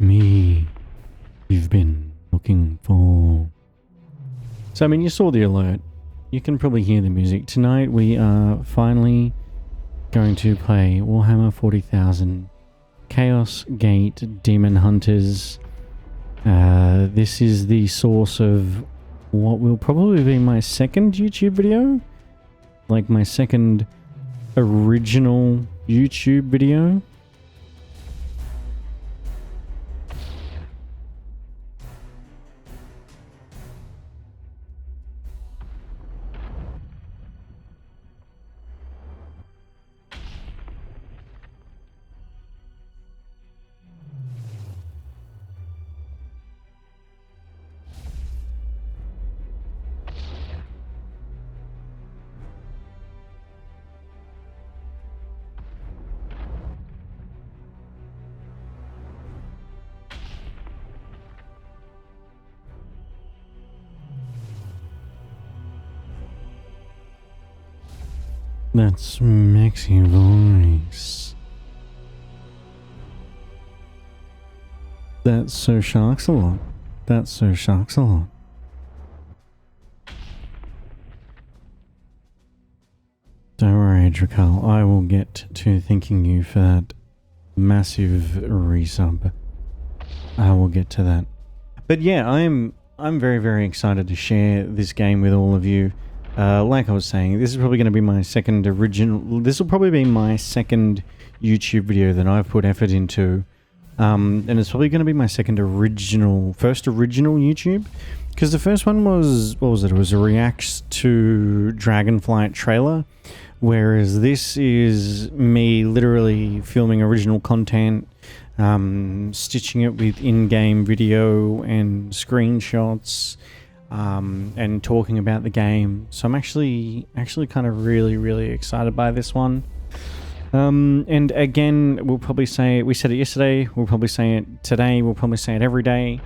me you've been looking for. So, I mean, you saw the alert. You can probably hear the music. Tonight we are finally going to play Warhammer 40,000 Chaos Gate Demon Hunters. This is the source of what will probably be my second YouTube video. Like my second original YouTube video. That's Maxi voice. That's so sharks a lot. That's so sharks a lot. Don't worry, Dracal. I will get to thanking you for that massive resub. I will get to that. But yeah, I'm very, very excited to share this game with all of you. Like I was saying, this is probably going to be my second original... This will probably be my second YouTube video that I've put effort into. And it's probably going to be my first original YouTube. Because the first one was... What was it? It was a reacts to Dragonflight trailer. Whereas this is me literally filming original content. Stitching it with in-game video and screenshots. And talking about the game. So I'm actually kind of really excited by this one. And again, we'll probably say, we said it yesterday, we'll probably say it today, we'll probably say it every day.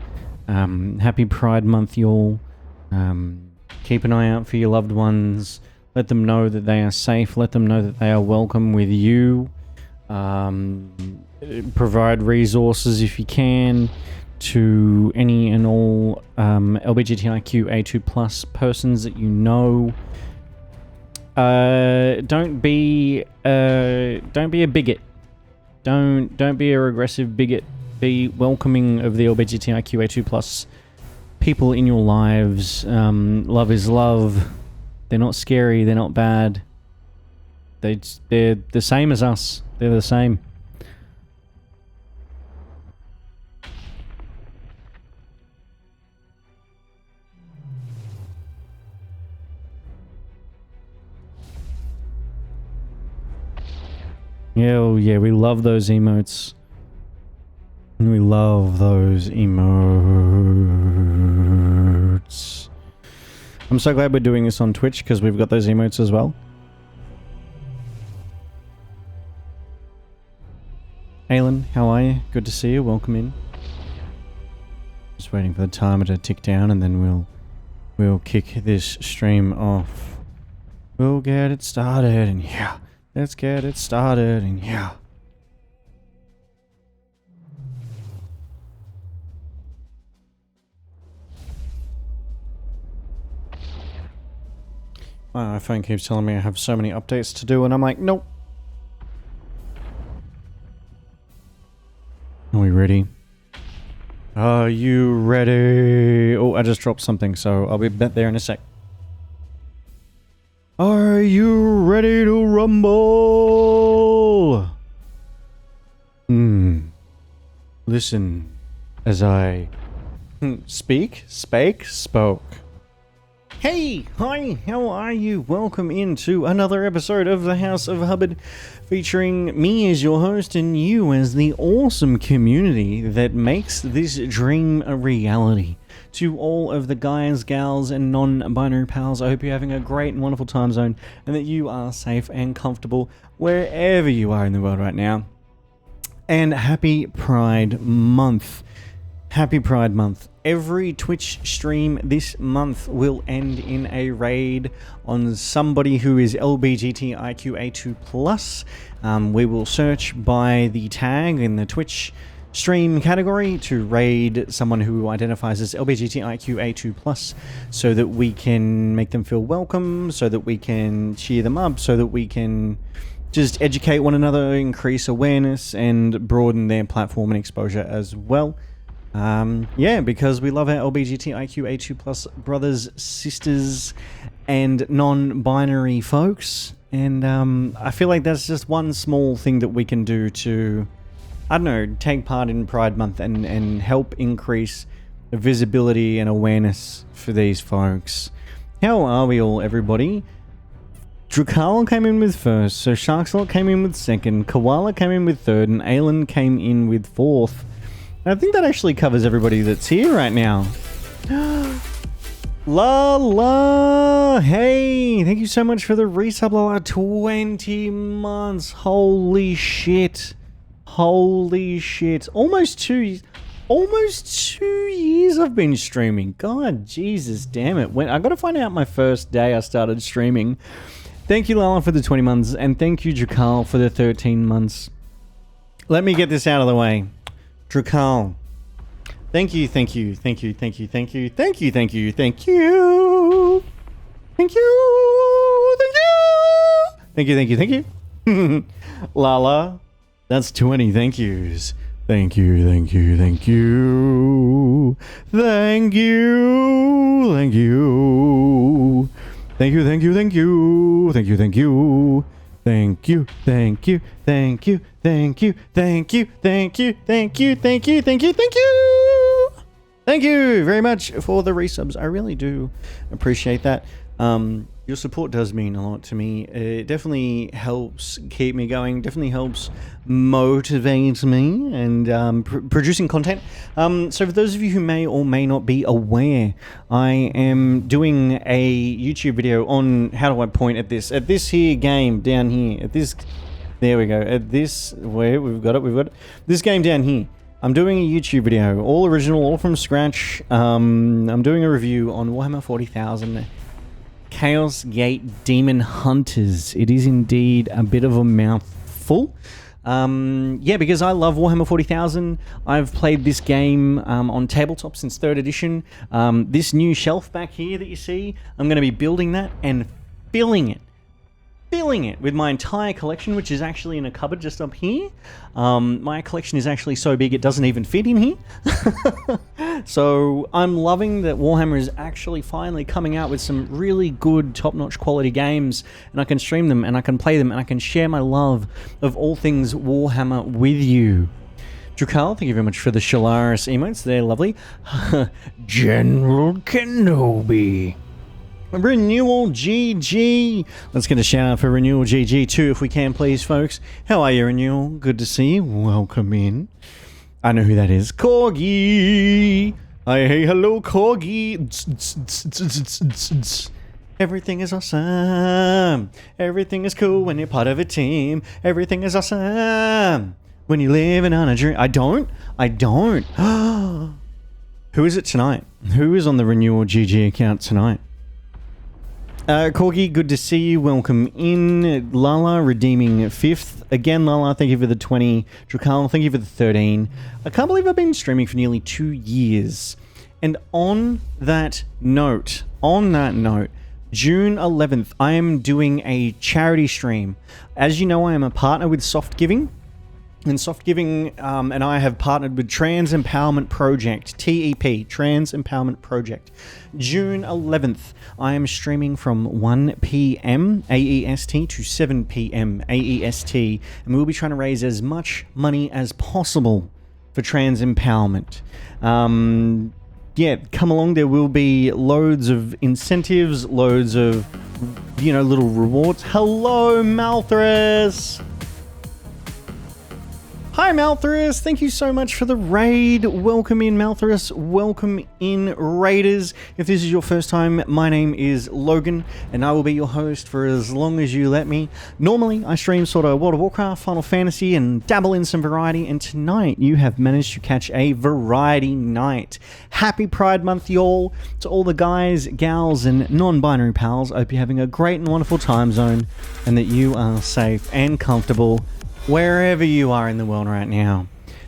Happy Pride Month, y'all. Keep an eye out for your loved ones. Let them know that they are safe. Let them know that they are welcome with you. Provide resources if you can to any and all LGBTIQ A2+ persons that you know. Don't be a bigot. Don't be a regressive bigot. Be welcoming of the LGBTIQ A2+ people in your lives. Love is love. They're not scary. They're not bad. They're the same as us. They're the same. Yeah, oh yeah, we love those emotes. We love those emotes. I'm so glad we're doing this on Twitch because we've got those emotes as well. Aylin, how are you? Good to see you. Welcome in. Just waiting for the timer to tick down and then we'll kick this stream off. We'll get it started and yeah. Let's get it started, and yeah. My iPhone keeps telling me I have so many updates to do, and I'm like, nope. Are we ready? Are you ready? Oh, I just dropped something, so I'll be back there in a sec. Are you ready to rumble? Listen as I spoke. Hey, hi, how are you? Welcome into another episode of the House of Hubbard, featuring me as your host and you as the awesome community that makes this dream a reality. To all of the guys, gals, and non-binary pals, I hope you're having a great and wonderful time zone and that you are safe and comfortable wherever you are in the world right now. And happy Pride Month. Happy Pride Month. Every Twitch stream this month will end in a raid on somebody who is LGBTIQA2+. We will search by the tag in the Twitch stream category to raid someone who identifies as LBGTIQA2+, so that we can make them feel welcome, so that we can cheer them up, so that we can just educate one another, increase awareness, and broaden their platform and exposure as well. Yeah, because we love our LBGTIQA2+ brothers, sisters, and non-binary folks. And I feel like that's just one small thing that we can do to, I don't know, take part in Pride Month and help increase the visibility and awareness for these folks. How are we all, everybody? Drakal came in with first, so Sharkslot came in with second, Koala came in with third, and Aelin came in with fourth. And I think that actually covers everybody that's here right now. Lala! Hey! Thank you so much for the resub, Lala. 20 months. Holy shit. Holy shit. Almost 2 years I've been streaming. God, Jesus damn it. I gotta find out my first day I started streaming. Thank you, Lala, for the 20 months, and thank you, Drakal, for the 13 months. Let me get this out of the way. Drakal, thank you, thank you, thank you, thank you, thank you, thank you, thank you, thank you, thank you, thank you, thank you, thank you, thank you. Lala, that's 20 thank yous. Thank you, thank you, thank you, thank you, thank you. Thank you, thank you, thank you, thank you, thank you, thank you, thank you, thank you, thank you, thank you, thank you, thank you, thank you, thank you, thank you. Thank you very much for the resubs. I really do appreciate that. Your support does mean a lot to me. It definitely helps keep me going, definitely helps motivate me and producing content. So for those of you who may or may not be aware, I am doing a YouTube video on, how do I point at this here game down here, at this, there we go, at this, where we've got it, this game down here. I'm doing a YouTube video, all original, all from scratch. I'm doing a review on Warhammer 40,000 Chaos Gate Demon Hunters. It is indeed a bit of a mouthful. Yeah, because I love Warhammer 40,000. I've played this game on tabletop since 3rd edition. This new shelf back here that you see, I'm going to be building that and filling it with my entire collection, which is actually in a cupboard just up here. My collection is actually so big it doesn't even fit in here. So I'm loving that Warhammer is actually finally coming out with some really good top-notch quality games, and I can stream them and I can play them and I can share my love of all things Warhammer with you. Drakal, thank you very much for the Shalaris emotes. They're lovely. General Kenobi. Renewal GG. Let's get a shout out for Renewal GG too, if we can, please, folks. How are you, Renewal? Good to see you. Welcome in. I know who that is. Corgi. Hey, hello, Corgi. Everything is awesome. Everything is cool when you're part of a team. Everything is awesome when you're living on a dream. I don't. Who is it tonight? Who is on the Renewal GG account tonight? Corgi, good to see you. Welcome in. Lala, redeeming 5th. Again, Lala, thank you for the 20. Drakal, thank you for the 13. I can't believe I've been streaming for nearly 2 years. And on that note, June 11th, I am doing a charity stream. As you know, I am a partner with Soft Giving. And Soft Giving and I have partnered with Trans Empowerment Project, TEP, Trans Empowerment Project. June 11th, I am streaming from 1 p.m. AEST to 7 p.m. AEST, and we'll be trying to raise as much money as possible for trans empowerment. Yeah, come along. There will be loads of incentives, loads of, little rewards. Hello, Malthus! Hi, Malthus. Thank you so much for the raid. Welcome in, Malthus. Welcome in, Raiders. If this is your first time, my name is Logan, and I will be your host for as long as you let me. Normally, I stream sort of World of Warcraft, Final Fantasy, and dabble in some variety, and tonight you have managed to catch a variety night. Happy Pride Month, y'all. To all the guys, gals, and non-binary pals, I hope you're having a great and wonderful time zone, and that you are safe and comfortable wherever you are in the world right now.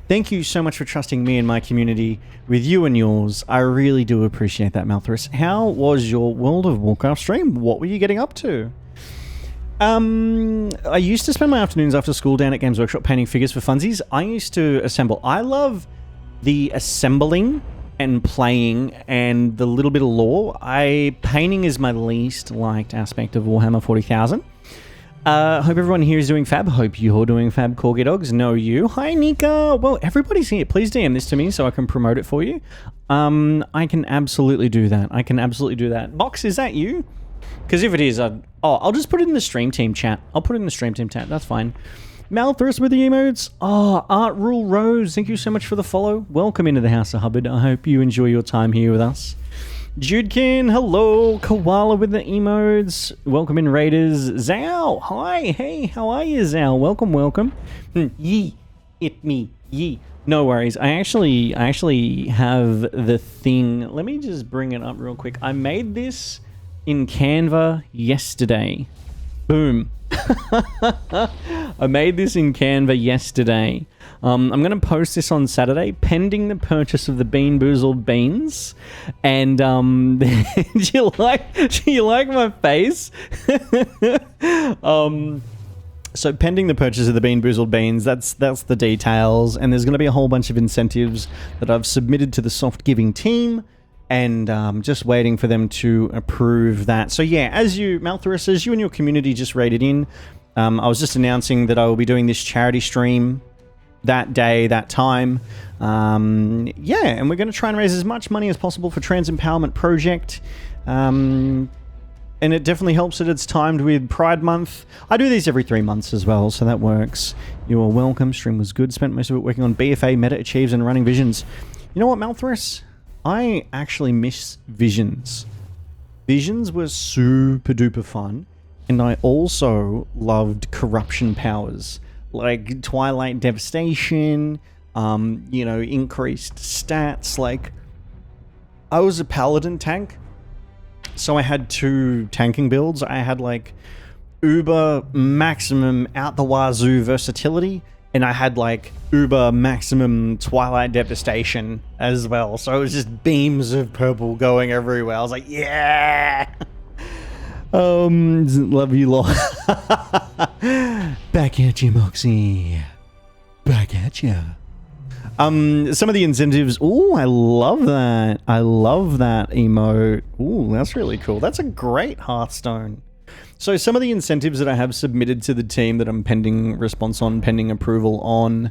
Thank you so much for trusting me and my community with you and yours. I really do appreciate that, Malthus. How was your World of Warcraft stream? What were you getting up to? I used to spend my afternoons after school down at Games Workshop painting figures for funsies. I used to assemble. I love the assembling and playing and the little bit of lore. Painting is my least liked aspect of Warhammer 40,000. Hope everyone here is doing fab. Hope you're doing fab, Corgi Dogs. Know you. Hi, Nika. Well, everybody's here. Please DM this to me so I can promote it for you. I can absolutely do that. Box, is that you? Because if it is, I'll just put it in the stream team chat. That's fine. Malthus with the emotes. Art Rule Rose. Thank you so much for the follow. Welcome into the House of Hubbard. I hope you enjoy your time here with us. Judekin, hello. Koala with the emotes. Welcome in, Raiders. Zao, hi. Hey, how are you, Zao? Welcome. Yee, it me. Yee. No worries. I actually have the thing. Let me just bring it up real quick. I made this in Canva yesterday. Boom. I made this in Canva yesterday. I'm going to post this on Saturday, pending the purchase of the Bean Boozled Beans. And do you like my face? So pending the purchase of the Bean Boozled Beans, that's the details. And there's going to be a whole bunch of incentives that I've submitted to the Soft Giving team. And just waiting for them to approve that. So yeah, as you, Malthus, as you and your community just rated in, I was just announcing that I will be doing this charity stream that day, that time. Yeah, and we're going to try and raise as much money as possible for Trans Empowerment Project. And it definitely helps that it's timed with Pride Month. I do these every 3 months as well, so that works. You are welcome. Stream was good. Spent most of it working on BFA, Meta Achieves, and running Visions. You know what, Malthus? I actually miss Visions. Visions were super duper fun, and I also loved Corruption Powers, like Twilight Devastation, increased stats. Like, I was a Paladin tank, so I had 2 tanking builds. I had like Uber maximum out the wazoo versatility, and I had like Uber maximum Twilight Devastation as well. So it was just beams of purple going everywhere. I was like, yeah! Love you lot. Back at you, Moxie. Back at you. Some of the incentives. Ooh, I love that. I love that emote. Ooh, that's really cool. That's a great Hearthstone. So some of the incentives that I have submitted to the team that I'm pending response on, pending approval on,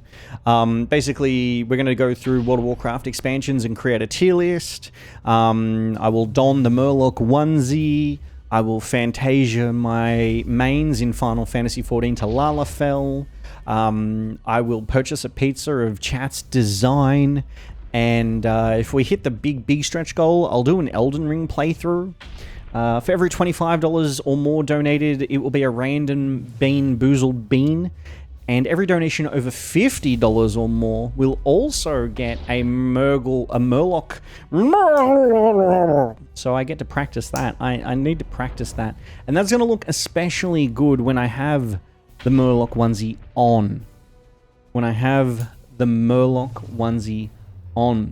basically we're going to go through World of Warcraft expansions and create a tier list. I will don the Murloc onesie. I will Fantasia my mains in Final Fantasy XIV to Lalafell. I will purchase a pizza of chat's design. And if we hit the big stretch goal, I'll do an Elden Ring playthrough. For every $25 or more donated, it will be a random Bean Boozled Bean. And every donation over $50 or more will also get a Murloc. So I get to practice that. I need to practice that. And that's going to look especially good when I have the Murloc onesie on.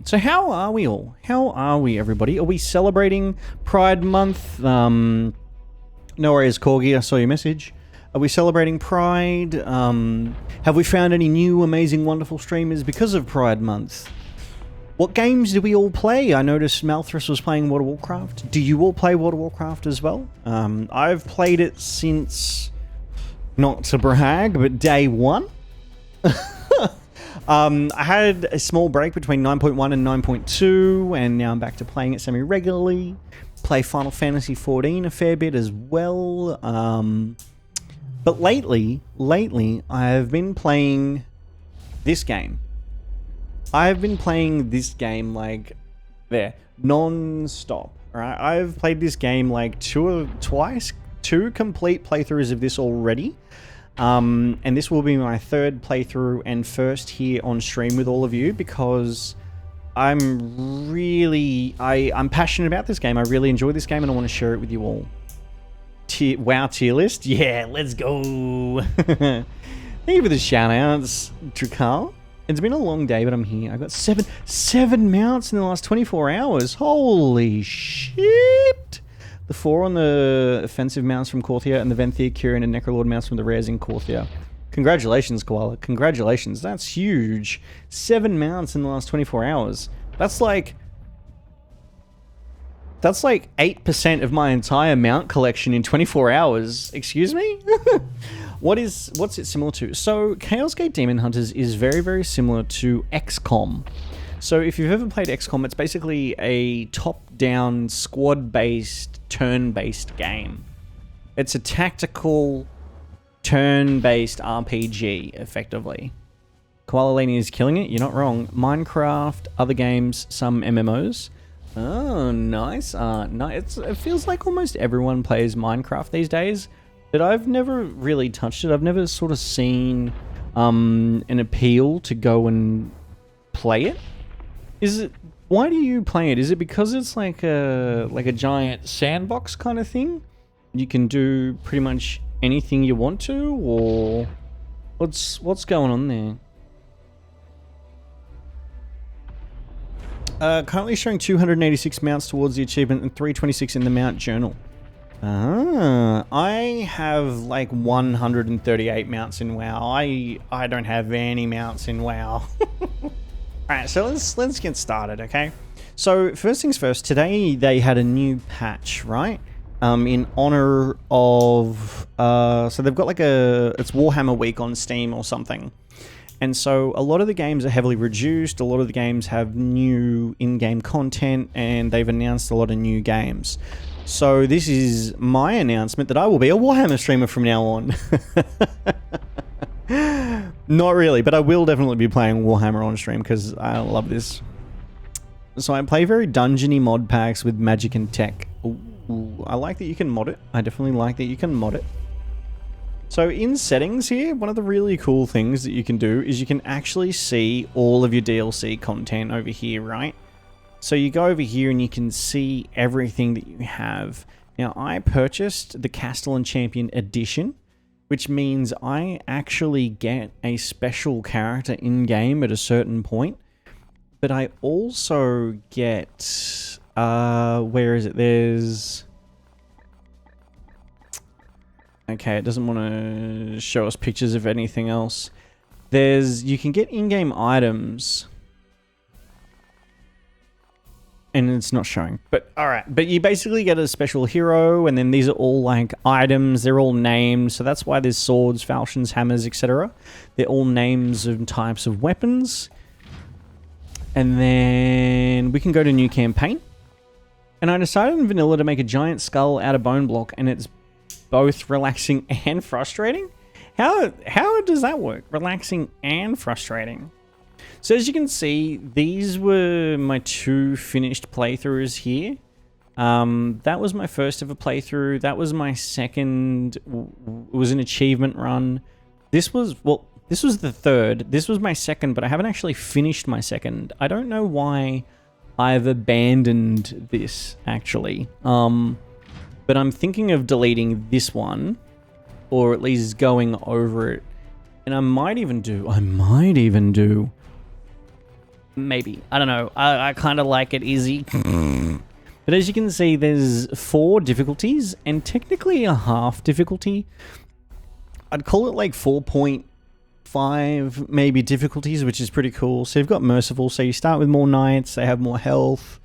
So how are we all? How are we, everybody? Are we celebrating Pride Month? No worries, Corgi. I saw your message. Are we celebrating Pride? Have we found any new, amazing, wonderful streamers because of Pride Month? What games do we all play? I noticed Malthus was playing World of Warcraft. Do you all play World of Warcraft as well? I've played it since, not to brag, but day one. I had a small break between 9.1 and 9.2, and now I'm back to playing it semi-regularly. Play Final Fantasy XIV a fair bit as well. But lately, I've been playing this game. Like, non-stop. Right? I've played this game like two complete playthroughs of this already. And this will be my 3rd playthrough and first here on stream with all of you, because I'm passionate about this game. I really enjoy this game and I want to share it with you all. WoW tier list? Yeah, let's go. Thank you for the shout outs, Drakal. It's been a long day, but I'm here. I got seven mounts in the last 24 hours. Holy shit! The 4 on the offensive mounts from Korthia and the Venthir, Kyrian, and Necrolord mounts from the rares in Korthia. Congratulations, Koala. Congratulations. That's huge. 7 mounts in the last 24 hours. That's like 8% of my entire mount collection in 24 hours. Excuse me? What's it similar to? So, Chaos Gate Demon Hunters is very, very similar to Xcom. So, if you've ever played Xcom, it's basically a top-down, squad-based, turn-based game. It's a tactical, turn-based RPG, effectively. Koala Lady is killing it, you're not wrong. Minecraft, other games, some MMOs. Oh, nice art. Nice. It feels like almost everyone plays Minecraft these days. But I've never really touched it. I've never sort of seen an appeal to go and play it. Why do you play it? Is it because it's like a giant sandbox kind of thing? You can do pretty much anything you want to, or what's going on there? Currently showing 286 mounts towards the achievement and 326 in the mount journal. I have like 138 mounts in WoW. I don't have any mounts in WoW. Alright, so let's get started, okay? So first things first, today they had a new patch, right? In honor of so they've got like it's Warhammer week on Steam or something. And so a lot of the games are heavily reduced, a lot of the games have new in-game content, and they've announced a lot of new games. So this is my announcement that I will be a Warhammer streamer from now on. Not really, but I will definitely be playing Warhammer on stream because I love this. So I play very dungeony mod packs with magic and tech. Ooh, I like that you can mod it. I definitely like that you can mod it. So in settings here, one of the really cool things that you can do is you can actually see all of your DLC content over here, right? So you go over here and you can see everything that you have. Now, I purchased the Castellan Champion Edition, which means I actually get a special character in-game at a certain point. But I also get... where is it? There's... Okay, it doesn't want to show us pictures of anything else. You can get in-game items... And it's not showing, but alright. But you basically get a special hero, and then these are all like items, they're all named, so that's why there's swords, falchions, hammers, etc. They're all names and types of weapons. And then we can go to new campaign. And I decided in vanilla to make a giant skull out of bone block, and it's both relaxing and frustrating. How does that work? Relaxing and frustrating. So as you can see, these were my 2 finished playthroughs here. That was my first ever playthrough. That was my second. It was an achievement run. This was the third. This was my second, but I haven't actually finished my second. I don't know why I've abandoned this, actually. But I'm thinking of deleting this one, or at least going over it. And I might even do... Maybe. I don't know. I kind of like it easy. But as you can see, there's 4 difficulties and technically a half difficulty. I'd call it like 4.5 maybe difficulties, which is pretty cool. So you've got Merciful. So you start with more knights. They have more health.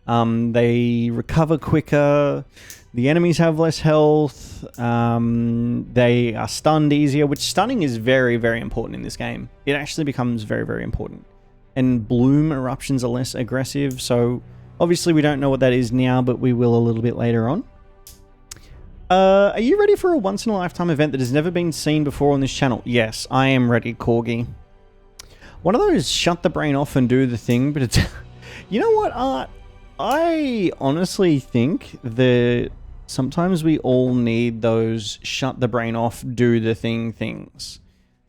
They recover quicker. The enemies have less health. They are stunned easier, which stunning is very, very important in this game. It actually becomes very, very important. And bloom eruptions are less aggressive, so obviously we don't know what that is now, but we will a little bit later on. Are you ready for a once-in-a-lifetime event that has never been seen before on this channel? Yes, I am ready, Corgi. One of those shut the brain off and do the thing, but it's... You know what, Art? I honestly think that sometimes we all need those shut the brain off, do the thing things.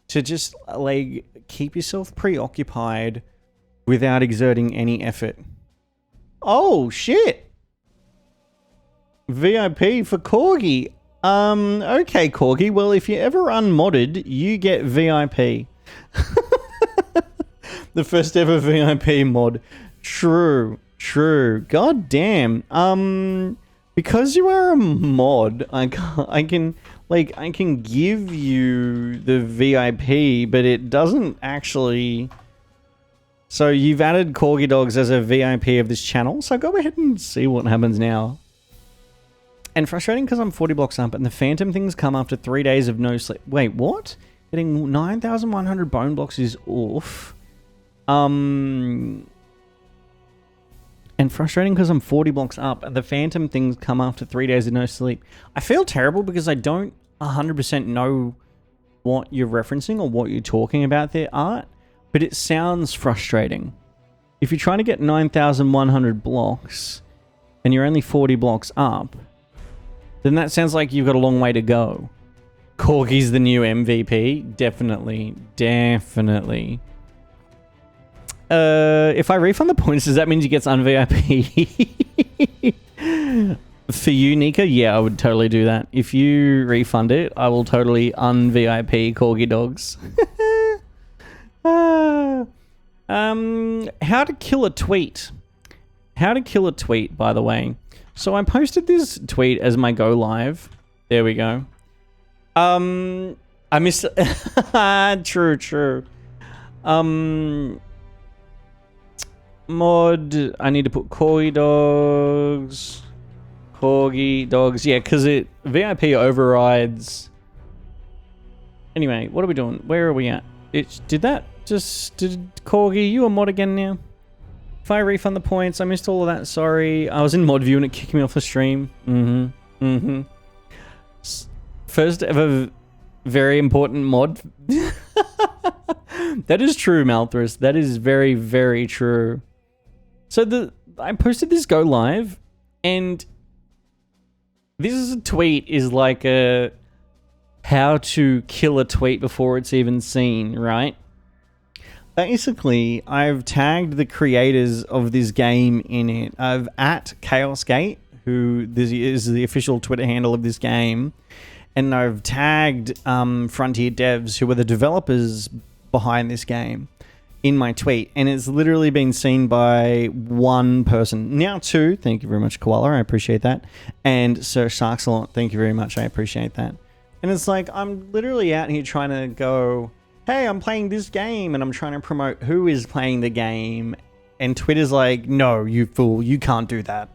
To just, like, keep yourself preoccupied without exerting any effort. Oh, shit! VIP for Corgi. Okay, Corgi. Well, if you're ever unmodded, you get VIP. The first ever VIP mod. True. God damn. Because you are a mod, I can give you the VIP, but it doesn't actually. So you've added Corgi Dogs as a VIP of this channel, so go ahead and see what happens now. And frustrating because I'm 40 blocks up and the phantom things come after 3 days of no sleep. Wait, what? Getting 9,100 bone blocks is oof. And frustrating because I'm 40 blocks up and the phantom things come after 3 days of no sleep. I feel terrible because I don't 100% know what you're referencing or what you're talking about there, Art. But it sounds frustrating. If you're trying to get 9,100 blocks and you're only 40 blocks up, then that sounds like you've got a long way to go. Corgi's the new MVP? Definitely. If I refund the points, does that mean he gets un-VIP? For you, Nika, yeah, I would totally do that. If you refund it, I will totally un-VIP Corgi Dogs. How to kill a tweet. How to kill a tweet, by the way. So I posted this tweet as my go live. There we go. I missed true. Mod, I need to put Corgi Dogs. Yeah, because it VIP overrides. Anyway, what are we doing? Where are we at? Did Corgi, you a mod again now? If I refund the points, I missed all of that. Sorry. I was in mod view and it kicked me off the stream. First ever very important mod. That is true, Malthus. That is very, very true. So I posted this go live and this tweet is like a how to kill a tweet before it's even seen, right? Basically, I've tagged the creators of this game in it. I've at ChaosGate, who is the official Twitter handle of this game, and I've tagged Frontier Devs, who are the developers behind this game, in my tweet, and it's literally been seen by one person. Now two, thank you very much, Koala, I appreciate that, and Sir Sharksalot, thank you very much, I appreciate that. And it's like, I'm literally out here trying to go, hey, I'm playing this game, and I'm trying to promote who is playing the game, and Twitter's like, no, you fool, you can't do that.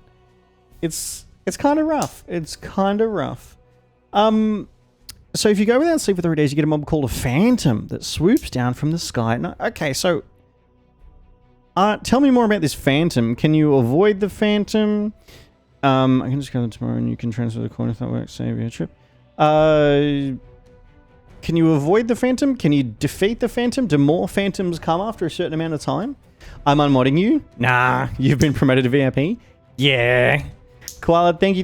It's kind of rough. It's kind of rough. So if you go without sleep for 3 days, you get a mob called a phantom that swoops down from the sky. No, okay, so tell me more about this phantom. Can you avoid the phantom? I can just go there tomorrow and you can transfer the coin if that works. Save your trip. Can you avoid the phantom? Can you defeat the phantom? Do more phantoms come after a certain amount of time? I'm unmodding you. Nah, you've been promoted to VIP. Yeah. Koala, thank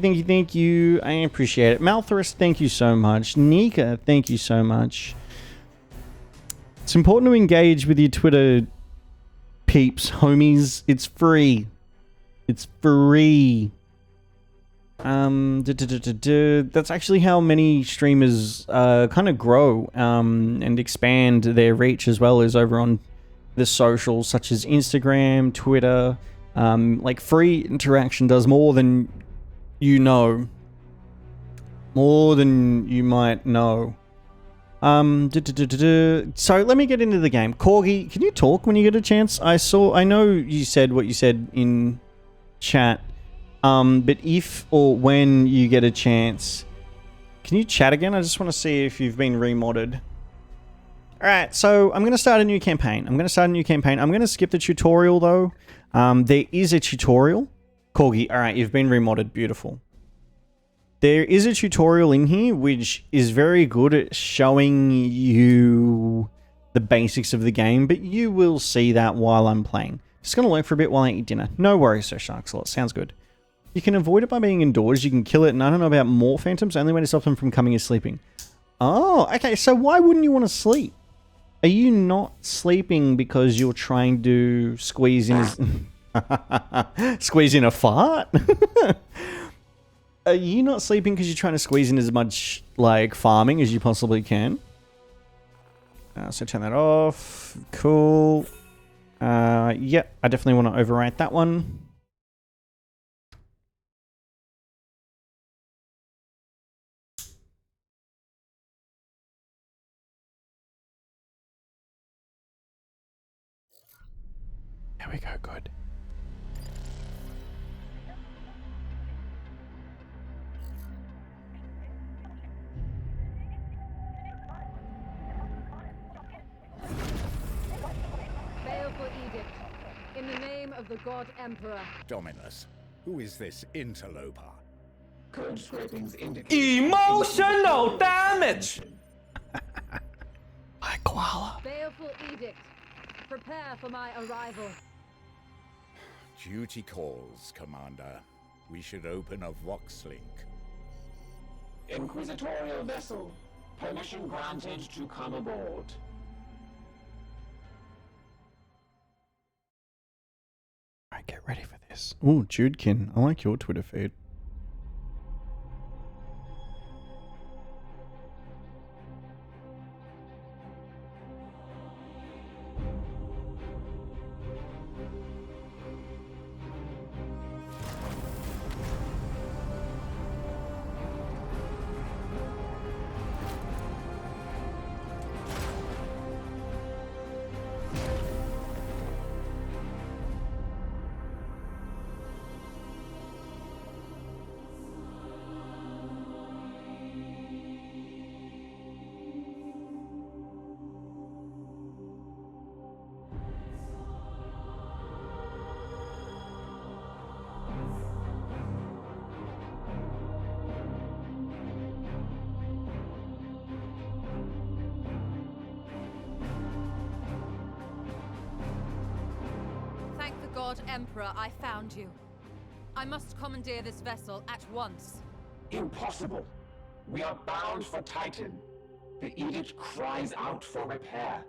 you. I appreciate it. Malthus, thank you so much. Nika, thank you so much. It's important to engage with your Twitter peeps, homies. It's free. It's free. That's actually how many streamers kind of grow and expand their reach as well as over on the socials such as Instagram, Twitter. Like free interaction does more than you know. More than you might know. So let me get into the game. Corgi, can you talk when you get a chance? I know you said what you said in chat. But if or when you get a chance, can you chat again? I just want to see if you've been remodded. Alright, so I'm going to start a new campaign. I'm going to skip the tutorial though. There is a tutorial. Corgi, alright, you've been remodded. Beautiful. There is a tutorial in here which is very good at showing you the basics of the game, but you will see that while I'm playing. Just going to lurk for a bit while I eat dinner. No worries, Sir Sharksalot. Sounds good. You can avoid it by being indoors. You can kill it, and I don't know about more phantoms. The only way to stop them from coming is sleeping. Oh, okay. So why wouldn't you want to sleep? Are you not sleeping because you're trying to squeeze in squeeze in a fart? Are you not sleeping because you're trying to squeeze in as much, like, farming as you possibly can? So turn that off. Cool. Yeah, I definitely want to overwrite that one. There we go, good. Baleful edict. In the name of the God Emperor. Dominus, who is this interloper? Code scrapings indicate Emotional damage! Hi, Koala. Baleful edict. Prepare for my arrival. Duty calls, Commander. We should open a Vox link. Inquisitorial vessel. Permission granted to come aboard. Alright, get ready for this. Ooh, Judekin, I like your Twitter feed. Thank the God Emperor I found you. I must commandeer this vessel at once. Impossible. We are bound for Titan. The edict cries out for repair.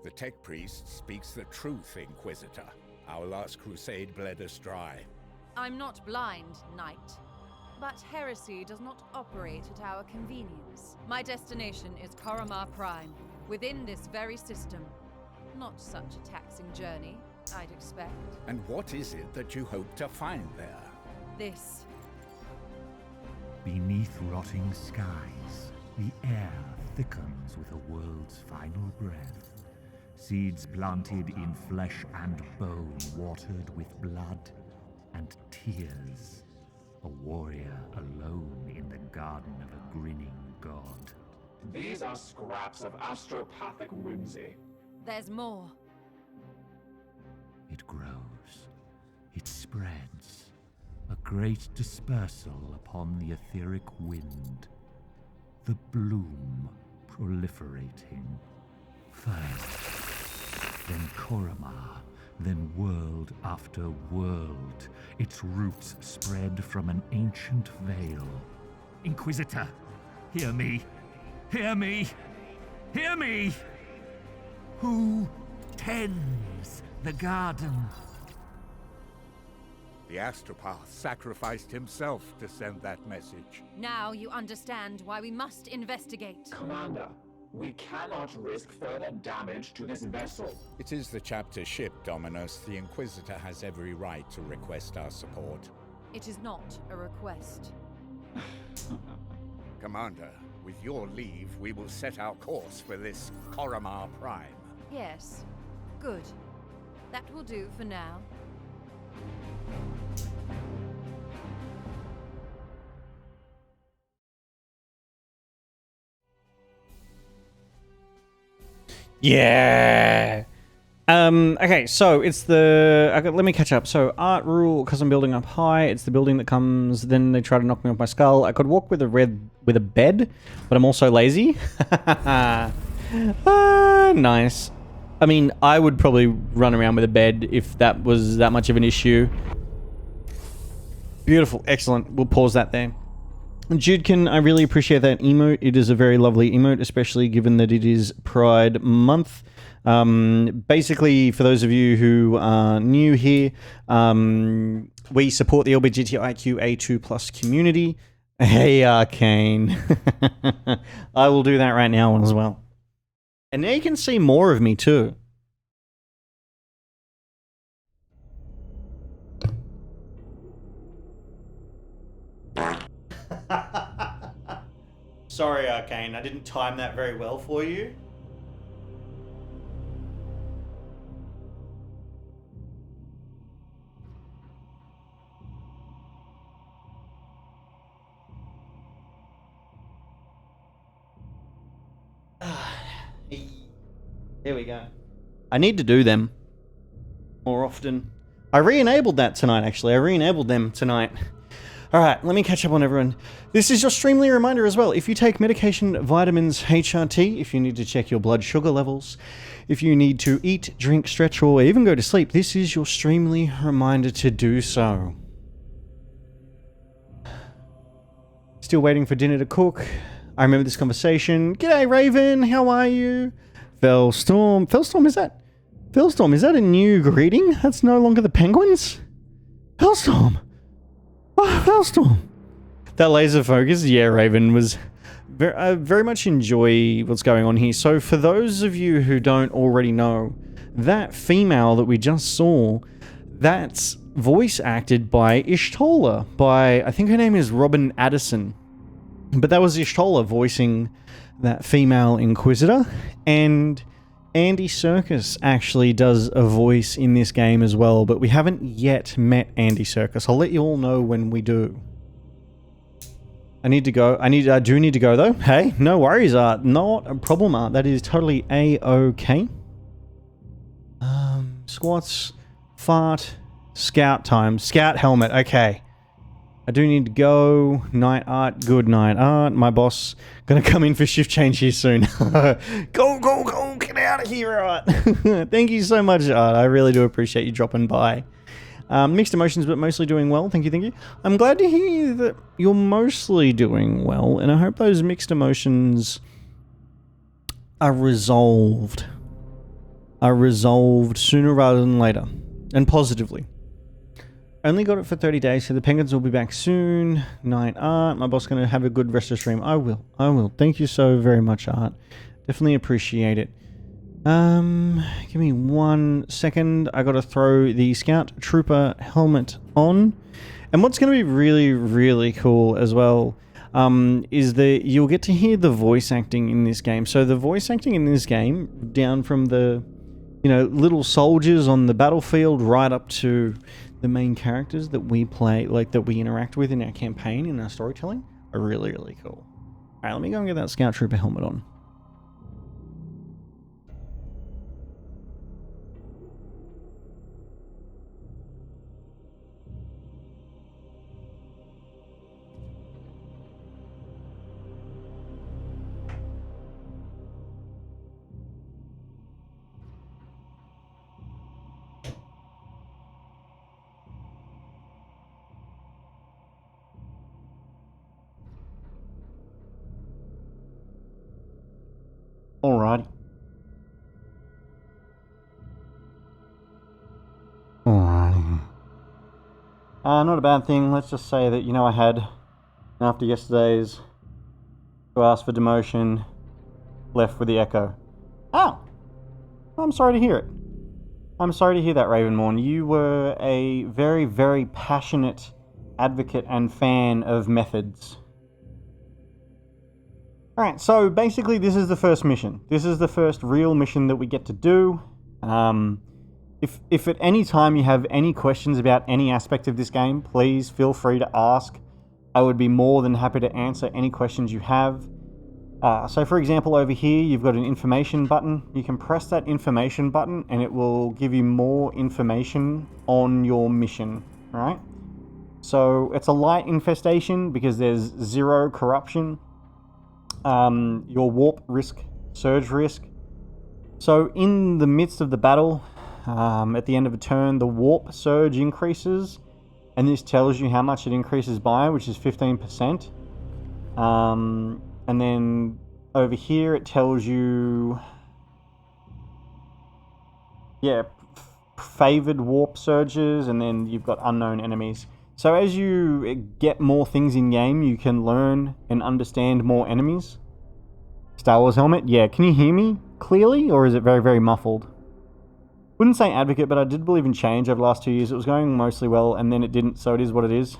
The tech priest speaks the truth, Inquisitor. Our last crusade bled us dry. I'm not blind, Knight. But heresy does not operate at our convenience. My destination is Koromar Prime, within this very system. Not such a taxing journey, I'd expect. And what is it that you hope to find there? This. Beneath rotting skies, the air thickens with a world's final breath. Seeds planted in flesh and bone, watered with blood and tears. A warrior alone in the garden of a grinning god. These are scraps of astropathic whimsy. There's more. It grows. It spreads. A great dispersal upon the etheric wind. The bloom proliferating. First, then Koromar, then world after world. Its roots spread from an ancient veil. Inquisitor, hear me! Hear me! Hear me! Who tends the garden? The astropath sacrificed himself to send that message. Now you understand why we must investigate. Commander, we cannot risk further damage to this vessel. It is the chapter ship, Dominus. The Inquisitor has every right to request our support. It is not a request. Commander, with your leave, we will set our course for this Koromar Prime. Yes. Good. That will do for now. Yeah. Okay, so it's the... let me catch up. So, art rule, because I'm building up high, it's the building that comes, then they try to knock me off my skull. I could walk with a bed, but I'm also lazy. Nice. I mean, I would probably run around with a bed if that was that much of an issue. Beautiful, excellent. We'll pause that there. Judekin, I really appreciate that emote. It is a very lovely emote, especially given that it is Pride Month. Basically, for those of you who are new here, we support the LGBTIQ A2+ community. Hey, Arcane. I will do that right now as well. And now you can see more of me too. Sorry, Arcane, I didn't time that very well for you. There we go. I need to do them more often. I re-enabled that tonight, actually. I re-enabled them tonight. Alright, let me catch up on everyone. This is your Streamly reminder as well. If you take medication, vitamins, HRT, if you need to check your blood sugar levels, if you need to eat, drink, stretch, or even go to sleep, this is your Streamly reminder to do so. Still waiting for dinner to cook. I remember this conversation. G'day, Raven. How are you? Fellstorm. Fellstorm, is that a new greeting? That's no longer the penguins? Fellstorm. Oh, Fellstorm. That laser focus, yeah, Raven, was... I very much enjoy what's going on here. So for those of you who don't already know, that female that we just saw, that's voice acted by Ishtola, by, I think her name is Robin Addison. But that was Ishtola voicing that female Inquisitor, and Andy Serkis actually does a voice in this game as well, but we haven't yet met Andy Serkis. I'll let you all know when we do. I need to go. I do need to go though. Hey, no worries, Art. Not a problem, Art. That is totally A-okay. Squats, fart, scout time, scout helmet. Okay. I do need to go. Night, Art. Good night, Art. My boss gonna come in for shift change here soon. Go, go, go. Get out of here, Art. Thank you so much, Art. I really do appreciate you dropping by. Mixed emotions, but mostly doing well. Thank you, thank you. I'm glad to hear that you're mostly doing well, and I hope those mixed emotions are resolved. Are resolved sooner rather than later, and positively. Only got it for 30 days, so the penguins will be back soon. Night, Art. My boss gonna have a good rest of stream. I will. Thank you so very much, Art. Definitely appreciate it. Give me 1 second. I gotta throw the Scout Trooper helmet on. And what's gonna be really, really cool as well, is that you'll get to hear the voice acting in this game. So the voice acting in this game, down from the, you know, little soldiers on the battlefield right up to the main characters that we play, like that we interact with in our campaign, in our storytelling, are really, really cool. Alright, let me go and get that Scout Trooper helmet on. Alrighty. Alrighty. Not a bad thing. Let's just say that, you know, I had, after yesterday's, to ask for demotion, left with the Echo. Oh! I'm sorry to hear it. I'm sorry to hear that, Ravenmorn. You were a very, very passionate advocate and fan of methods. Alright, so basically this is the first mission. This is the first real mission that we get to do. If at any time you have any questions about any aspect of this game, please feel free to ask. I would be more than happy to answer any questions you have. So for example, over here you've got an information button. You can press that information button and it will give you more information on your mission, right? So it's a light infestation because there's 0 corruption. Your warp risk, surge risk. So in the midst of the battle, at the end of a turn, the warp surge increases, and this tells you how much it increases by, which is 15%. And then over here it tells you, yeah, favored warp surges, and then you've got unknown enemies. So as you get more things in game, you can learn and understand more enemies. Star Wars helmet? Yeah, can you hear me clearly, or is it very, very muffled? Wouldn't say advocate, but I did believe in change over the last 2 years. It was going mostly well, and then it didn't, so it is what it is.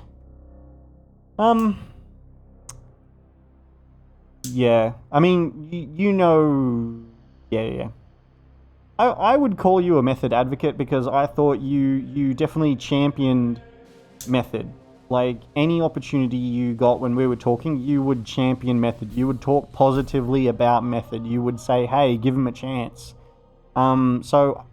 Yeah. I mean, you know... Yeah. I would call you a method advocate because I thought you definitely championed method. Like, any opportunity you got when we were talking, you would champion method. You would talk positively about method. You would say, hey, give him a chance. So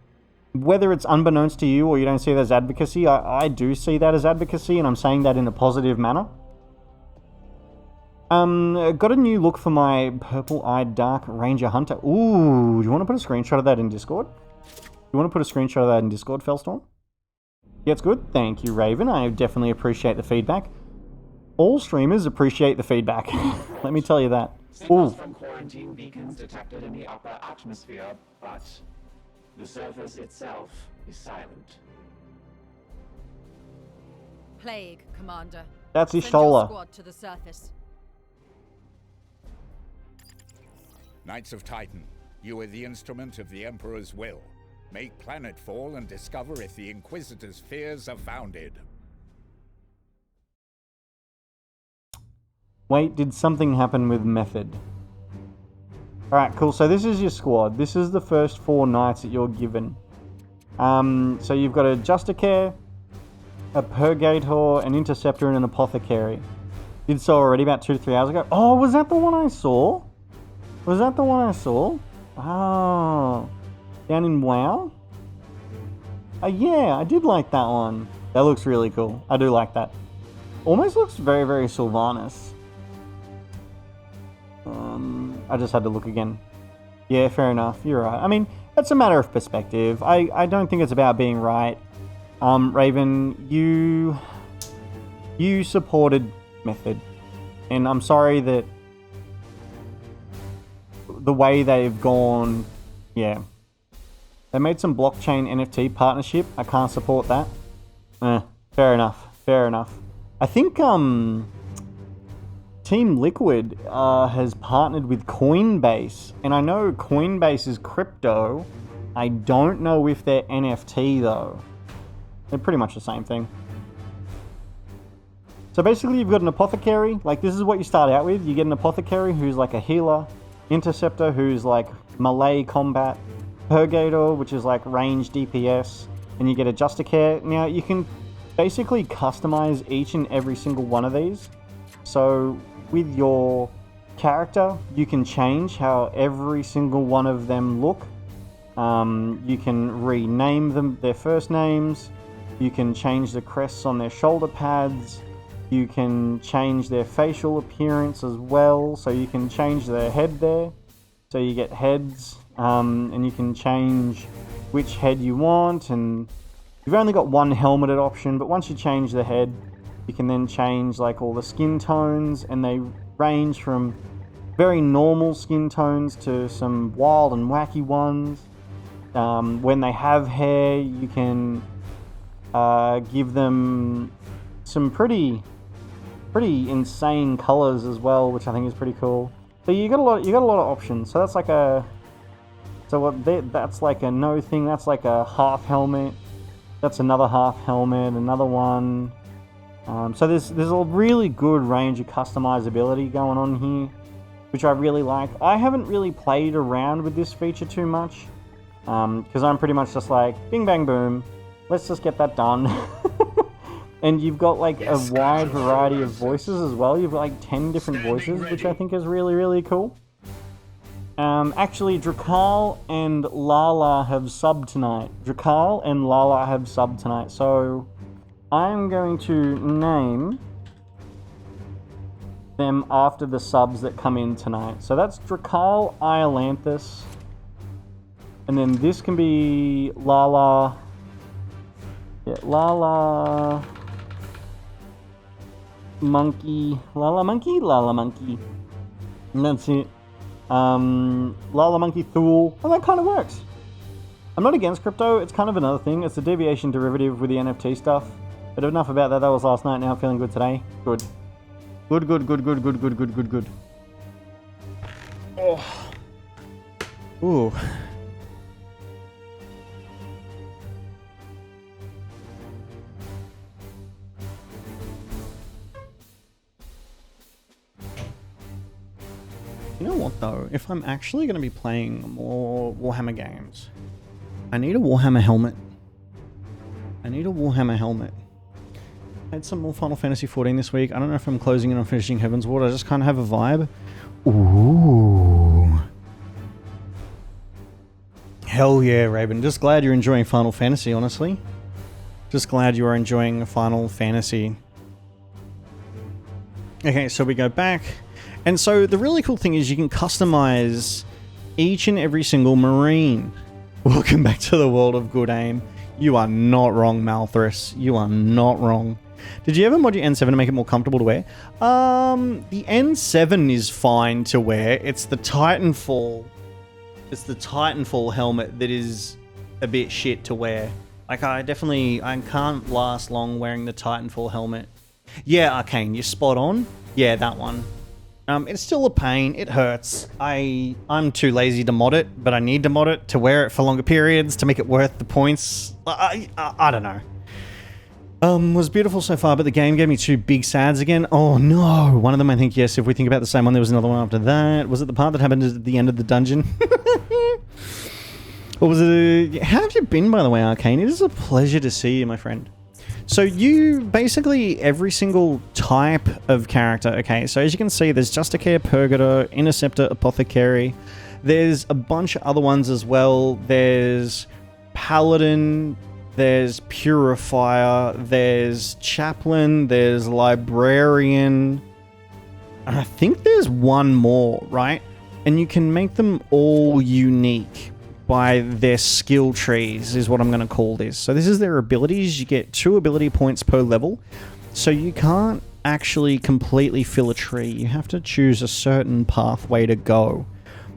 whether it's unbeknownst to you or you don't see it as advocacy, I do see that as advocacy, and I'm saying that in a positive manner. Got a new look for my purple-eyed dark ranger hunter. Ooh, do you want to put a screenshot of that in Discord? You want to put a screenshot of that in Discord, Fellstorm? Yeah, it's good. Thank you, Raven. I definitely appreciate the feedback. All streamers appreciate the feedback. Let me tell you that. Signals from quarantine beacons detected in the upper atmosphere, but the surface itself is silent. Plague, Commander. That's Send your Ishola. squad to the surface. Knights of Titan, you are the instrument of the Emperor's will. Make planetfall and discover if the Inquisitor's fears are founded. Wait, did something happen with method? Alright, cool. So this is your squad. This is the first 4 knights that you're given. So you've got a Justicare, a Purgator, an Interceptor, and an Apothecary. Did so already about 2 to 3 hours ago. Oh, was that the one I saw? Was that the one I saw? Oh. Down in WoW? Yeah, I did like that one. That looks really cool. I do like that. Almost looks very, very Sylvanas. I just had to look again. Yeah, fair enough. You're right. I mean, it's a matter of perspective. I don't think it's about being right. Raven, you supported Method. And I'm sorry that the way they've gone, yeah. They made some blockchain NFT partnership. I can't support that. Fair enough. I think Team Liquid has partnered with Coinbase, and I know Coinbase is crypto. I don't know if they're NFT though. They're pretty much the same thing. So basically you've got an Apothecary, like this is what you start out with. You get an Apothecary who's like a healer, Interceptor who's like melee combat, Purgator which is like range DPS, and you get a Justicare. Now you can basically customize each and every single one of these. So with your character, you can change how every single one of them look. You can rename them their first names. You can change the crests on their shoulder pads. You can change their facial appearance as well. So you can change their head there. So you get heads, and you can change which head you want. And you've only got one helmeted option, but once you change the head, you can then change like all the skin tones, and they range from very normal skin tones to some wild and wacky ones. When they have hair, you can give them some pretty insane colors as well, which I think is pretty cool. So you got a lot of options. So that's like that's like a no thing. That's like a half helmet. That's another half helmet. Another one. So there's a really good range of customizability going on here, which I really like. I haven't really played around with this feature too much, because I'm pretty much just like, bing bang boom, let's just get that done. And you've got like a wide variety of voices as well. You've got like 10 different voices, which I think is really, really cool. Actually, Drakal and Lala have subbed tonight. So I'm going to name them after the subs that come in tonight. So that's Drakal Iolanthus. And then this can be Lala. Yeah, Lala Monkey. And that's it. Lala Monkey Thule. And that kind of works. I'm not against crypto. It's kind of another thing. It's a deviation derivative with the NFT stuff. But enough about that. That was last night. Now I'm feeling good today. Good. Good. Oh. Ooh. You know what though? If I'm actually going to be playing more Warhammer games, I need a Warhammer helmet. I need a Warhammer helmet. I had some more Final Fantasy XIV this week. I don't know if I'm closing in on finishing Heaven's Ward. I just kind of have a vibe. Ooh. Hell yeah, Raven. Just glad you're enjoying Final Fantasy, honestly. Just glad you are enjoying Final Fantasy. Okay, so we go back. And so the really cool thing is you can customize each and every single Marine. Welcome back to the world of good aim. You are not wrong, Malthus. You are not wrong. Did you ever mod your N7 to make it more comfortable to wear? The N7 is fine to wear. It's the Titanfall. It's the Titanfall helmet that is a bit shit to wear. Like, I can't last long wearing the Titanfall helmet. Yeah, Arcane, you're spot on. Yeah, that one. It's still a pain. It hurts. I'm too lazy to mod it, but I need to mod it to wear it for longer periods to make it worth the points. I don't know. Was beautiful so far, but the game gave me 2 big sads again. Oh no! One of them, I think, yes. If we think about the same one, there was another one after that. Was it the part that happened at the end of the dungeon? Or was it? How have you been, by the way, Arcane? It is a pleasure to see you, my friend. So you, basically, every single type of character, okay, so as you can see, there's Justicaire, Purgator, Interceptor, Apothecary. There's a bunch of other ones as well. There's Paladin, there's Purifier, there's Chaplain, there's Librarian. And I think there's one more, right? And you can make them all unique by their skill trees, is what I'm going to call this. So this is their abilities. You get 2 ability points per level. So you can't actually completely fill a tree. You have to choose a certain pathway to go.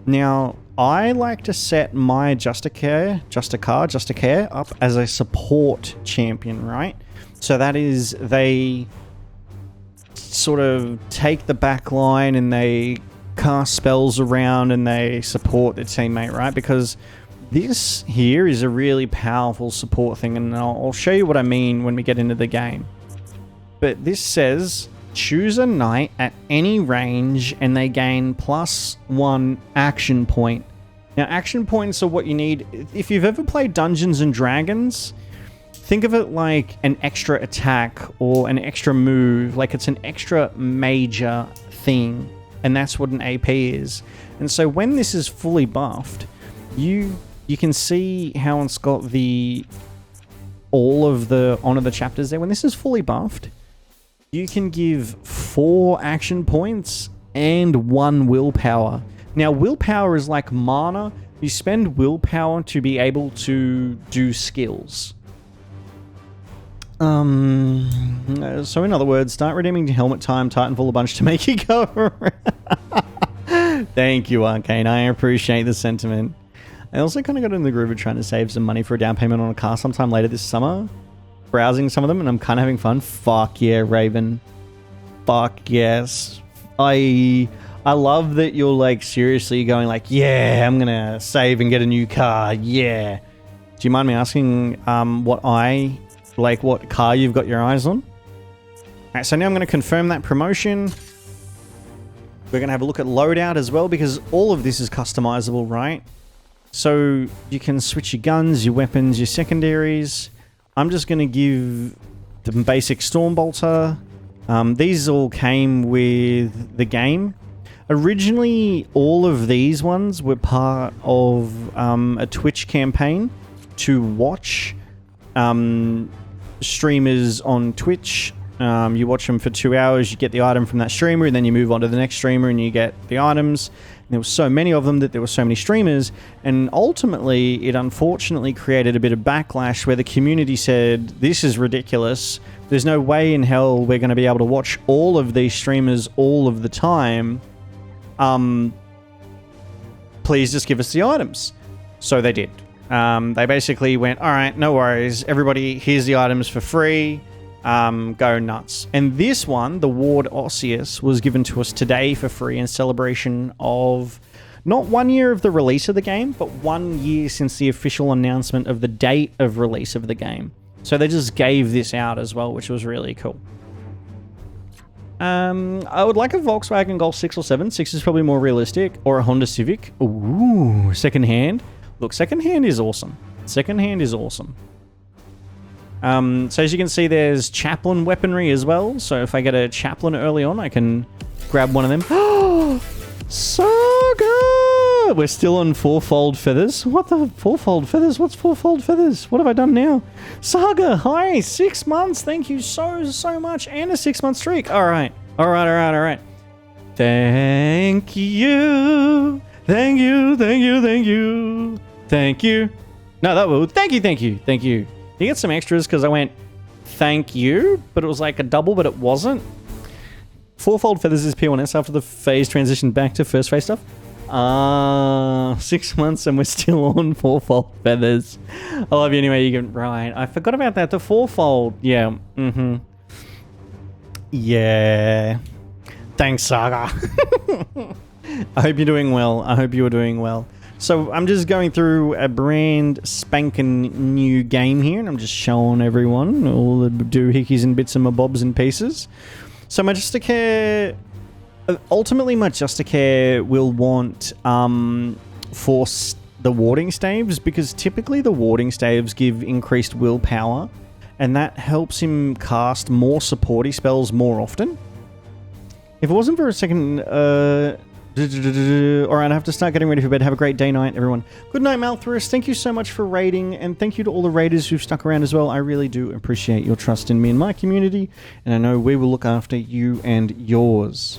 Now, I like to set my Justicaire up as a support champion, right? So that is, they sort of take the back line and they cast spells around and they support their teammate, right? Because this here is a really powerful support thing, and I'll show you what I mean when we get into the game. But this says, choose a knight at any range and they gain +1 action point. Now, action points are what you need. If you've ever played Dungeons and Dragons, think of it like an extra attack or an extra move. Like, it's an extra major thing. And that's what an AP is. And so when this is fully buffed, you can see how it's got all of the Honor the chapters there. When this is fully buffed, you can give 4 action points and 1 willpower. Now, willpower is like mana. You spend willpower to be able to do skills. So in other words, start redeeming helmet time, Titanfall a bunch to make you go around. Thank you, Arcane. I appreciate the sentiment. I also kind of got in the groove of trying to save some money for a down payment on a car sometime later this summer. Browsing some of them, and I'm kind of having fun. Fuck yeah, Raven. Fuck yes. I love that you're like seriously going like, yeah, I'm gonna save and get a new car. Yeah. Do you mind me asking what car you've got your eyes on? Alright, so now I'm going to confirm that promotion. We're going to have a look at loadout as well, because all of this is customizable, right? So you can switch your guns, your weapons, your secondaries. I'm just going to give the basic Stormbolter. These all came with the game. Originally, all of these ones were part of a Twitch campaign to watch streamers on Twitch. You watch them for 2 hours, you get the item from that streamer, and then you move on to the next streamer and you get the items. And there were so many of them that there were so many streamers, and ultimately it unfortunately created a bit of backlash where the community said, this is ridiculous. There's no way in hell we're going to be able to watch all of these streamers all of the time. Please just give us the items. So they did. They basically went, all right, no worries. Everybody, here's the items for free. Go nuts. And this one, the Ward OCE, was given to us today for free in celebration of not 1 year of the release of the game, but 1 year since the official announcement of the date of release of the game. So they just gave this out as well, which was really cool. I would like a Volkswagen Golf 6 or 7. 6 is probably more realistic. Or a Honda Civic. Ooh, secondhand. Look, secondhand is awesome. Secondhand is awesome. So as you can see, there's chaplain weaponry as well. So if I get a chaplain early on, I can grab one of them. Oh, Saga! We're still on fourfold feathers. What the fourfold feathers? What's fourfold feathers? What have I done now? Saga, hi! 6 months. Thank you so much. And a 6-month streak. All right. Thank you. Thank you. No, that will. Thank you. You get some extras because I went thank you, but it was like a double, but it wasn't. Fourfold feathers is P1S after the phase transitioned back to first phase stuff. 6 months and we're still on fourfold feathers. I love you anyway. You can right. I forgot about that. The fourfold. Yeah. Yeah. Thanks, Saga. I hope you're doing well. I hope you are doing well. So I'm just going through a brand spanking new game here, and I'm just showing everyone all the doohickeys and bits and my bobs and pieces. So Majesticare, ultimately Majesticare will want force the warding staves, because typically the warding staves give increased willpower, and that helps him cast more supporty spells more often. If it wasn't for a second, alright, I have to start getting ready for bed. Have a great day, night, everyone. Good night, Malthorus. Thank you so much for raiding, and thank you to all the raiders who've stuck around as well. I really do appreciate your trust in me and my community, and I know we will look after you and yours.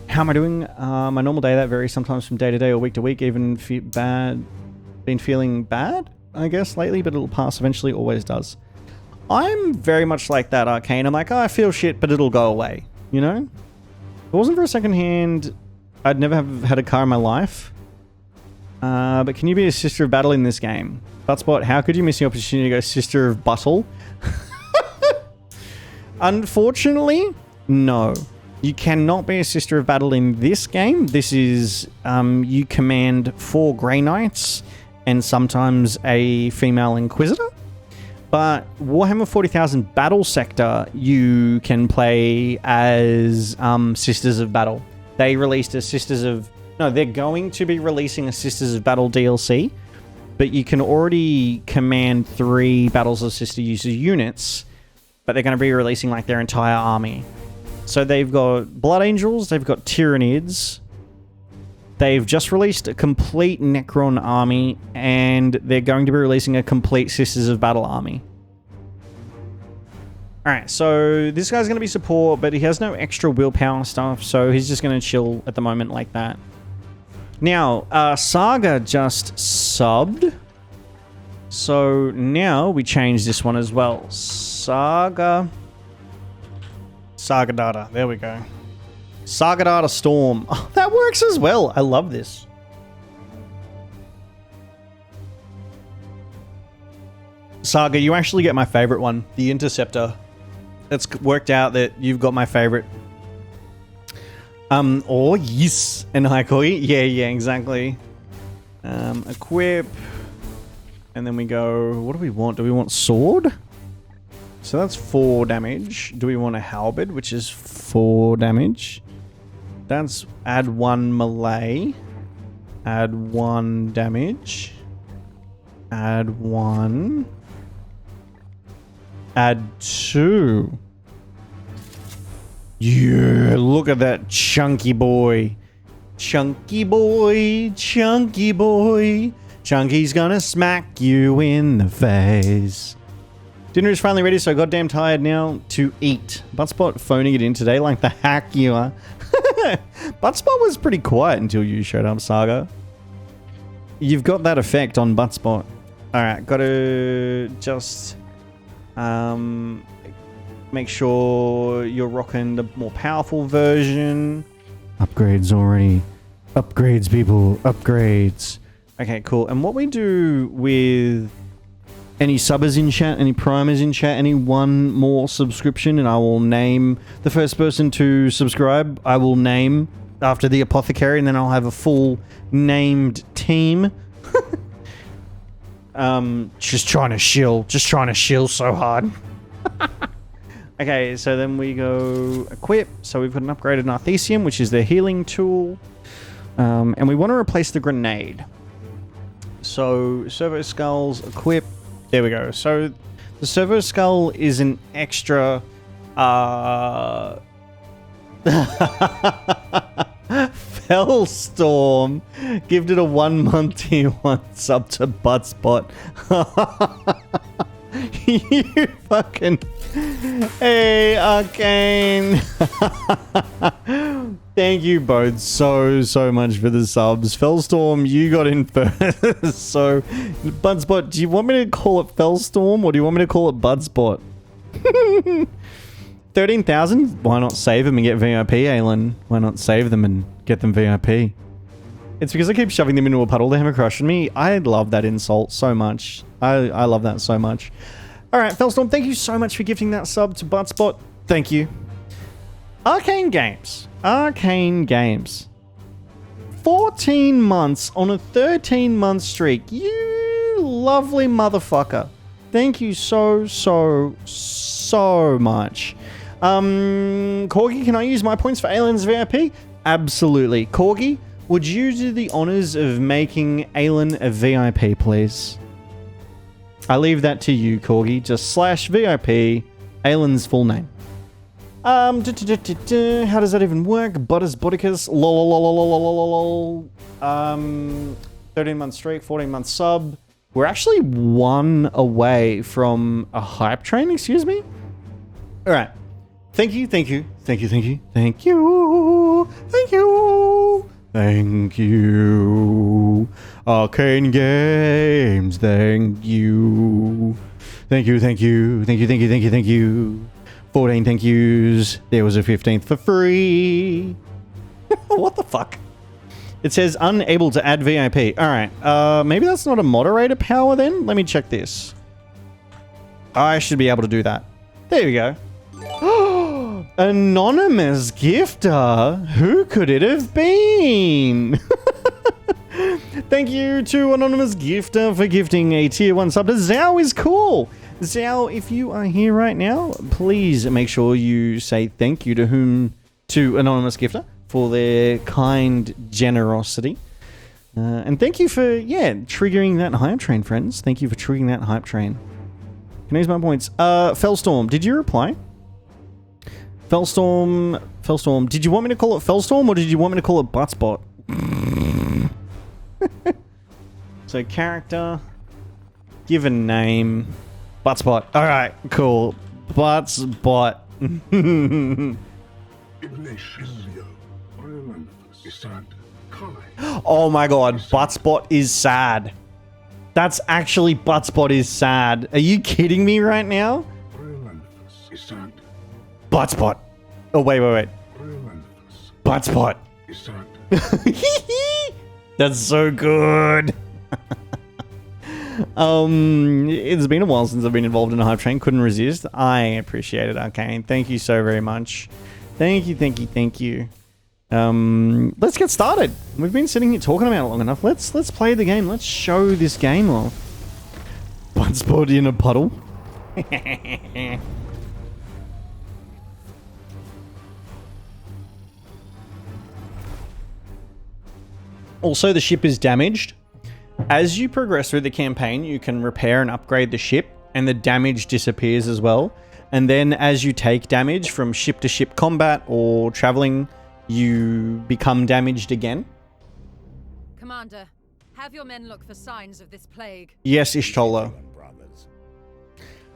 How am I doing? My normal day, that varies sometimes from day to day or week to week. Even been feeling bad, I guess, lately, but it'll pass eventually. Always does. I'm very much like that, Arcane. I'm like, oh, I feel shit, but it'll go away. You know? If it wasn't for a second hand, I'd never have had a car in my life. But can you be a Sister of Battle in this game? Butspot, how could you miss the opportunity to go Sister of Battle? Unfortunately, no. You cannot be a Sister of Battle in this game. This is, you command 4 Grey Knights and sometimes a female Inquisitor. But Warhammer 40,000 Battle Sector, you can play as Sisters of Battle. They released a Sisters of... No, they're going to be releasing a Sisters of Battle DLC, but you can already command 3 Battles of Sister User units, but they're going to be releasing like their entire army. So they've got Blood Angels, they've got Tyranids, they've just released a complete Necron army, and they're going to be releasing a complete Sisters of Battle army. Alright, so this guy's going to be support, but he has no extra willpower stuff, so he's just going to chill at the moment like that. Now, Saga just subbed. So now we change this one as well. Saga Data. There we go. Saga Data Storm. Oh, that works as well. I love this. Saga, you actually get my favorite one, the Interceptor. It's worked out that you've got my favorite. Oh, yes. And Haikoi. Yeah, exactly. Equip. And then we go, what do we want? Do we want sword? So that's 4 damage. Do we want a halberd, which is 4 damage? That's add 1 melee. Add 1 damage. Add 1. Add 2. Yeah, look at that chunky boy. Chunky boy, chunky boy. Chunky's gonna smack you in the face. Dinner is finally ready, so goddamn tired now to eat. Buttspot phoning it in today like the hack you are. Buttspot was pretty quiet until you showed up, Saga. You've got that effect on Buttspot. Alright, gotta just... make sure you're rocking the more powerful version. Upgrades already. Upgrades, people. Upgrades. Okay, cool. And what we do with any subbers in chat, any primers in chat, any one more subscription, and I will name the first person to subscribe. I will name after the apothecary, and then I'll have a full named team. Just trying to shill so hard. Okay, so then we go equip. So we've got an upgraded Narthesium, which is the healing tool. And we want to replace the grenade. So servo skulls, equip. There we go. So the servo skull is an extra... Fellstorm gifted a 1 month tier 1 sub to Buttspot. You fucking... Hey, Arcane. Thank you both so much for the subs. Fellstorm, you got in first. So, Budspot, do you want me to call it Fellstorm or do you want me to call it Budspot? 13,000? Why not save them and get VIP, Aelin? Why not save them and get them VIP? It's because I keep shoving them into a puddle. They have a crush on me. I love that insult so much. I love that so much. Alright, Fellstorm, thank you so much for gifting that sub to Buttspot. Thank you. Arcane Games. Arcane Games. 14 months on a 13-month streak. You lovely motherfucker. Thank you so much. Corgi, can I use my points for Aelin's VIP? Absolutely. Corgi, would you do the honors of making Aelin a VIP, please? I leave that to you, Corgi. Just /VIP, Aelin's full name. How does that even work? Butters Butticus, lol. 13-month streak, 14-month sub. We're actually 1 away from a hype train, excuse me? Alright. Thank you. Arcane Games, thank you. 14 thank yous. There was a 15th for free. What the fuck? It says unable to add VIP. Alright, maybe that's not a moderator power then? Let me check this. I should be able to do that. There we go. Anonymous gifter. Who could it have been? Thank you to Anonymous Gifter for gifting a tier 1 sub to Zhao is cool. Zhao, if you are here right now, please make sure you say thank you to Anonymous Gifter for their kind generosity. And thank you for, triggering that hype train, friends. Thank you for triggering that hype train. Can I use my points? Fellstorm, did you reply? Fellstorm, did you want me to call it Fellstorm or did you want me to call it Buttspot? So character, give a name, Buttspot. All right, cool. Buttspot. Oh my god, Buttspot is sad. That's actually Buttspot is sad. Are you kidding me right now? Buttspot. Oh, wait. Buttspot. That's so good. It's been a while since I've been involved in a hype train. Couldn't resist. I appreciate it, Arcane. Thank you so very much. Thank you. Let's get started. We've been sitting here talking about it long enough. Let's play the game. Let's show this game off. Buttspot in a puddle. Also, the ship is damaged. As you progress through the campaign, you can repair and upgrade the ship, and the damage disappears as well. And then as you take damage from ship-to-ship combat or traveling, you become damaged again. Commander, have your men look for signs of this plague. Yes, Ishtola.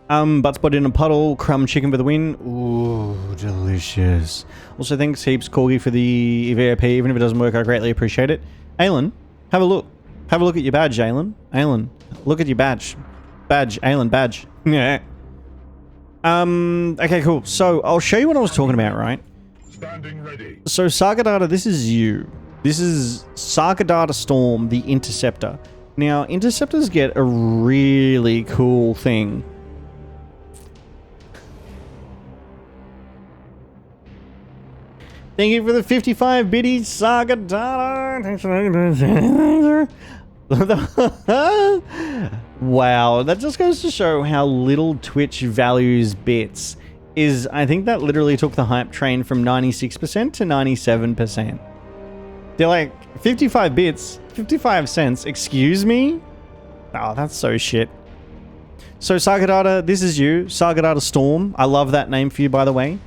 Buttspot in a puddle, crumb chicken for the win. Ooh, delicious. Also, thanks heaps, Corgi, for the VIP. Even if it doesn't work, I greatly appreciate it. Aelin, have a look. Have a look at your badge, Aelin. Aelin, look at your badge. Badge, Aelin, badge. Yeah. Okay, cool. So, I'll show you what I was talking about, right? Standing ready. So, Sargadata, this is you. This is Sargadata Storm, the Interceptor. Now, Interceptors get a really cool thing. Thank you for the 55 biddies, Sargadata. Thanks for Wow, that just goes to show how little Twitch values bits. is I think that literally took the hype train from 96% to 97%. They're like, 55 bits, 55 cents, excuse me? Oh, that's so shit. So Sagadata, this is you, Sagadata Storm. I love that name for you, by the way.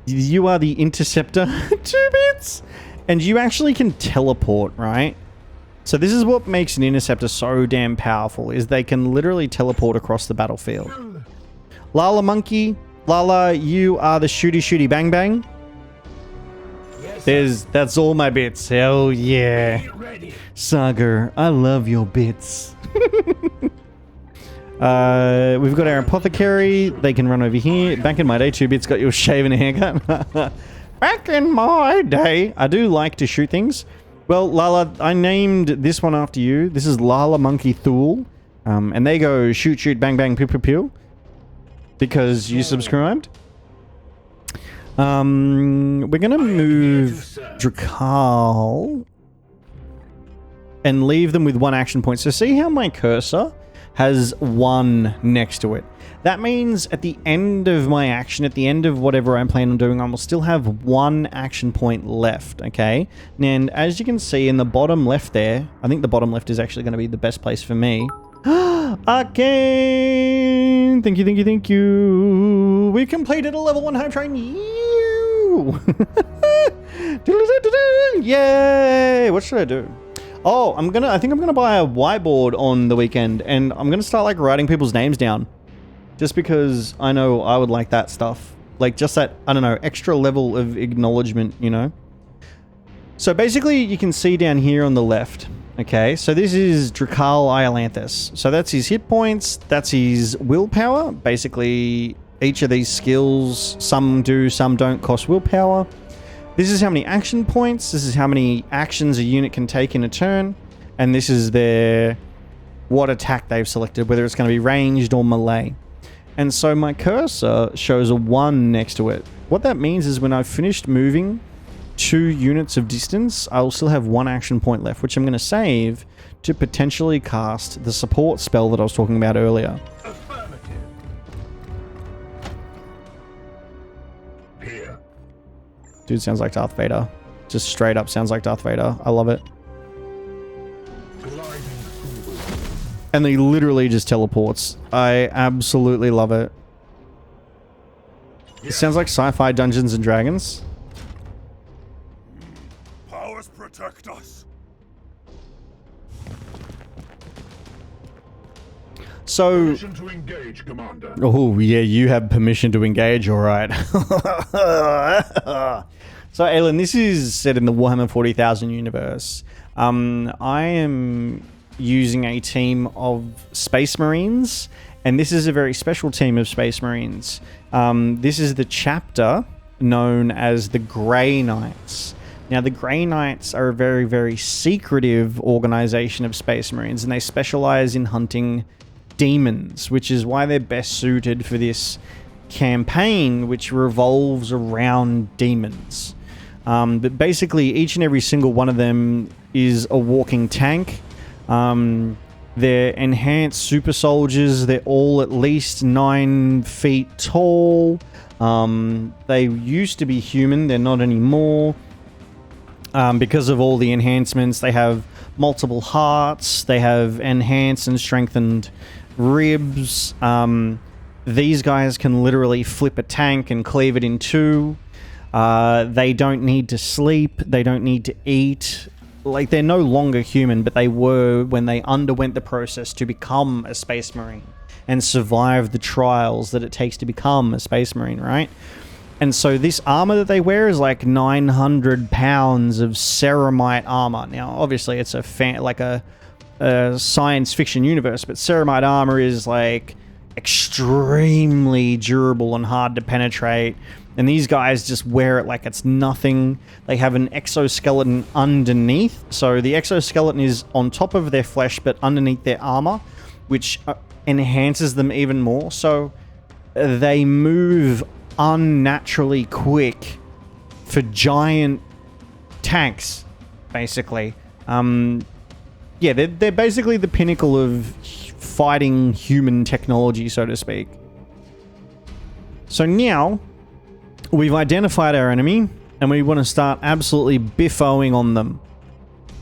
You are the Interceptor, 2 bits. And you actually can teleport, right? So this is what makes an Interceptor so damn powerful, is they can literally teleport across the battlefield. Lala Monkey, Lala, you are the shooty bang bang. That's all my bits. Hell yeah. Sagar, I love your bits. We've got our apothecary. They can run over here. Back in my day, 2 bits got you a shave and a haircut. Back in my day. I do like to shoot things. Well, Lala, I named this one after you. This is Lala Monkey Thule. And they go shoot, bang, bang, pew, pew, pew. Because you subscribed. We're gonna move Drakal and leave them with 1 action point. So see how my cursor has 1 next to it. That means at the end of my action, at the end of whatever I'm planning on doing, I will still have 1 action point left, okay? And as you can see in the bottom left there, I think the bottom left is actually going to be the best place for me. Arcane! Thank you. We completed a level 1 hype train. Yay! What should I do? Oh, I think I'm gonna buy a whiteboard on the weekend, and I'm gonna start like writing people's names down. Just because I know I would like that stuff. Like just that, I don't know, extra level of acknowledgement, you know? So basically you can see down here on the left, okay? So this is Drakal Iolanthus. So that's his hit points, that's his willpower. Basically each of these skills, some do, some don't cost willpower. This is how many action points, this is how many actions a unit can take in a turn, and this is what attack they've selected, whether it's going to be ranged or melee. And so my cursor shows a 1 next to it. What that means is when I've finished moving 2 units of distance, I'll still have 1 action point left, which I'm going to save to potentially cast the support spell that I was talking about earlier. Dude sounds like Darth Vader. Just straight up sounds like Darth Vader. I love it. And he literally just teleports. I absolutely love it. It sounds like sci-fi Dungeons and Dragons. Powers protect us. So, Permission to engage, Commander. Oh yeah, you have permission to engage, alright. So Aelin, this is set in the Warhammer 40,000 universe. I am using a team of Space Marines, and this is a very special team of Space Marines. This is the chapter known as the Grey Knights. Now, the Grey Knights are a very, very secretive organization of Space Marines, and they specialize in hunting demons, which is why they're best suited for this campaign, which revolves around demons. But basically, each and every single one of them is a walking tank. They're enhanced super soldiers. They're all at least 9 feet tall. They used to be human. They're not anymore. Because of all the enhancements, they have multiple hearts. They have enhanced and strengthened ribs. These guys can literally flip a tank and cleave it in 2. They don't need to sleep. They don't need to eat. Like, they're no longer human, but they were when they underwent the process to become a Space Marine and survive the trials that it takes to become a Space Marine, right? And so this armor that they wear is like 900 pounds of ceramite armor. Now, obviously, it's a science fiction universe, but ceramite armor is like extremely durable and hard to penetrate. And these guys just wear it like it's nothing. They have an exoskeleton underneath. So the exoskeleton is on top of their flesh, but underneath their armor, which enhances them even more. So they move unnaturally quick for giant tanks, basically. Yeah, they're basically the pinnacle of fighting human technology, so to speak. So now, we've identified our enemy, and we want to start absolutely biffoing on them.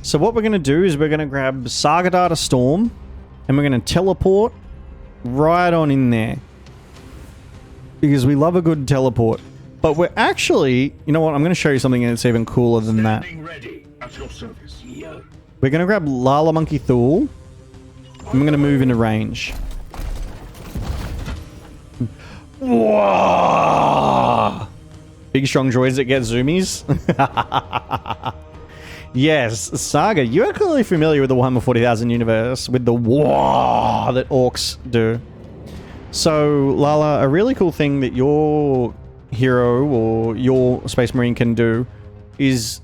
So what we're going to do is we're going to grab Saga Data Storm, and we're going to teleport right on in there. Because we love a good teleport. But we're actually... You know what? I'm going to show you something that's even cooler than that. Ready at your service. We're going to grab Lala Monkey Thule, and we're going to move into range. Whoa! Big strong droids that get zoomies. Yes, Saga, you are clearly familiar with the Warhammer 40,000 universe, with the whoa that orcs do. So, Lala, a really cool thing that your hero or your Space Marine can do is,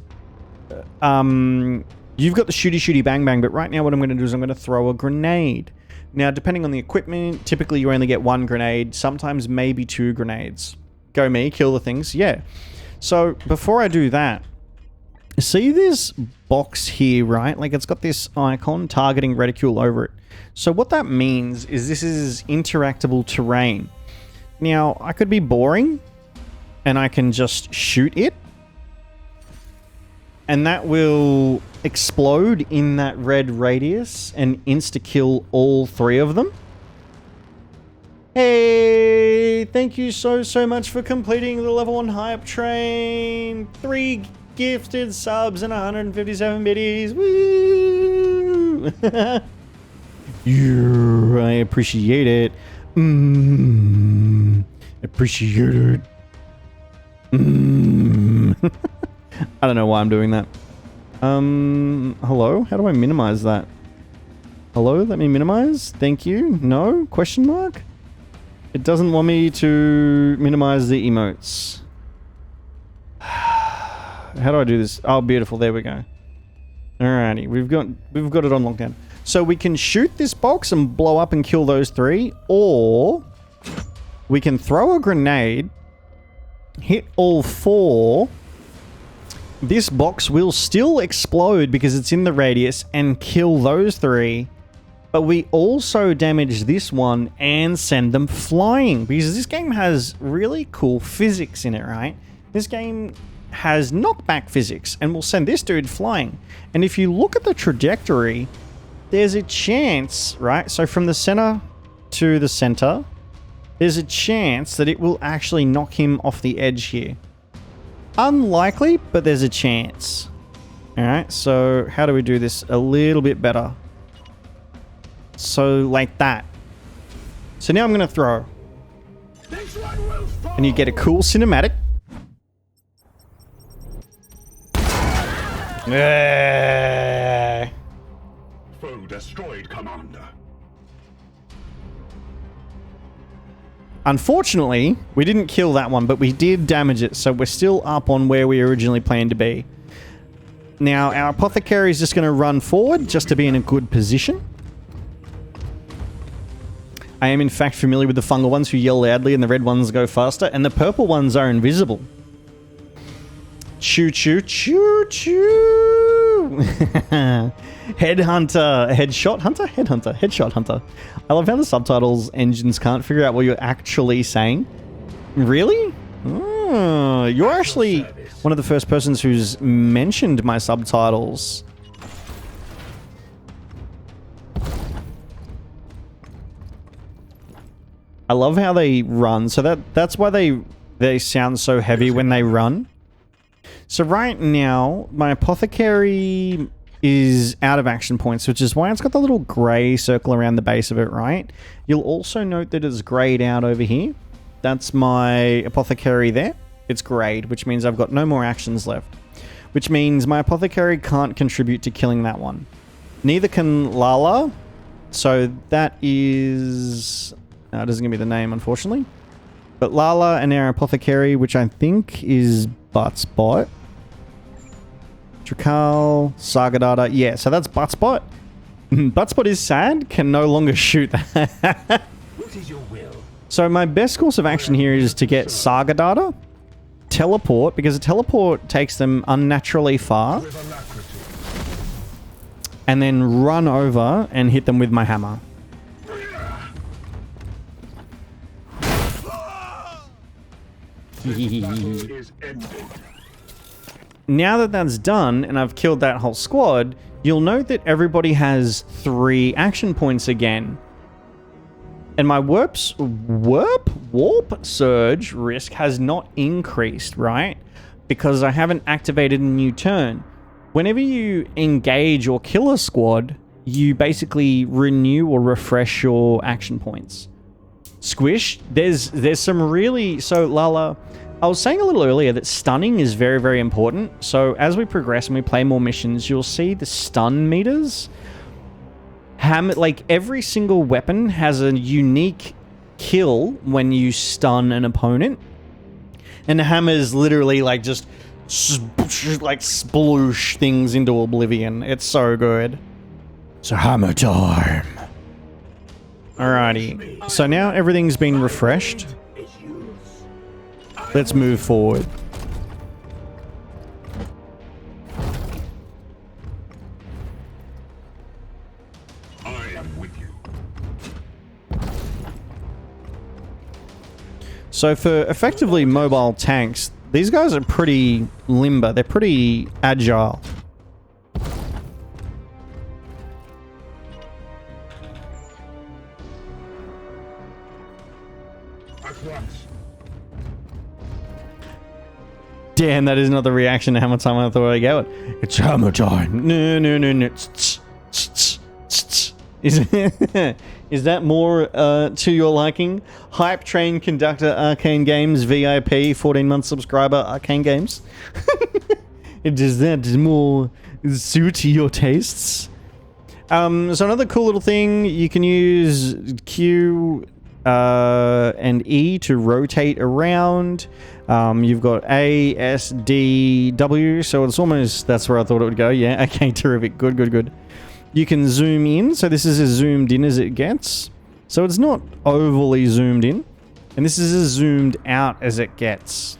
you've got the shooty bang bang, but right now what I'm going to do is I'm going to throw a grenade. Now, depending on the equipment, typically you only get one grenade, sometimes maybe 2 grenades. Go me, kill the things, yeah. So, before I do that, see this box here, right? Like, it's got this icon targeting reticule over it. So what that means is this is interactable terrain. Now, I could be boring, and I can just shoot it, and that will explode in that red radius and insta-kill all 3 of them. Hey, thank you so much for completing the level 1 hype train. 3 gifted subs and 157 biddies. Woo! Yeah, I appreciate it. Appreciate it. I don't know why I'm doing that. Hello? How do I minimize that? Hello? Let me minimize? Thank you. No? Question mark? It doesn't want me to minimize the emotes. How do I do this? Oh, beautiful. There we go. Alrighty. We've got it on lockdown. So we can shoot this box and blow up and kill those 3, or we can throw a grenade, hit all 4. This box will still explode because it's in the radius and kill those 3. But we also damage this one and send them flying. Because this game has really cool physics in it, right? This game has knockback physics and will send this dude flying. And if you look at the trajectory, there's a chance, right? So from the center to the center, there's a chance that it will actually knock him off the edge here. Unlikely, but there's a chance. Alright, so how do we do this a little bit better? So, like that. So now I'm going to throw. And you get a cool cinematic. Foe destroyed, Commander. Unfortunately, we didn't kill that one, but we did damage it, so we're still up on where we originally planned to be. Now, our apothecary is just going to run forward, just to be in a good position. I am in fact familiar with the fungal ones who yell loudly and the red ones go faster, and the purple ones are invisible. Choo choo choo choo! Headhunter, headshot hunter, headhunter, headshot hunter. I love how the subtitles engines can't figure out what you're actually saying. Really? Oh, you're actually one of the first persons who's mentioned my subtitles. I love how they run. So that's why they sound so heavy when they run. So right now, my apothecary is out of action points, which is why it's got the little grey circle around the base of it, right? You'll also note that it's greyed out over here. That's my apothecary there. It's greyed, which means I've got no more actions left. Which means my apothecary can't contribute to killing that one. Neither can Lala. So that is... No, it doesn't give me the name, unfortunately. But Lala and our apothecary, which I think is Buttspot. Drakal, Sagadata. Yeah, so that's Buttspot. Buttspot is sad, can no longer shoot that. What is your will? So my best course of action here is to get Sagadata, teleport, because a teleport takes them unnaturally far, and then run over and hit them with my hammer. Battle is ended. Now that that's done, and I've killed that whole squad, you'll note that everybody has 3 action points again. And my warp surge risk has not increased, right? Because I haven't activated a new turn. Whenever you engage or kill a squad, you basically renew or refresh your action points. Squish, there's some really... So, Lala, I was saying a little earlier that stunning is very, very important. So, as we progress and we play more missions, you'll see the stun meters. Like, every single weapon has a unique kill when you stun an opponent. And the hammers literally, like, just... like, sploosh things into oblivion. It's so good. So, hammer time. Alrighty. So now everything's been refreshed. Let's move forward. I am with you. So for effectively mobile tanks, these guys are pretty limber. They're pretty agile. Damn, that is not the reaction to hammer time I thought I'd get. It's hammer time. No, no, no, no. Is that more to your liking? Hype train conductor, Arcane Games, VIP, 14-month subscriber, Arcane Games. Does that more suit your tastes? So another cool little thing, you can use Q and E to rotate around. You've got A, S, D, W, so it's almost, that's where I thought it would go. Yeah, okay, terrific. Good, good, good. You can zoom in, so this is as zoomed in as it gets. So it's not overly zoomed in. And this is as zoomed out as it gets.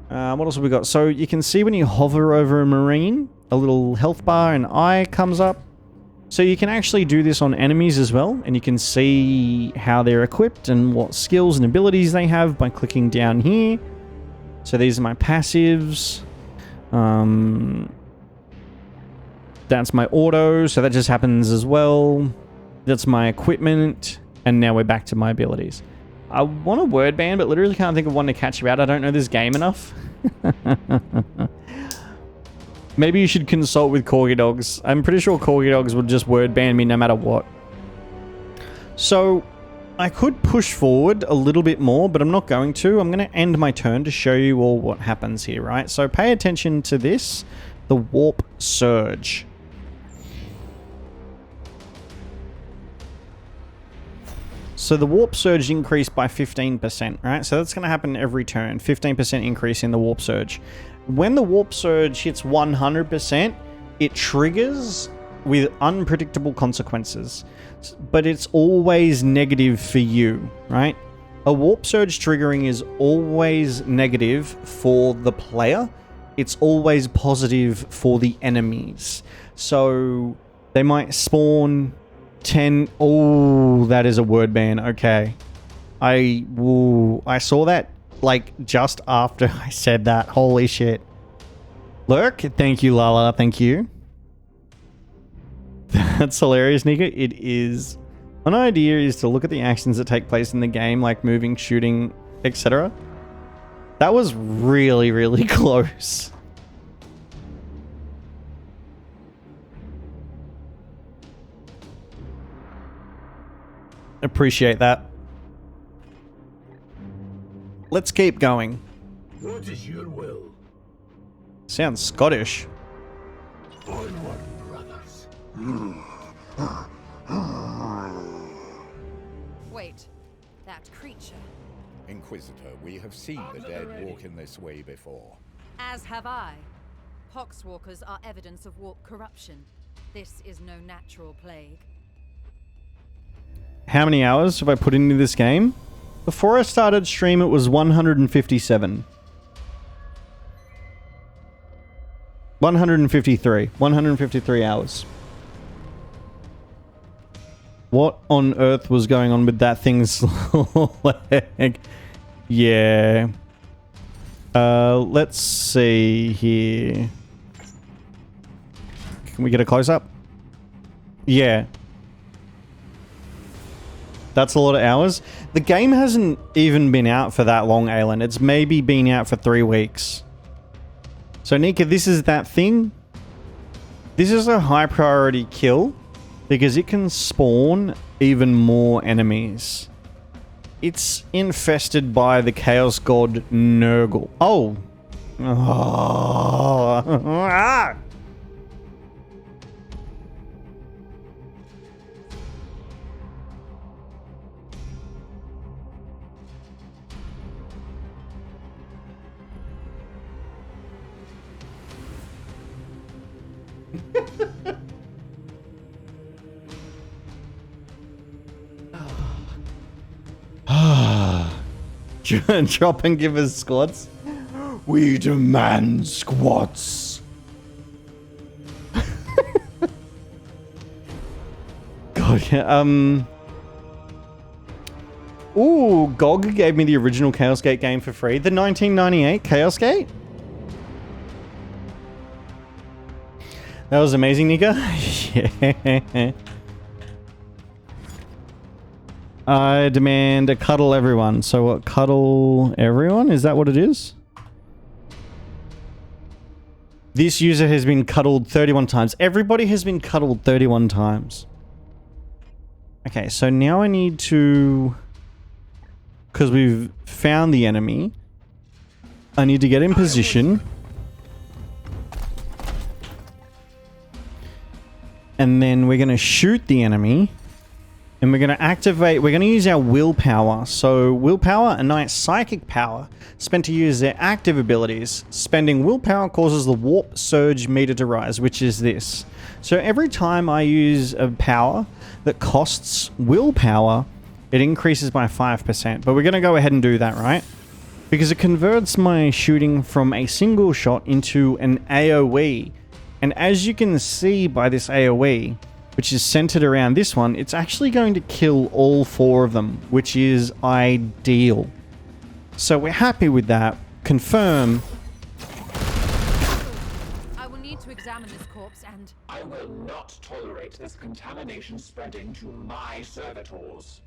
What else have we got? So you can see when you hover over a marine, a little health bar and eye comes up. So you can actually do this on enemies as well, and you can see how they're equipped and what skills and abilities they have by clicking down here. So these are my passives. That's my auto, so that just happens as well. That's my equipment, and now we're back to my abilities. I want a word ban, but literally can't think of one to catch you out. I don't know this game enough. Maybe you should consult with corgi dogs. I'm pretty sure corgi dogs would just word ban me no matter what. So, I could push forward a little bit more, but I'm not going to. I'm going to end my turn to show you all what happens here, right? So, pay attention to this. The warp surge. So the warp surge increased by 15%, right? So that's going to happen every turn. 15% increase in the warp surge. When the warp surge hits 100%, it triggers with unpredictable consequences. But it's always negative for you, right? A warp surge triggering is always negative for the player. It's always positive for the enemies. So they might spawn 10... Oh, that is a word ban. Okay. I saw that like just after I said that. Holy shit. Lurk, thank you, Lala. Thank you. That's hilarious, Nika. It is. An idea is to look at the actions that take place in the game, like moving, shooting, etc. That was really, really close. Appreciate that. Let's keep going. What is your will? Sounds Scottish. Onward, brothers. Wait, that creature. Inquisitor, we have seen the dead walk in this way before. As have I. Poxwalkers are evidence of warp corruption. This is no natural plague. How many hours have I put into this game? Before I started stream, it was 157. 153 hours. What on earth was going on with that thing's leg? Yeah. Let's see here. Can we get a close-up? Yeah. That's a lot of hours. The game hasn't even been out for that long, Aelin. It's maybe been out for 3 weeks. So, Nika, this is that thing. This is a high priority kill because it can spawn even more enemies. It's infested by the Chaos God Nurgle. Oh. Ah. Drop and give us squats. We demand squats. God, yeah. Ooh, GOG gave me the original Chaos Gate game for free. The 1998 Chaos Gate. That was amazing, Nika. Yeah. I demand a cuddle everyone. So what, cuddle everyone? Is that what it is? This user has been cuddled 31 times. Everybody has been cuddled 31 times. Okay, so now I need to... Because we've found the enemy. I need to get in position. And then we're going to shoot the enemy. And we're going to activate... We're going to use our willpower. So willpower, a knight's psychic power, spent to use their active abilities. Spending willpower causes the warp surge meter to rise, which is this. So every time I use a power that costs willpower, it increases by 5%. But we're going to go ahead and do that, right? Because it converts my shooting from a single shot into an AoE. And as you can see by this AoE, which is centered around this one, it's actually going to kill all 4 of them, which is ideal. So we're happy with that. Confirm. I will need to examine this corpse and... I will not tolerate this contamination spreading to my servitors.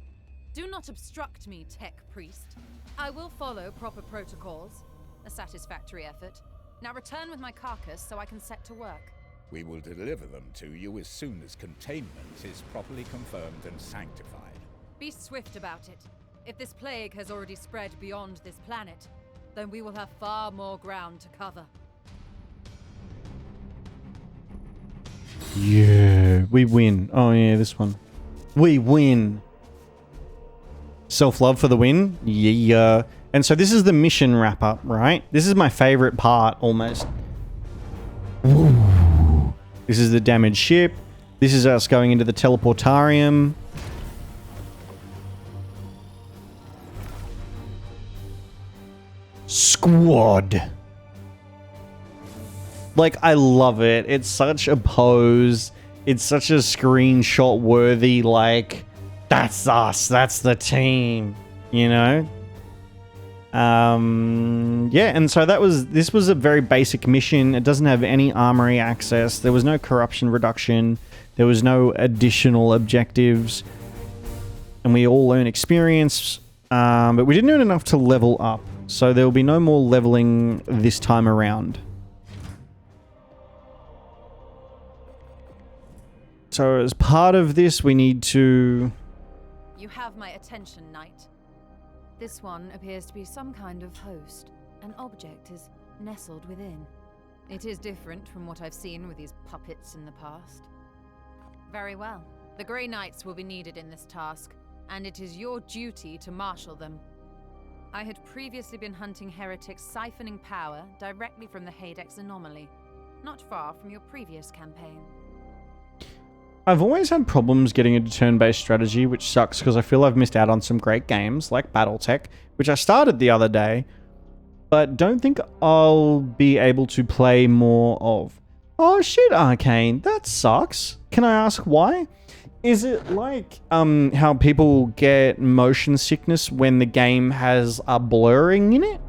Do not obstruct me, tech priest. I will follow proper protocols. A satisfactory effort. Now return with my carcass so I can set to work. We will deliver them to you as soon as containment is properly confirmed and sanctified. Be swift about it. If this plague has already spread beyond this planet, then we will have far more ground to cover. Yeah, we win. Oh yeah, this one. We win. Self-love for the win. Yeah. And so this is the mission wrap-up, right? This is my favorite part, almost. Ooh. This is the damaged ship. This is us going into the teleportarium. Squad. Like, I love it. It's such a pose. It's such a screenshot worthy, like, that's us. That's the team. You know? Yeah, and so this was a very basic mission. It doesn't have any armory access. There was no corruption reduction. There was no additional objectives. And we all earn experience. But we didn't earn enough to level up. So there will be no more leveling this time around. So as part of this, we need to... You have my attention, knight. This one appears to be some kind of host. An object is nestled within. It is different from what I've seen with these puppets in the past. Very well. The Grey Knights will be needed in this task, and it is your duty to marshal them. I had previously been hunting heretics siphoning power directly from the Hadex anomaly, not far from your previous campaign. I've always had problems getting into turn-based strategy, which sucks because I feel I've missed out on some great games like Battletech, which I started the other day, but don't think I'll be able to play more of. Oh shit, Arcane, that sucks. Can I ask why? Is it like how people get motion sickness when the game has a blurring in it?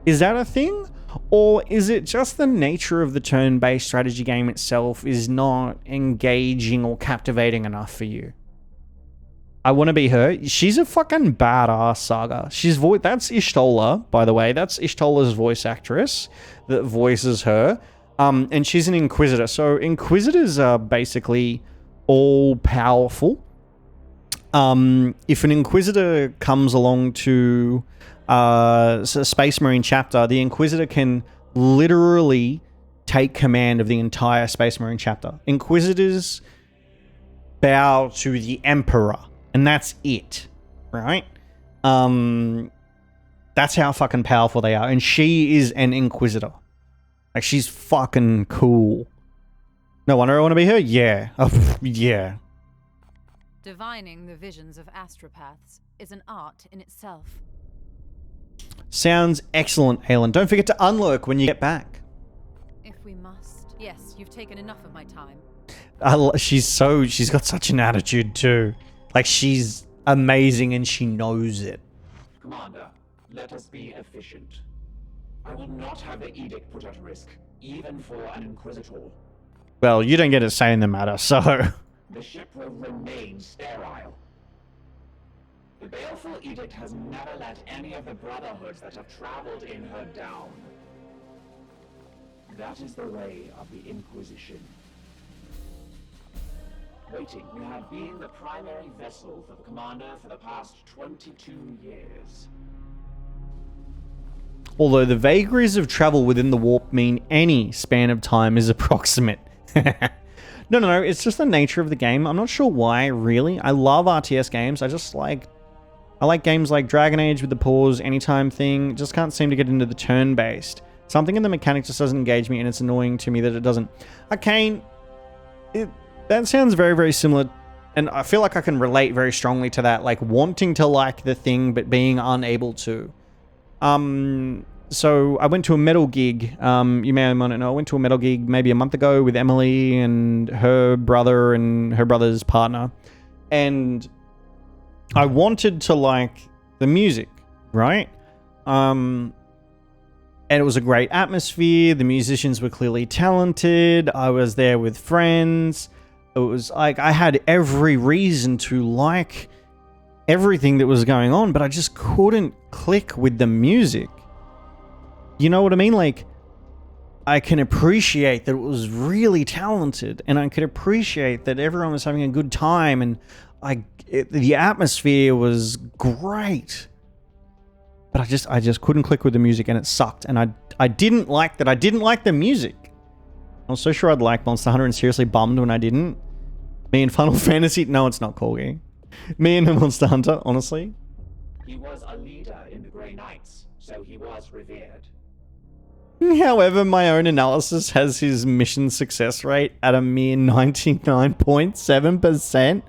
Is that a thing? Or is it just the nature of the turn-based strategy game itself is not engaging or captivating enough for you? I want to be her. She's a fucking badass, Saga. That's Ishtola, by the way. That's Ishtola's voice actress that voices her. And she's an Inquisitor. So Inquisitors are basically all powerful. If an Inquisitor comes along to a Space Marine chapter, the Inquisitor can literally take command of the entire Space Marine chapter. Inquisitors bow to the Emperor, and that's it, right? That's how fucking powerful they are, and she is an Inquisitor. Like, she's fucking cool. No wonder I want to be her? Yeah. Yeah. Divining the visions of astropaths is an art in itself. Sounds excellent, Halen. Don't forget to unlurk when you get back. If we must. Yes, you've taken enough of my time. She's got such an attitude too. Like, she's amazing and she knows it. Commander, let us be efficient. I will not have the edict put at risk, even for an Inquisitor. Well, you don't get a say in the matter, so... The ship will remain sterile. The baleful edict has never let any of the brotherhoods that have traveled in her down. That is the way of the Inquisition. Waiting, you have been the primary vessel for the Commander for the past 22 years. Although the vagaries of travel within the warp mean any span of time is approximate. No, it's just the nature of the game. I'm not sure why, really. I love RTS games. I like games like Dragon Age with the pause, anytime thing. Just can't seem to get into the turn-based. Something in the mechanic just doesn't engage me, and it's annoying to me that it doesn't. Arcane, that sounds very, very similar, and I feel like I can relate very strongly to that, like wanting to like the thing, but being unable to. So I went to a metal gig, you may or may not know, I went to a metal gig maybe a month ago with Emily and her brother and her brother's partner, and I wanted to like the music, right? And it was a great atmosphere, the musicians were clearly talented, I was there with friends, it was like I had every reason to like everything that was going on, but I just couldn't click with the music. You know what I mean? Like, I can appreciate that it was really talented, and I could appreciate that everyone was having a good time, and the atmosphere was great. But I just couldn't click with the music, and it sucked. And I didn't like that. I didn't like the music. I was so sure I'd like Monster Hunter, and seriously bummed when I didn't. Me and Final Fantasy, no, it's not Corgi. Me and Monster Hunter, honestly. He was a leader in the Grey Knights, so he was revered. However, my own analysis has his mission success rate at a mere 99.7%.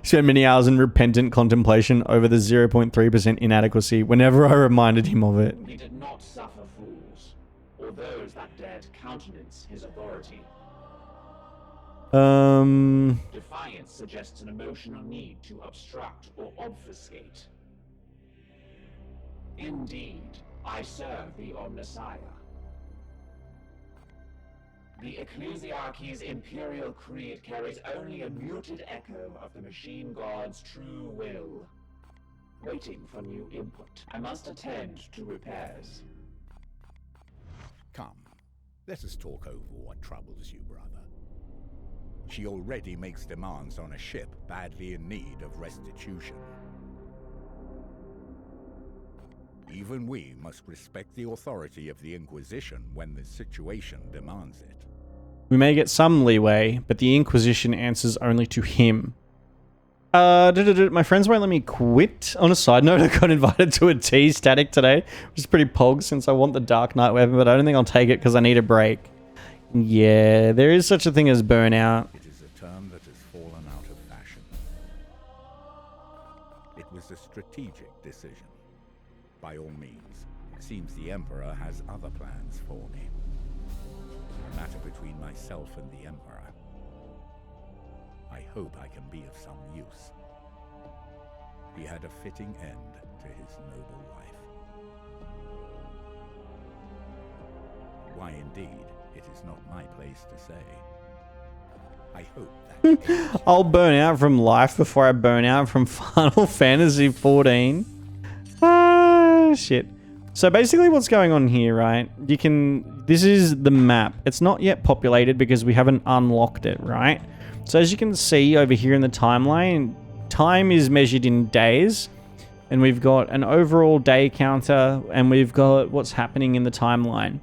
Spent many hours in repentant contemplation over the 0.3% inadequacy whenever I reminded him of it. He did not suffer fools, or those that dared countenance his authority. Defiance suggests an emotional need to obstruct or obfuscate. Indeed, I serve the Omnissiah. The Ecclesiarchy's imperial creed carries only a muted echo of the machine god's true will. Waiting for new input. I must attend to repairs. Come, let us talk over what troubles you, brother. She already makes demands on a ship badly in need of restitution. Even we must respect the authority of the Inquisition when the situation demands it. We may get some leeway, but the Inquisition answers only to him. My friends won't let me quit. On a side note, I got invited to a tea static today, which is pretty pog since I want the Dark Knight weapon, but I don't think I'll take it because I need a break. Yeah, there is such a thing as burnout. It is a term that has fallen out of fashion. It was a strategic decision. By all means, it seems the Emperor has other plans for me. A matter between myself and the Emperor. I hope I can be of some use. He had a fitting end to his noble life. Why indeed, it is not my place to say. I hope that I'll burn out from life before I burn out from Final Fantasy 14. Ah, shit. So basically what's going on here, right? This is the map. It's not yet populated because we haven't unlocked it, right? So as you can see over here in the timeline, time is measured in days. And we've got an overall day counter, and we've got what's happening in the timeline.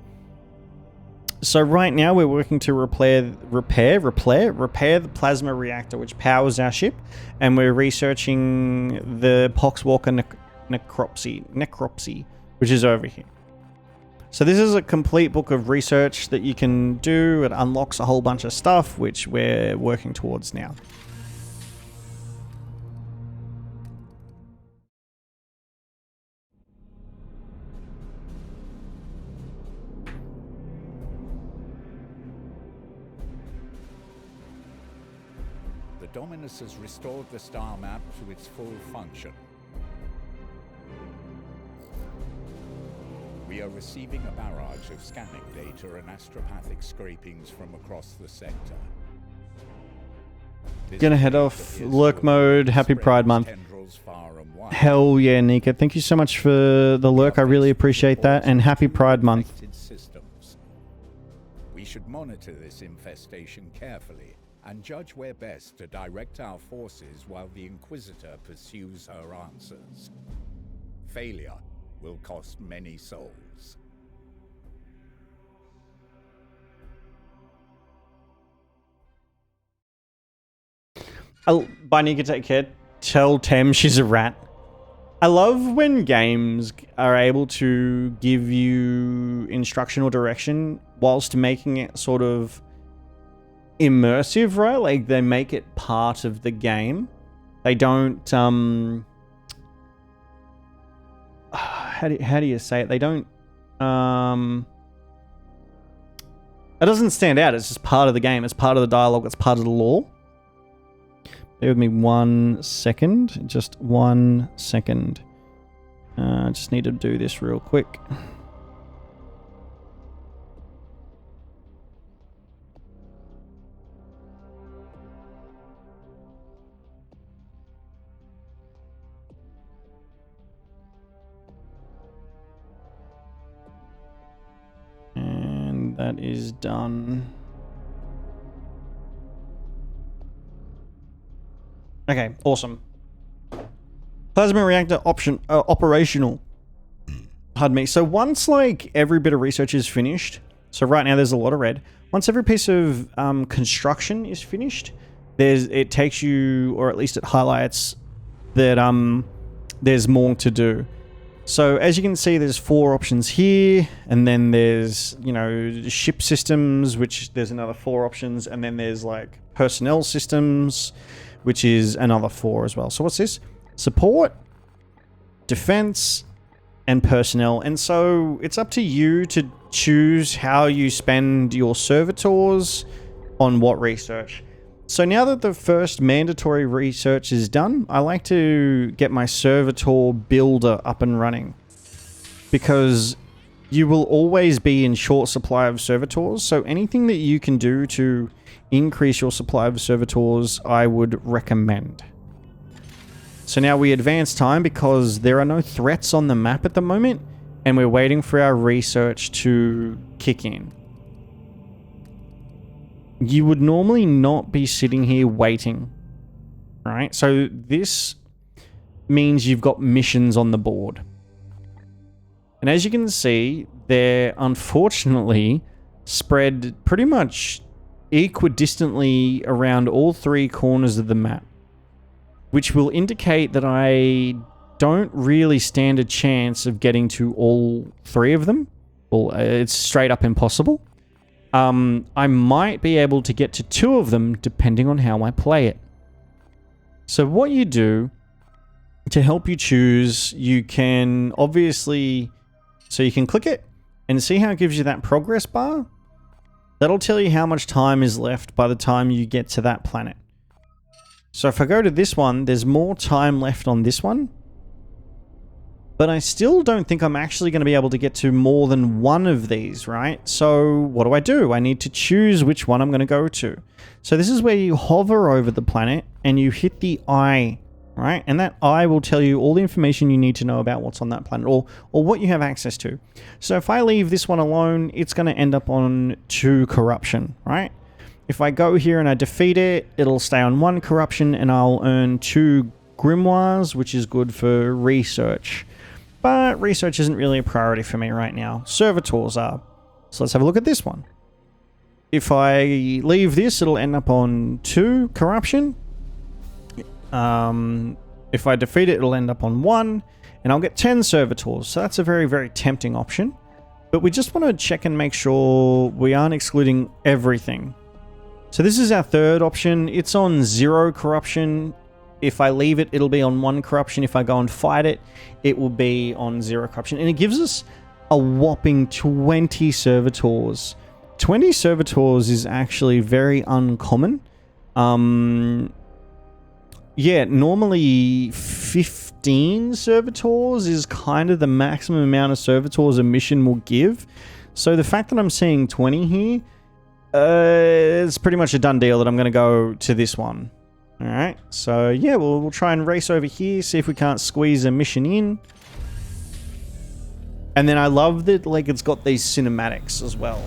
So right now we're working to repair the plasma reactor which powers our ship, and we're researching the Poxwalker necropsy, which is over here. So this is a complete book of research that you can do. It unlocks a whole bunch of stuff, which we're working towards now. the Dominus has restored the star map to its full function. We are receiving a barrage of scanning data and astropathic scrapings from across the sector. Gonna head off Lurk mode. Happy Pride Month. Hell yeah, Nika. Thank you so much for the Lurk. I really appreciate that. And happy Pride Month. We should monitor this infestation carefully and judge where best to direct our forces while the Inquisitor pursues her answers. Failure will cost many souls. Bye, Nika. Take care. Tell Tem she's a rat. I love when games are able to give you instructional direction whilst making it sort of immersive, right? Like, they make it part of the game. They don't, how do you say it? They don't, it doesn't stand out. It's just part of the game. It's part of the dialogue. It's part of the lore. Bear with me 1 second. Just 1 second. I just need to do this real quick. And that is done. Okay, awesome. Plasma reactor operational. Pardon me. So once, like, every bit of research is finished, so right now there's a lot of red. Once every piece of construction is finished, it takes you, or at least it highlights that there's more to do. So as you can see, there's 4 options here, and then there's, you know, ship systems, which there's another 4 options, and then there's like personnel systems, which is another 4 as well. So what's this? Support, defense, and personnel. And so it's up to you to choose how you spend your servitors on what research. So now that the first mandatory research is done, I like to get my servitor builder up and running, because you will always be in short supply of servitors. So anything that you can do to increase your supply of servitors, I would recommend. So now we advance time because there are no threats on the map at the moment, and we're waiting for our research to kick in. You would normally not be sitting here waiting, right? So this means you've got missions on the board. And as you can see, they're unfortunately spread pretty much equidistantly around all 3 corners of the map, which will indicate that I don't really stand a chance of getting to all 3 of them. Well, it's straight up impossible. I might be able to get to 2 of them depending on how I play it. So what you do to help you choose, you can obviously, so you can click it and see how it gives you that progress bar. That'll tell you how much time is left by the time you get to that planet. So if I go to this one, there's more time left on this one. but I still don't think I'm actually going to be able to get to more than one of these, right? So what do? I need to choose which one I'm going to go to. So this is where you hover over the planet and you hit the eye, right? And that eye will tell you all the information you need to know about what's on that planet, or what you have access to. So if I leave this one alone, it's going to end up on 2 corruption, right? If I go here and I defeat it, it'll stay on 1 corruption and I'll earn 2 grimoires, which is good for research. But research isn't really a priority for me right now. Servitors are. So let's have a look at this one. If I leave this, it'll end up on 2 corruption. If I defeat it, it'll end up on 1. And I'll get 10 servitors. So that's a very, very tempting option. But we just want to check and make sure we aren't excluding everything. So this is our 3rd option. It's on 0 corruption. If I leave it, it'll be on 1 corruption. If I go and fight it, it will be on 0 corruption. And it gives us a whopping 20 servitors. 20 servitors is actually very uncommon. Yeah, normally 15 servitors is kind of the maximum amount of servitors a mission will give. So the fact that I'm seeing 20 here, it's pretty much a done deal that I'm going to go to this one. Alright, so yeah, we'll try and race over here, see if we can't squeeze a mission in. And then I love that, like, it's got these cinematics as well.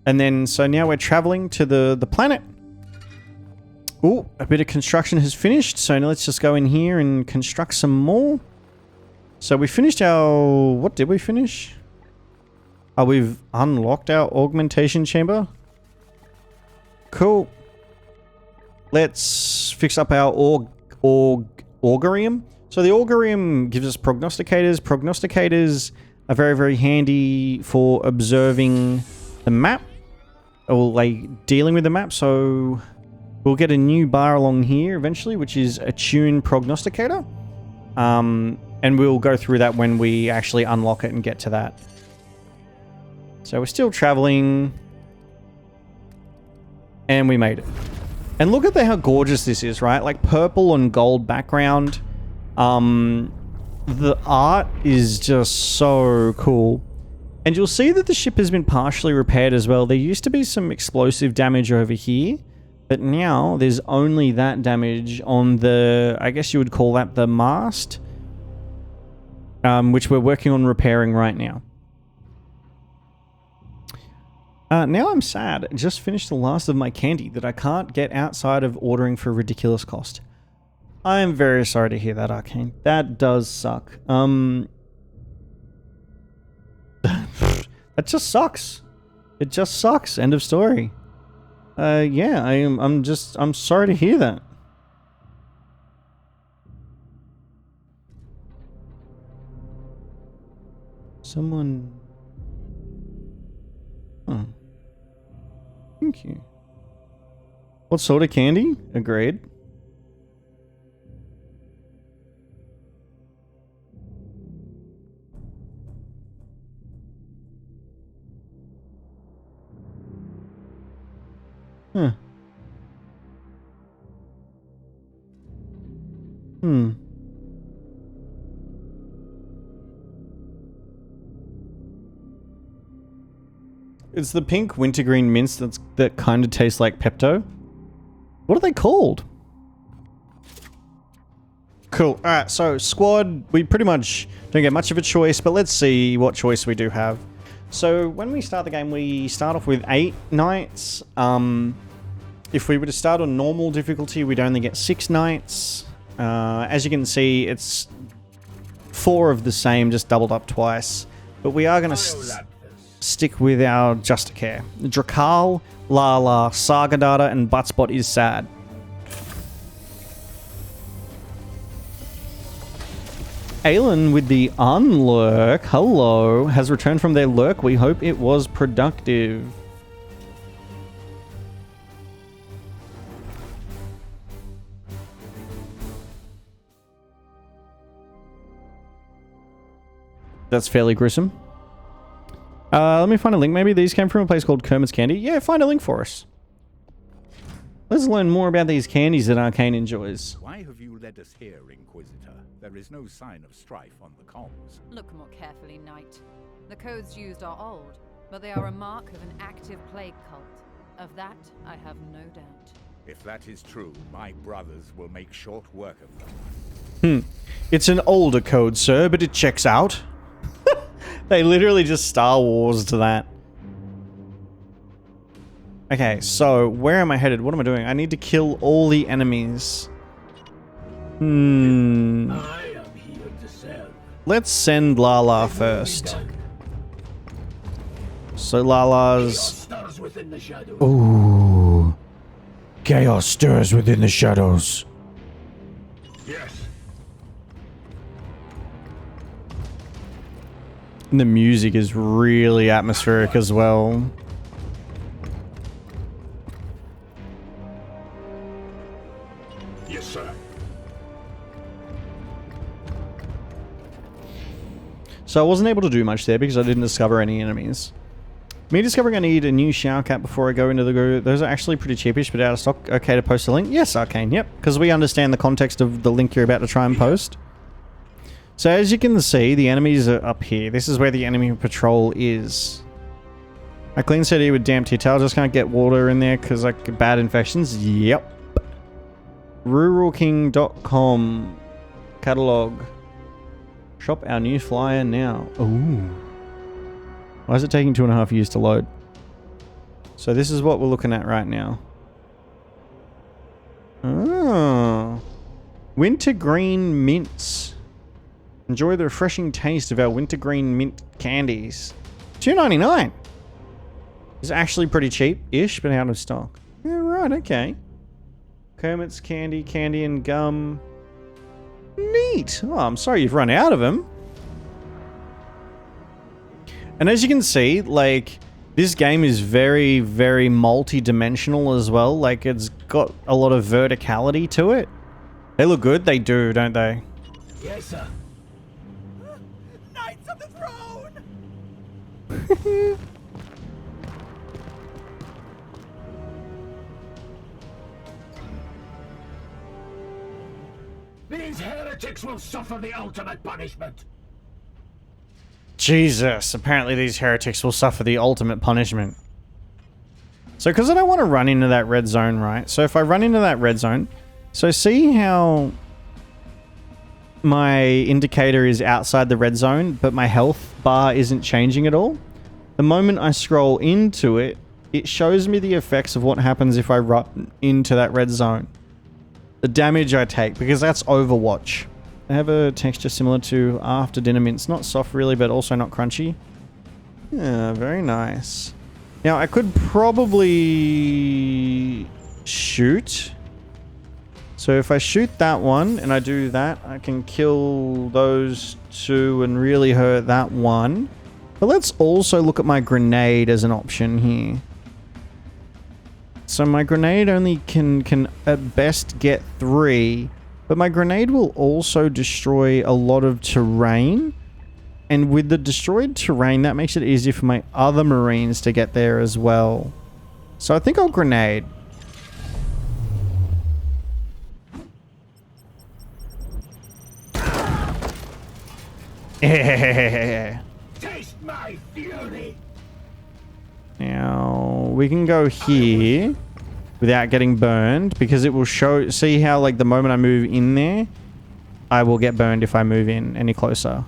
And then, so now we're traveling to the planet. Oh, a bit of construction has finished. So now let's just go in here and construct some more. So we finished our... What did we finish? Oh, we've unlocked our augmentation chamber. Cool. Let's fix up our augurium. So the augurium gives us prognosticators. Prognosticators are very, very handy for observing the map. Or like dealing with the map. So we'll get a new bar along here eventually, which is attune prognosticator. And we'll go through that when we actually unlock it and get to that. So we're still traveling. And we made it. And look at how gorgeous this is, right? Like purple and gold background. The art is just so cool. And you'll see that the ship has been partially repaired as well. There used to be some explosive damage over here. But now there's only that damage on the... I guess you would call that the mast. Which we're working on repairing right now. Now I'm sad. I just finished the last of my candy that I can't get outside of ordering for a ridiculous cost. I am very sorry to hear that, Arcane. That does suck. That just sucks. It just sucks. End of story. Yeah, I'm sorry to hear that. Someone... Oh. Thank you. What sort of candy? Agreed. Huh. It's the pink wintergreen mints that kind of tastes like Pepto. What are they called? Cool. Alright, so squad, we pretty much don't get much of a choice, but let's see what choice we do have. So when we start the game, we start off with 8 knights. If we were to start on normal difficulty, we'd only get 6 knights. As you can see, it's 4 of the same, just doubled up twice. But we are going to stick with our Justicare. Drakal, Lala, Sagadata, and Buttspot is sad. Aelin with the unlurk, hello, has returned from their lurk. We hope it was productive. That's fairly gruesome. Let me find a link. Maybe these came from a place called Kermit's Candy. Yeah, find a link for us. Let's learn more about these candies that Arcane enjoys. Why have you led us here, Inquisitor? There is no sign of strife on the comms. Look more carefully, Knight. The codes used are old, but they are a mark of an active plague cult. Of that, I have no doubt. If that is true, my brothers will make short work of them. It's an older code, sir, but it checks out. They literally just Star Wars to that. Okay, so where am I headed? What am I doing? I need to kill all the enemies. I am here to serve. Let's send Lala first. So Lala's... Stars within the shadows. Ooh. Chaos stirs within the shadows. Yes. And the music is really atmospheric as well. Yes, sir. So I wasn't able to do much there because I didn't discover any enemies. Me discovering I need a new shower cap before I go into the group. Those are actually pretty cheapish, but out of stock. Okay to post a link? Yes, Arcane, yep. Because we understand the context of the link you're about to try and post. So as you can see, the enemies are up here. This is where the enemy patrol is. I clean city with damp tea towel. Just can't get water in there because like bad infections. Yep. Ruralking.com catalog. Shop our new flyer now. Ooh. Why is it taking 2.5 years to load? So this is what we're looking at right now. Oh. Wintergreen mints. Enjoy the refreshing taste of our wintergreen mint candies. $2.99. It's actually pretty cheap-ish, but out of stock. Yeah, right, okay. Kermit's candy, candy and gum. Neat. Oh, I'm sorry you've run out of them. And as you can see, like, this game is very, very multi-dimensional as well. Like, it's got a lot of verticality to it. They look good. They do, don't they? Yes, sir. Knights of the Throne! These heretics will suffer the ultimate punishment. Jesus, apparently these heretics will suffer the ultimate punishment. So, because I don't want to run into that red zone, right? So if I run into that red zone, so see how my indicator is outside the red zone, but my health bar isn't changing at all? The moment I scroll into it, it shows me the effects of what happens if I run into that red zone. The damage I take, because that's Overwatch. They have a texture similar to after dinner mints. Not soft really, but also not crunchy. Yeah, very nice. Now, I could probably shoot. So if I shoot that one and I do that, I can kill those two and really hurt that one. But let's also look at my grenade as an option here. So my grenade only can at best get 3. But my grenade will also destroy a lot of terrain. And with the destroyed terrain, that makes it easier for my other Marines to get there as well. So I think I'll grenade. Taste my fury. Now, we can go here without getting burned, because it will show, see how like the moment I move in there, I will get burned if I move in any closer.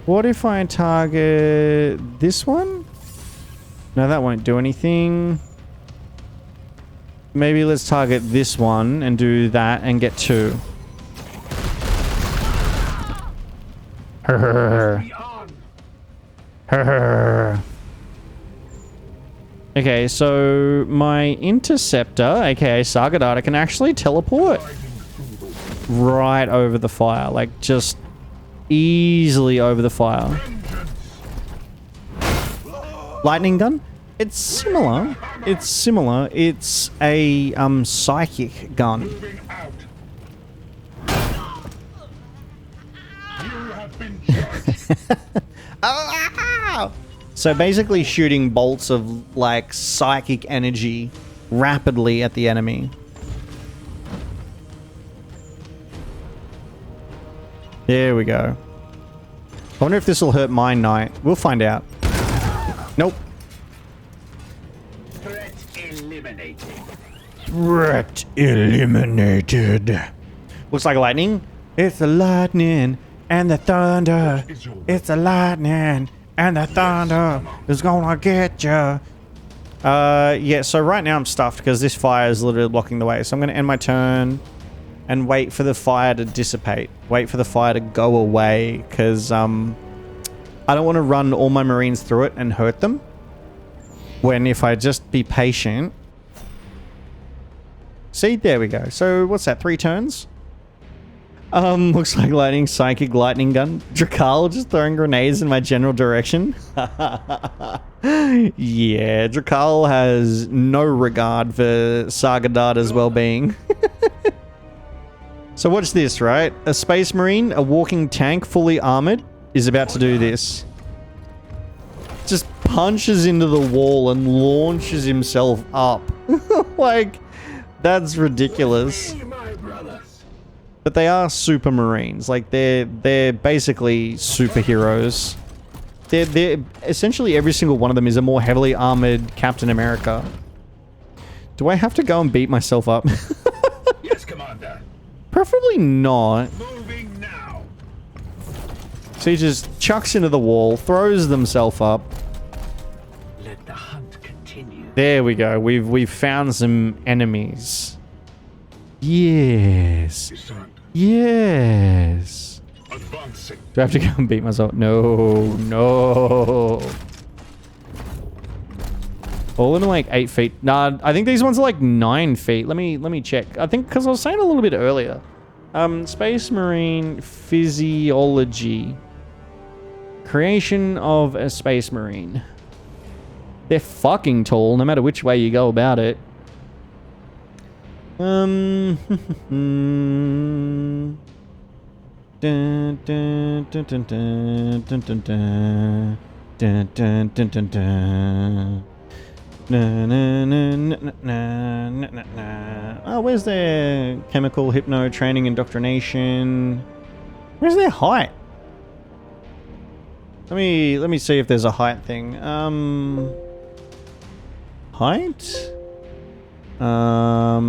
What if I target this one? No, that won't do anything. Maybe let's target this one and do that and get 2. Okay, so my interceptor, aka Sargadata, can actually teleport right over the fire, like just easily over the fire. Lightning gun? It's similar. It's similar. It's a psychic gun. You have have been judged. So basically shooting bolts of like psychic energy rapidly at the enemy. There we go. I wonder if this will hurt my knight. We'll find out. Nope. Threat eliminated. Threat eliminated. Looks like lightning. It's the lightning and the thunder. It's the lightning and the thunder is gonna get you. Yeah, so right now I'm stuffed because this fire is literally blocking the way. So I'm going to end my turn and wait for the fire to dissipate. Wait for the fire to go away because I don't want to run all my marines through it and hurt them. When if I just be patient... See, there we go. So what's that, 3 turns? Looks like lightning, psychic lightning gun. Drakal just throwing grenades in my general direction. Yeah, Drakal has no regard for Sargadada's well-being. So watch this, right? A space marine, a walking tank, fully armored, is about to do this. Just punches into the wall and launches himself up. Like, that's ridiculous. But they are super marines. Like, they're basically superheroes. They're essentially every single one of them is a more heavily armored Captain America. Do I have to go and beat myself up? Yes, Commander. Preferably not. Moving now. So he just chucks into the wall, throws themselves up. Let the hunt continue. There we go. We've found some enemies. Yes. Discerned. Yes. Advancing. Do I have to go and beat myself? No, no. All of them are like 8 feet. Nah, I think these ones are like 9 feet. Let me check. I think because I was saying a little bit earlier. Space Marine physiology. Creation of a Space Marine. They're fucking tall, no matter which way you go about it. Dun, dun, dun, dun, dun, dun, dun, dun, dun. Dun, dun, dun, dun, dun. Na, na, na, na, na, na, na, na. Oh, where's their chemical hypno training indoctrination? Where's their height? Let me see if there's a height thing. Height? Oh,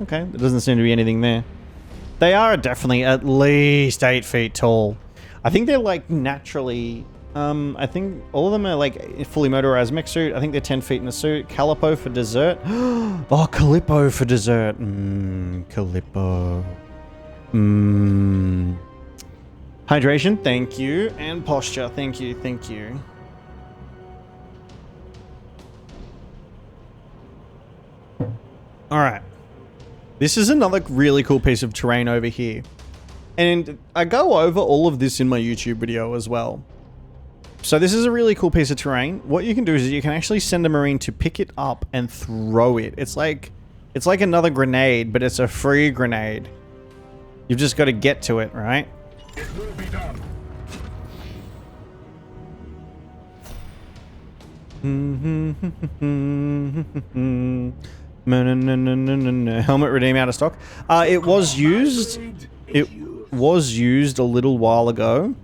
okay. There doesn't seem to be anything there. They are definitely at least 8 feet tall. I think they're like naturally... I think all of them are like fully motorized mech suit. I think they're 10 feet in the suit. Calippo for dessert. Oh, Calippo for dessert. Calippo. Hydration, thank you. And posture, thank you, thank you. Alright. This is another really cool piece of terrain over here. And I go over all of this in my YouTube video as well. So this is a really cool piece of terrain. What you can do is you can actually send a marine to pick it up and throw it. It's like another grenade, but it's a free grenade. You've just got to get to it, right? It will be done. Helmet redeem out of stock. It was used. It was used a little while ago.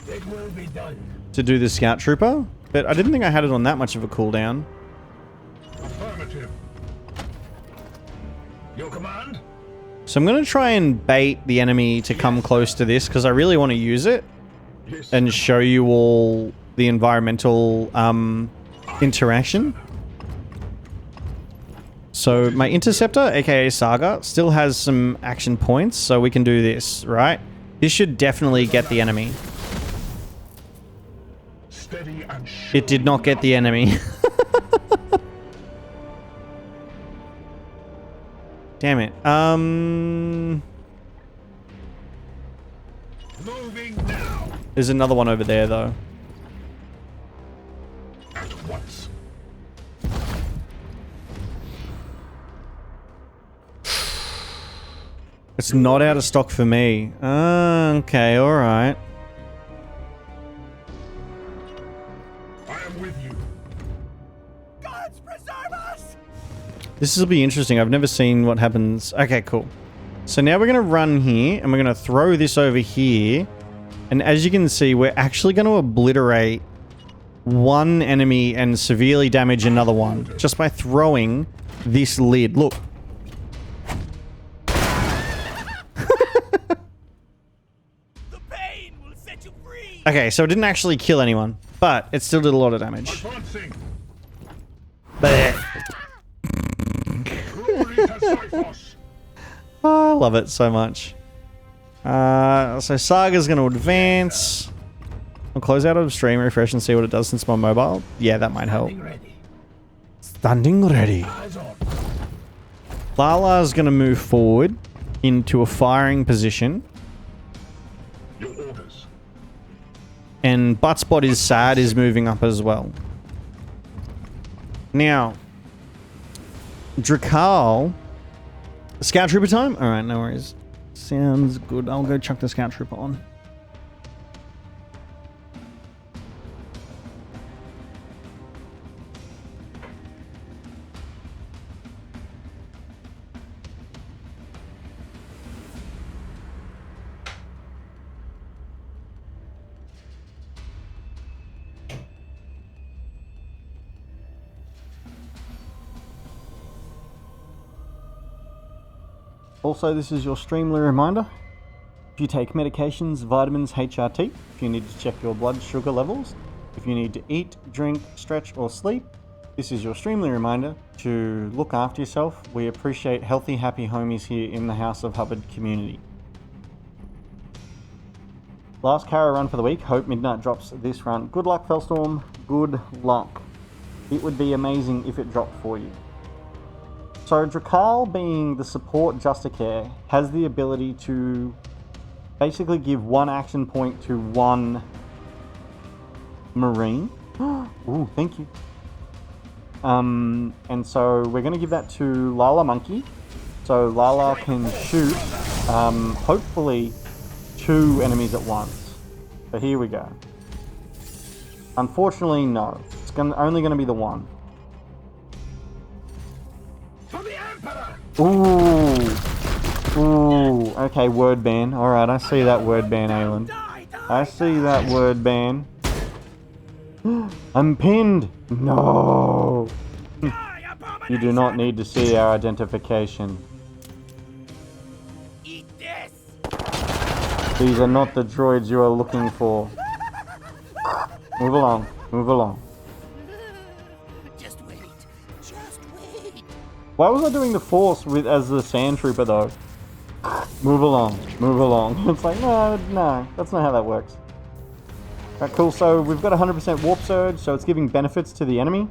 It will be done. To do the scout trooper, but I didn't think I had it on that much of a cooldown. Affirmative. Your command? So I'm going to try and bait the enemy to come close to this because I really want to use it and show you all the environmental interaction. So my interceptor, aka Saga, still has some action points, so we can do this, right? This should definitely get the enemy. It did not get the enemy. Damn it. Moving now. There's another one over there, though. At once. It's not out of stock for me. Ah. Okay, alright. I am with you. Gods preserve us! This will be interesting. I've never seen what happens. Okay, cool. So now we're going to run here, and we're going to throw this over here. And as you can see, we're actually going to obliterate one enemy and severely damage another one just by throwing this lid. Look. The pain will set you free! Okay, so it didn't actually kill anyone, but it still did a lot of damage. Advancing. Blech. Glory to Cyphos. Oh, I love it so much. So Saga's going to advance. I'll close out of stream, refresh, and see what it does since my mobile. Yeah, that might help. Standing ready. Lala's going to move forward into a firing position. Your orders. And Buttspot is sad is moving up as well. Now, Drakal. Scout Trooper time? Alright, no worries. Sounds good. I'll go chuck the Scout Trooper on. Also, this is your Streamler reminder. If you take medications, vitamins, HRT, if you need to check your blood sugar levels, if you need to eat, drink, stretch, or sleep, this is your Streamler reminder to look after yourself. We appreciate healthy, happy homies here in the House of Hubbard community. Last Carrow run for the week. Hope Midnight drops this run. Good luck, Fellstorm. Good luck. It would be amazing if it dropped for you. So Drakal, being the support Justicare, has the ability to basically give one action point to one Marine. Ooh, thank you. And so we're going to give that to Lala Monkey. So Lala can shoot, hopefully, 2 enemies at once. So here we go. Unfortunately, no. It's only going to be the one. Ooh. Ooh. Okay, word ban. Alright, I see that word ban, Aelin. I see that word ban. I'm pinned! No! You do not need to see our identification. Eat this! These are not the droids you are looking for. Move along. Move along. Just wait. Just wait. Why was I doing the Force as the Sand Trooper, though? Move along. Move along. It's like, no, that's not how that works. Alright, cool. So we've got 100% Warp Surge, so it's giving benefits to the enemy.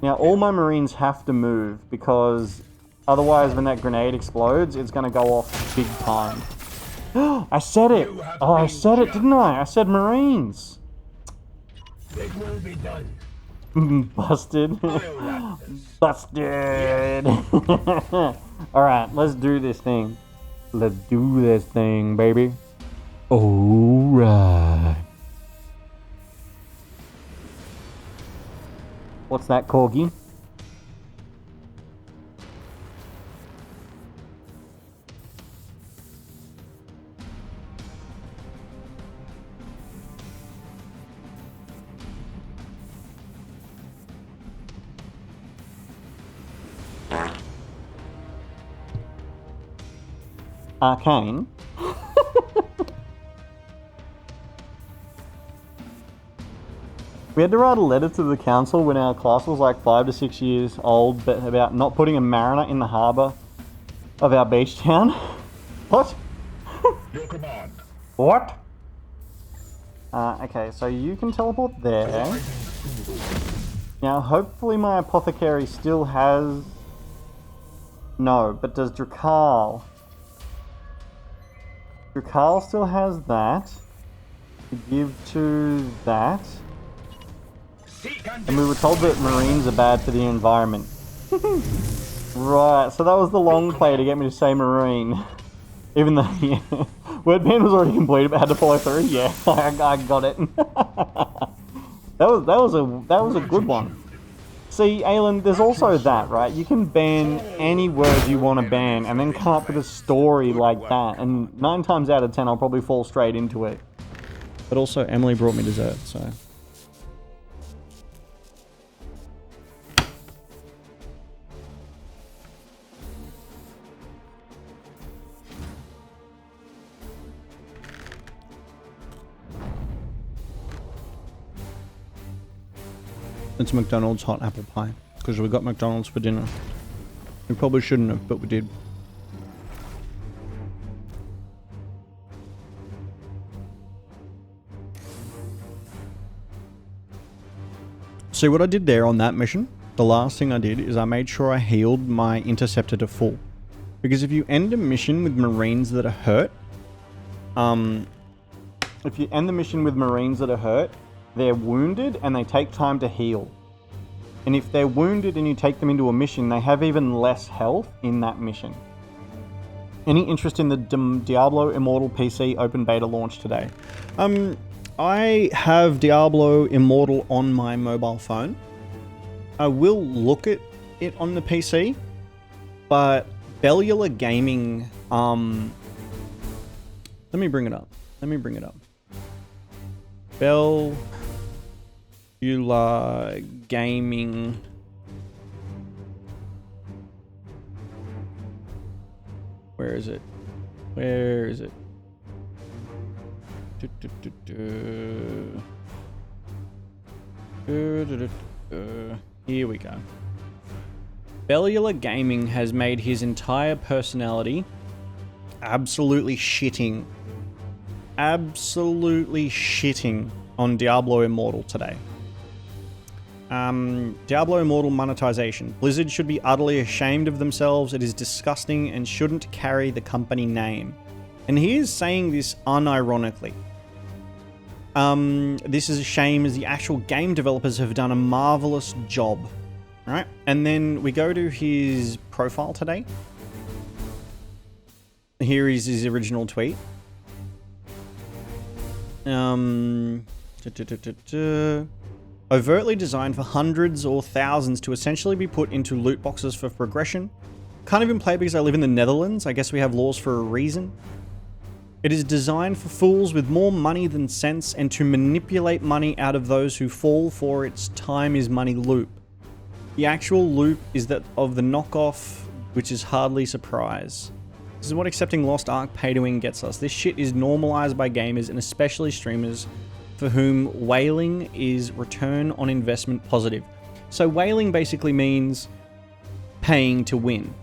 Now, all my Marines have to move, because otherwise when that grenade explodes, it's going to go off big time. I said it! Oh, I said it, didn't I? I said Marines! It will be done. Busted. Busted! Alright, let's do this thing. Let's do this thing, baby. Alright. What's that, Corgi? Arcane. We had to write a letter to the council when our class was like 5 to 6 years old, but about not putting a mariner in the harbour of our beach town. What? Your command. What? Okay, so you can teleport there. Now, hopefully my apothecary still has... No, but does Drakal... Drakal still has that. To give to that. And we were told that Marines are bad for the environment. Right, so that was the long play to get me to say Marine. Even though, yeah, Wordpan was already completed, but had to follow through. Yeah, I got it. that was a good one. See, Aelin, there's also that, right? You can ban any word you want to ban, and then come up with a story like that. And 9 times out of 10, I'll probably fall straight into it. But also, Emily brought me dessert, so. It's McDonald's hot apple pie, because we got McDonald's for dinner. We probably shouldn't have, but we did. See what I did there on that mission? The last thing I did is I made sure I healed my interceptor to full. Because if you end a mission with Marines that are hurt, if you end the mission with Marines that are hurt, they're wounded and they take time to heal. And if they're wounded and you take them into a mission, they have even less health in that mission. Any interest in the Diablo Immortal PC open beta launch today? I have Diablo Immortal on my mobile phone. I will look at it on the PC, but Bellular Gaming, let me bring it up. Bellular Gaming. Where is it? Here we go. Bellular Gaming has made his entire personality absolutely shitting on Diablo Immortal today. Diablo Immortal monetization. Blizzard should be utterly ashamed of themselves. It is disgusting and shouldn't carry the company name. And he is saying this unironically. This is a shame as the actual game developers have done a marvelous job. Right? And then we go to his profile today. Here is his original tweet. Overtly designed for hundreds or thousands to essentially be put into loot boxes for progression. Can't even play because I live in the Netherlands. I guess we have laws for a reason. It is designed for fools with more money than sense and to manipulate money out of those who fall for its time is money loop. The actual loop is that of the knockoff, which is hardly surprise. This is what accepting Lost Ark pay to win gets us. This shit is normalized by gamers and especially streamers for whom whaling is return on investment positive. So whaling basically means paying to win.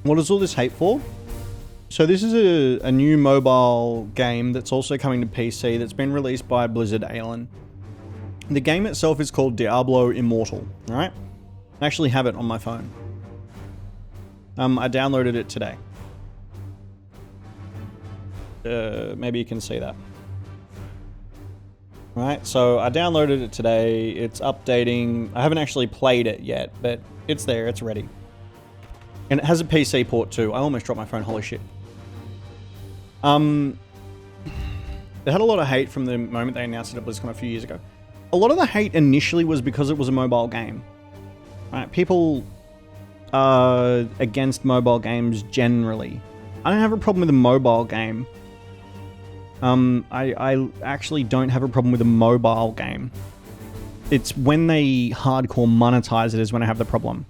What is all this hate for? So this is a new mobile game that's also coming to PC that's been released by Blizzard Aelin. The game itself is called Diablo Immortal, right? I actually have it on my phone. I downloaded it today. Maybe you can see that. Right, so I downloaded it today. It's updating. I haven't actually played it yet, but it's there, it's ready. And it has a PC port too. I almost dropped my phone, holy shit. They had a lot of hate from the moment they announced it at BlizzCon a few years ago. A lot of the hate initially was because it was a mobile game. Right? People are against mobile games generally. I don't have a problem with a mobile game. I actually don't have a problem with a mobile game. It's when they hardcore monetize it is when I have the problem.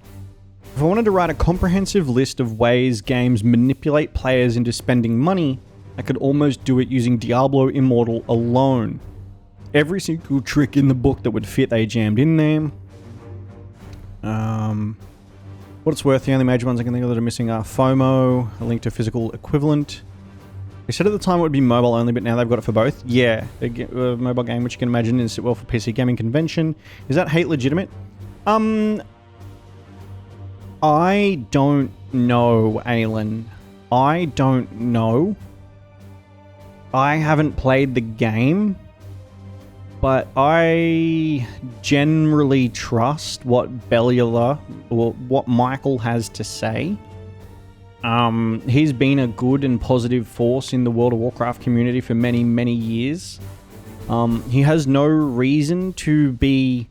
If I wanted to write a comprehensive list of ways games manipulate players into spending money, I could almost do it using Diablo Immortal alone. Every single trick in the book that would fit, they jammed in there. What it's worth, the only major ones I can think of that are missing are FOMO, a link to physical equivalent. They said at the time it would be mobile only, but now they've got it for both. Yeah, a mobile game which you can imagine is well for PC gaming convention. Is that hate legitimate? I don't know, Aelin. I don't know. I haven't played the game, but I generally trust what Bellula or what Michael has to say. He's been a good and positive force in the World of Warcraft community for many, many years. He has no reason to be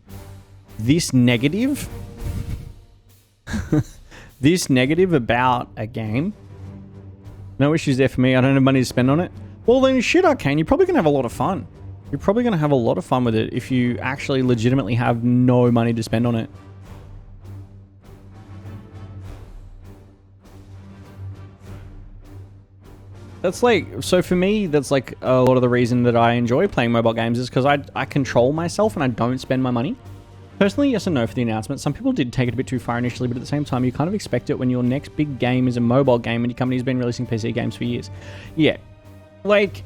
this negative. This negative about a game. No issues there for me. I don't have money to spend on it. Well then shit, Arcane, you're probably going to have a lot of fun. You're probably going to have a lot of fun with it if you actually legitimately have no money to spend on it. That's like, so for me, that's like a lot of the reason that I enjoy playing mobile games is because I control myself and I don't spend my money. Personally, yes and no for the announcement. Some people did take it a bit too far initially, but at the same time, you kind of expect it when your next big game is a mobile game and your company's been releasing PC games for years. Yeah. Like,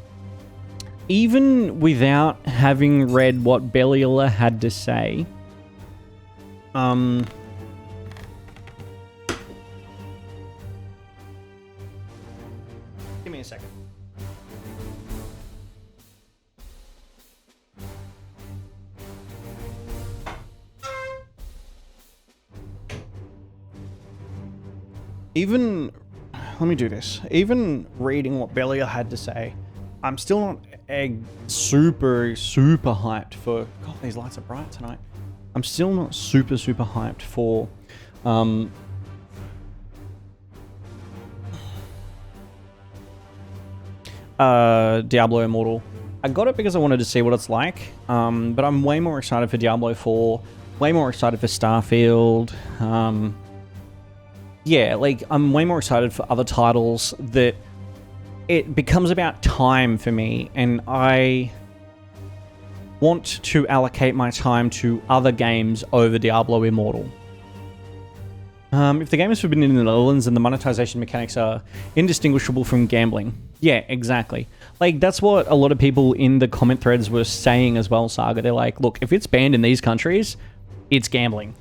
even without having read what Bellula had to say, give me a second. Even, let me do this. Even reading what Bellula had to say, I'm still not super hyped for... God, these lights are bright tonight. I'm still not super hyped for... Diablo Immortal. I got it because I wanted to see what it's like, but I'm way more excited for Diablo 4, way more excited for Starfield. Yeah, like, I'm way more excited for other titles that it becomes about time for me, and I want to allocate my time to other games over Diablo Immortal. If the game is forbidden in the Netherlands and the monetization mechanics are indistinguishable from gambling. Yeah, exactly. Like, that's what a lot of people in the comment threads were saying as well, Saga. They're like, look, if it's banned in these countries, it's gambling.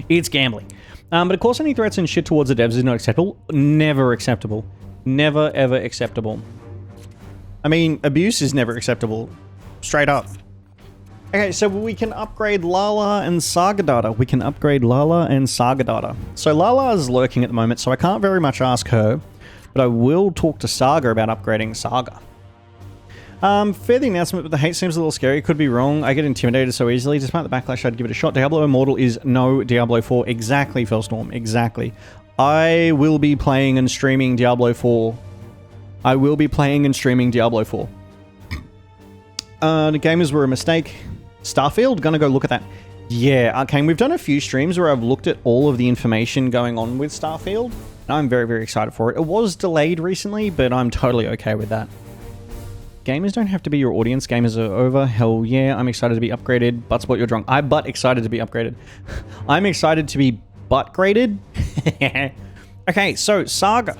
It's gambling. But of course, any threats and shit towards the devs is not acceptable. Never acceptable. Never, ever acceptable. I mean, abuse is never acceptable. Straight up. Okay, so we can upgrade Lala and Saga data. We can upgrade Lala and Saga data. So Lala is lurking at the moment, so I can't very much ask her, but I will talk to Saga about upgrading Saga. Fair the announcement, but the hate seems a little scary. Could be wrong. I get intimidated so easily. Despite the backlash, I'd give it a shot. Diablo Immortal is no Diablo 4. Exactly, Fellstorm. Exactly. I will be playing and streaming Diablo 4. I will be playing and streaming Diablo 4. The gamers were a mistake. Starfield? Gonna go look at that. Yeah, Arcane, we've done a few streams where I've looked at all of the information going on with Starfield. And I'm very, very excited for it. It was delayed recently, but I'm totally okay with that. Gamers don't have to be your audience. Gamers are over. Hell yeah, I'm excited to be upgraded. Butts what you're drunk. I butt excited to be upgraded. I'm excited to be butt graded. Okay, so Saga.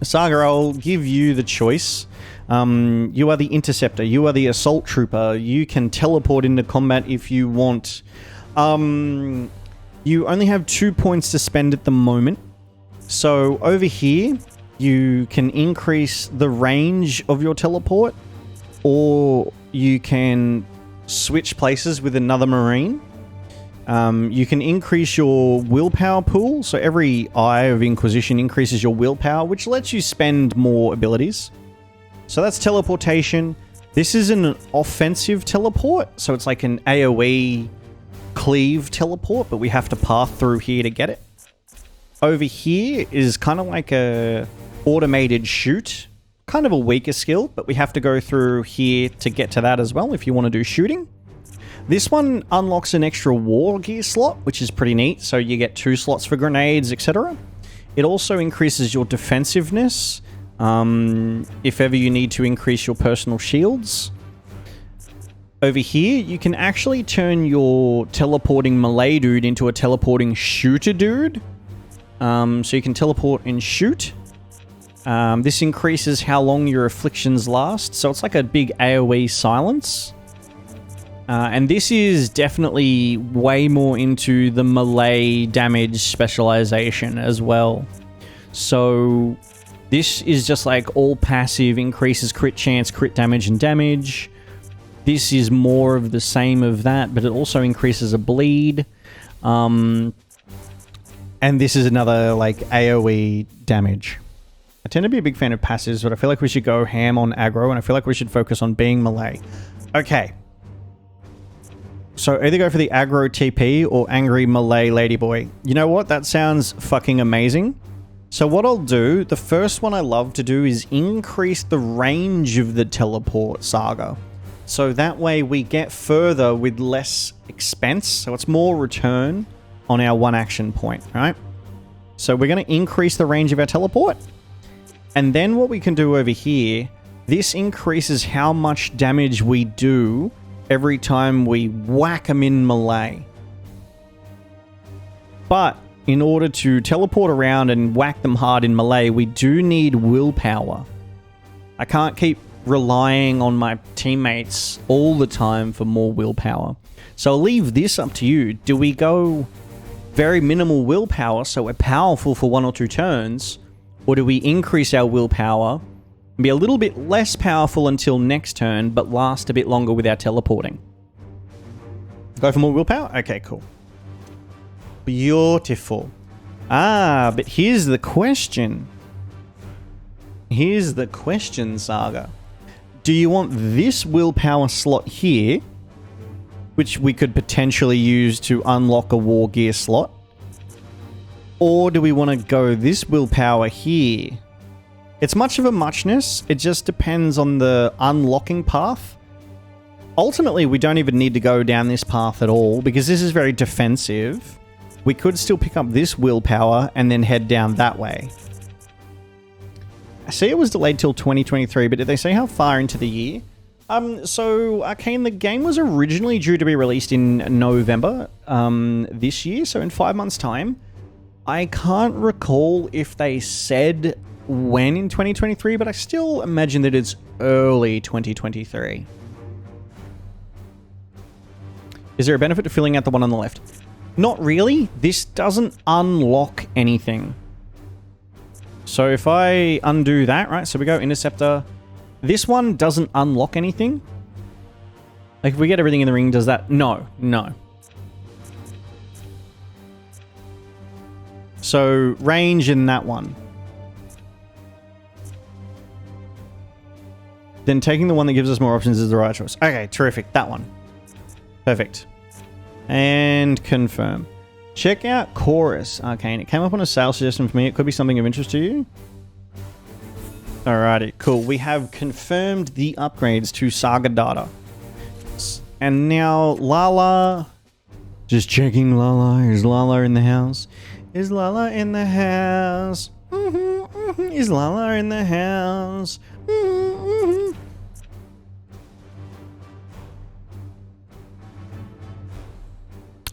Saga, I'll give you the choice. You are the interceptor. You are the assault trooper. You can teleport into combat if you want. You only have 2 points to spend at the moment. So over here, you can increase the range of your teleport, or you can switch places with another Marine. You can increase your willpower pool. So every Eye of Inquisition increases your willpower, which lets you spend more abilities. So that's teleportation. This is an offensive teleport. So it's like an AoE cleave teleport, but we have to path through here to get it. Over here is kind of like a automated shoot. Kind of a weaker skill, but we have to go through here to get to that as well if you want to do shooting. This one unlocks an extra war gear slot, which is pretty neat. So you get 2 slots for grenades, etc. It also increases your defensiveness. If ever you need to increase your personal shields. Over here, you can actually turn your teleporting melee dude into a teleporting shooter dude. So you can teleport and shoot. This increases how long your afflictions last. So it's like a big AoE silence. And this is definitely way more into the melee damage specialization as well. So this is just like all passive, increases crit chance, crit damage, and damage. This is more of the same of that, but it also increases a bleed. And this is another like AoE damage. I tend to be a big fan of passives, but I feel like we should go ham on aggro, and I feel like we should focus on being melee. Okay. So either go for the aggro TP or angry melee ladyboy. You know what? That sounds fucking amazing. So what I'll do, the first one I love to do is increase the range of the teleport saga. So that way we get further with less expense. So it's more return on our one action point, right? So we're going to increase the range of our teleport. And then what we can do over here, this increases how much damage we do every time we whack them in melee. But in order to teleport around and whack them hard in melee, we do need willpower. I can't keep relying on my teammates all the time for more willpower. So I'll leave this up to you. Do we go very minimal willpower so we're powerful for 1 or 2 turns? Or do we increase our willpower and be a little bit less powerful until next turn, but last a bit longer with our teleporting? Go for more willpower? Okay, cool. Beautiful. Ah, but here's the question. Here's the question, Saga. Do you want this willpower slot here, which we could potentially use to unlock a war gear slot? Or do we want to go this willpower here? It's much of a muchness. It just depends on the unlocking path. Ultimately, we don't even need to go down this path at all because this is very defensive. We could still pick up this willpower and then head down that way. I see it was delayed till 2023, but did they say how far into the year? So Arcane, the game was originally due to be released in November this year, so in 5 months' time. I can't recall if they said when in 2023, but I still imagine that it's early 2023. Is there a benefit to filling out the one on the left? Not really. This doesn't unlock anything. So if I undo that, right? So we go Interceptor. This one doesn't unlock anything. Like if we get everything in the ring, does that? No, no. So range in that one. Then taking the one that gives us more options is the right choice. Okay, terrific. That one. Perfect. And confirm. Check out Chorus Arcane. It came up on a sales suggestion for me. It could be something of interest to you. Alrighty, cool. We have confirmed the upgrades to Saga Data. And now Lala. Just checking Lala. Is Lala in the house? Is Lala in the house? Is Lala in the house?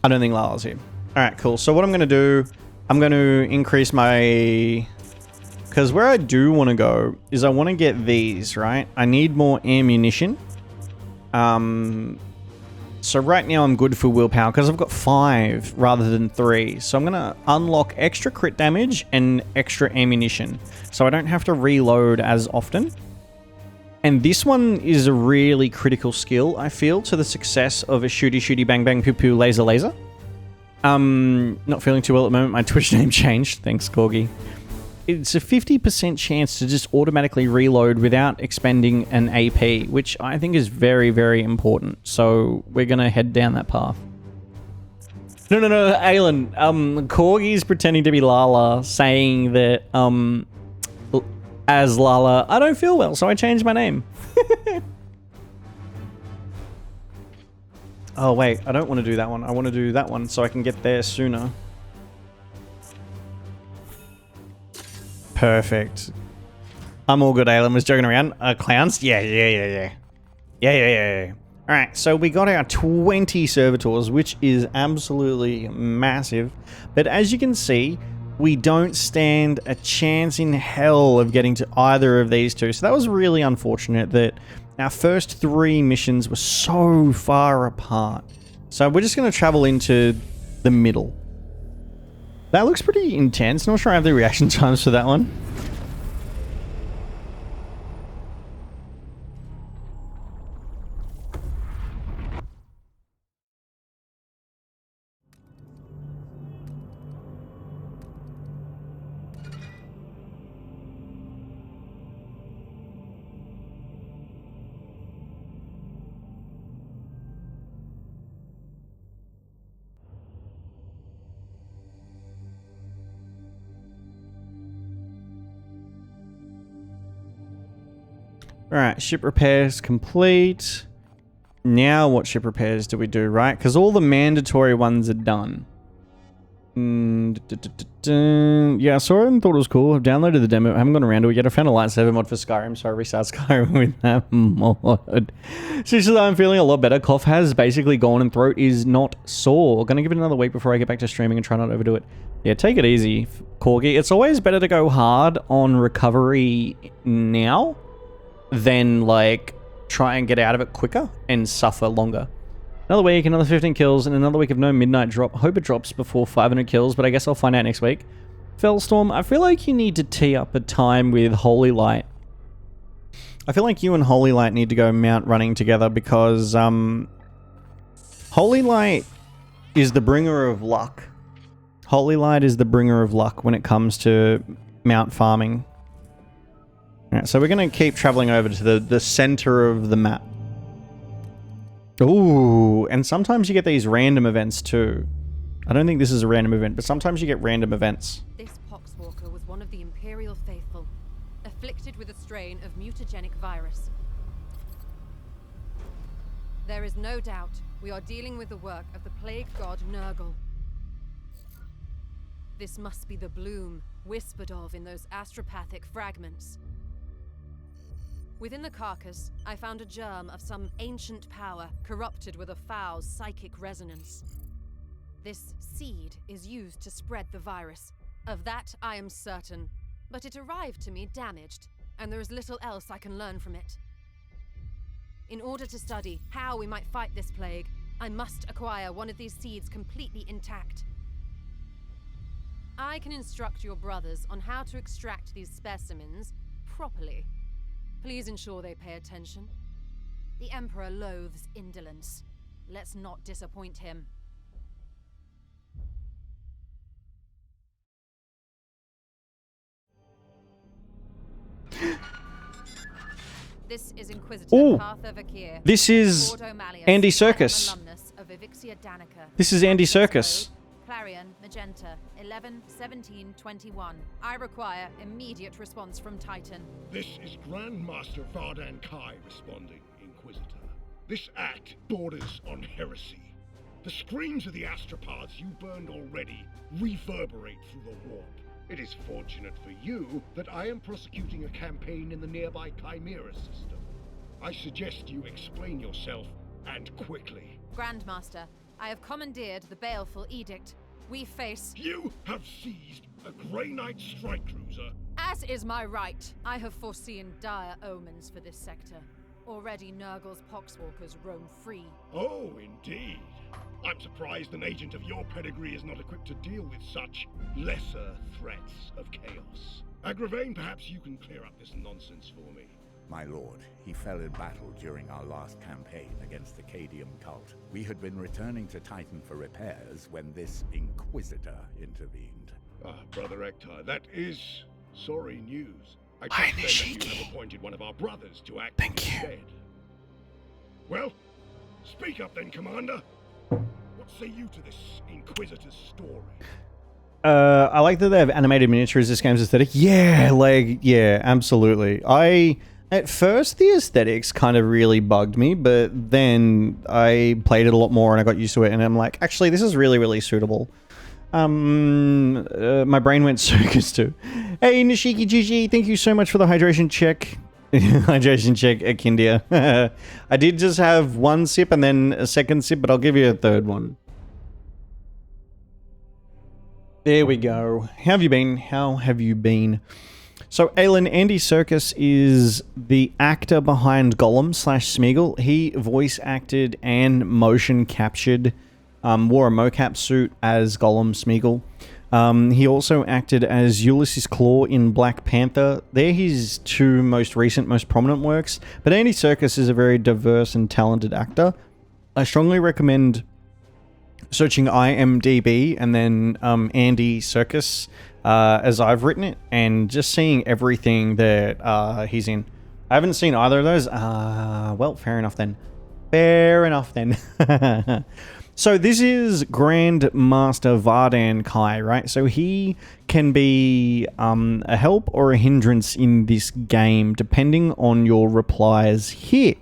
I don't think Lala's here. Alright, cool. So what I'm going to do, I'm going to increase my... Because where I do want to go is I want to get these, right? I need more ammunition. So right now I'm good for willpower because I've got 5 rather than 3. So I'm going to unlock extra crit damage and extra ammunition. So I don't have to reload as often. And this one is a really critical skill, I feel, to the success of a shooty shooty bang bang pew pew laser laser. Not feeling too well at the moment. My Twitch name changed. Thanks, Corgi. It's a 50% chance to just automatically reload without expending an AP, which I think is very, very important. So we're going to head down that path. No, Aylin. Corgi's pretending to be Lala, saying that, as Lala, I don't feel well, so I changed my name. Oh, wait. I don't want to do that one. I want to do that one so I can get there sooner. Perfect. I'm all good, Aylin was joking around. Clowns? Yeah. Alright, so we got our 20 servitors, which is absolutely massive. But as you can see, we don't stand a chance in hell of getting to either of these two. So that was really unfortunate that Our first 3 missions were so far apart. So we're just going to travel into the middle. That looks pretty intense. Not sure I have the reaction times for that one. Alright, ship repairs complete. Now what ship repairs do we do, right? Because all the mandatory ones are done. Yeah, I saw it and thought it was cool. I've downloaded the demo. I haven't gone around to it yet. I found a lightsaber mod for Skyrim, so I restart Skyrim with that mod. Seriously, I'm feeling a lot better. Cough has basically gone and throat is not sore. Gonna give it another week before I get back to streaming and try not to overdo it. Yeah, take it easy, Corgi. It's always better to go hard on recovery now than, like, try and get out of it quicker and suffer longer. Another week, another 15 kills, and another week of no midnight drop. Hope it drops before 500 kills, but I guess I'll find out next week. Fellstorm, I feel like you need to tee up a time with Holy Light. I feel like you and Holy Light need to go mount running together because, Holy Light is the bringer of luck. Holy Light is the bringer of luck when it comes to mount farming. Alright, so we're going to keep traveling over to the center of the map. Ooh, and sometimes you get these random events too. I don't think this is a random event, but sometimes you get random events. This poxwalker was one of the Imperial faithful, afflicted with a strain of mutagenic virus. There is no doubt we are dealing with the work of the plague god Nurgle. This must be the bloom whispered of in those astropathic fragments. Within the carcass, I found a germ of some ancient power corrupted with a foul psychic resonance. This seed is used to spread the virus. Of that I am certain, but it arrived to me damaged, and there is little else I can learn from it. In order to study how we might fight this plague, I must acquire one of these seeds completely intact. I can instruct your brothers on how to extract these specimens properly. Please ensure they pay attention. The Emperor loathes indolence. Let's not disappoint him. This is Inquisitor Partha Vakir. This is Andy Serkis. Alumnus of Evixia Danica. This is Andy Serkis. Clarion, Magenta, 11, 17, 21. I require immediate response from Titan. This is Grandmaster Vardan Kai responding, Inquisitor. This act borders on heresy. The screams of the astropaths you burned already reverberate through the warp. It is fortunate for you that I am prosecuting a campaign in the nearby Chimera system. I suggest you explain yourself, and quickly. Grandmaster, I have commandeered the baleful edict. We face... You have seized a Grey Knight strike cruiser. As is my right, I have foreseen dire omens for this sector. Already Nurgle's poxwalkers roam free. Oh, indeed. I'm surprised an agent of your pedigree is not equipped to deal with such lesser threats of chaos. Agravain, perhaps you can clear up this nonsense for me. My lord, he fell in battle during our last campaign against the Cadium cult. We had been returning to Titan for repairs when this Inquisitor intervened. Ah, Brother Ektar, that is sorry news. I trust then that you have appointed one of our brothers to act instead. Well, speak up then, Commander. What say you to this Inquisitor's story? I like that they have animated miniatures. This game's aesthetic. Yeah, absolutely. At first, the aesthetics kind of really bugged me, but then I played it a lot more and I got used to it, and I'm like, actually, this is really, really suitable. My brain went circus too. Hey, Nishiki GG, thank you so much for the hydration check. Hydration check, Akindia. I did just have one sip and then a second sip, but I'll give you a third one. There we go. How have you been? How have you been? So, Aelin, Andy Serkis is the actor behind Gollum / Smeagol. He voice acted and motion captured, wore a mocap suit as Gollum Smeagol. He also acted as Ulysses Klaue in Black Panther. They're his two most recent, most prominent works. But Andy Serkis is a very diverse and talented actor. I strongly recommend searching IMDb and then Andy Serkis as I've written it, and just seeing everything that he's in. I haven't seen either of those. Well, fair enough then. Fair enough then. So this is Grand Master Vardan Kai, right? So he can be a help or a hindrance in this game, depending on your replies here.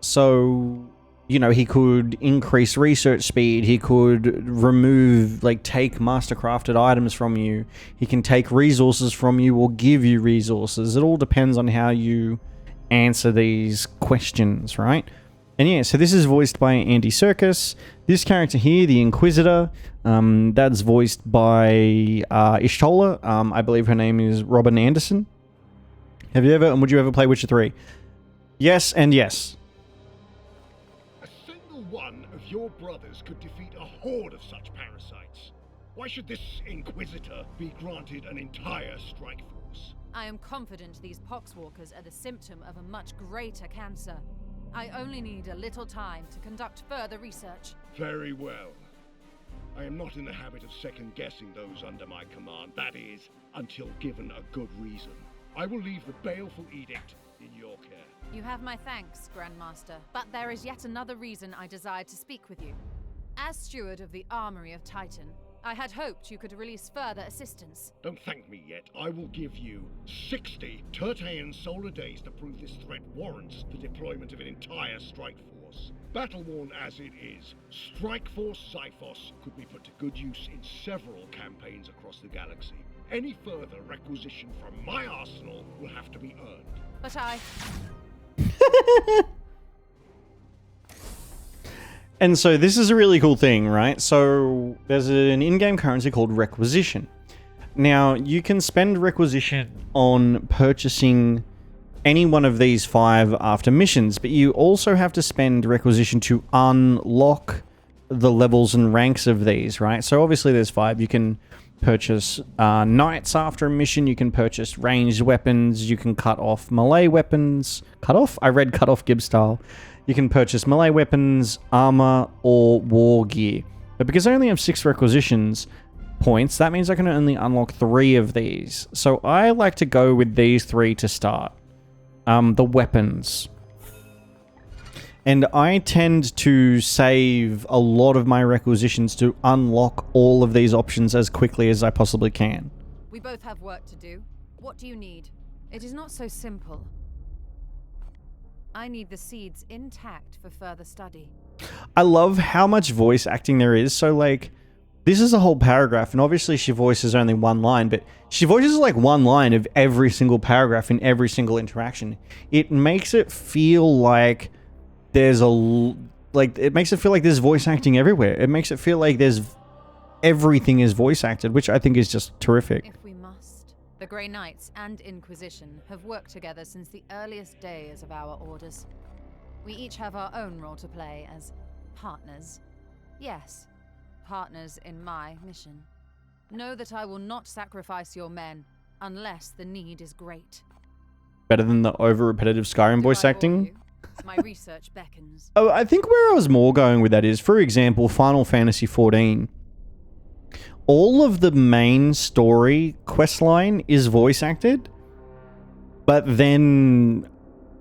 So, you know, he could increase research speed. He could remove, like, take mastercrafted items from you. He can take resources from you or give you resources. It all depends on how you answer these questions, right? And yeah, so this is voiced by Andy Serkis. This character here, the Inquisitor, that's voiced by Ishtola. I believe her name is Robin Anderson. Have you ever, and would you ever play Witcher 3? Yes and yes. A single one of your brothers could defeat a horde of such parasites. Why should this Inquisitor be granted an entire strike force? I am confident these poxwalkers are the symptom of a much greater cancer. I only need a little time to conduct further research. Very well. I am not in the habit of second-guessing those under my command, that is, until given a good reason. I will leave the baleful edict in your care. You have my thanks, Grandmaster, but there is yet another reason I desired to speak with you. As steward of the Armory of Titan, I had hoped you could release further assistance. Don't thank me yet. I will give you 60 Tertean solar days to prove this threat warrants the deployment of an entire strike force. Battle-worn as it is, Strike Force Xiphos could be put to good use in several campaigns across the galaxy. Any further requisition from my arsenal will have to be earned. But I... And so this is a really cool thing, right? So there's an in-game currency called requisition. Now, you can spend requisition on purchasing any one of these 5 after missions, but you also have to spend requisition to unlock the levels and ranks of these, right? So obviously there's 5. You can purchase knights after a mission. You can purchase ranged weapons. You can cut off melee weapons. Cut off? I read cut off Gibbs style. You can purchase melee weapons, armor, or war gear. But because I only have 6 requisitions points, that means I can only unlock 3 of these. So I like to go with these 3 to start. The weapons. And I tend to save a lot of my requisitions to unlock all of these options as quickly as I possibly can. We both have work to do. What do you need? It is not so simple. I need the seeds intact for further study. I love how much voice acting there is. So, like, this is a whole paragraph, and obviously she voices only one line, but she voices like one line of every single paragraph in every single interaction. It makes it feel like there's it makes it feel like there's voice acting everywhere. It makes it feel like everything is voice acted, which I think is just terrific. If we must. The Grey Knights and Inquisition have worked together since the earliest days of our orders. We each have our own role to play as partners. Yes, partners in my mission. Know that I will not sacrifice your men unless the need is great. Better than the over-repetitive Skyrim voice acting? My research beckons. Oh, I think where I was more going with that is, for example, Final Fantasy XIV. All of the main story questline is voice acted, but then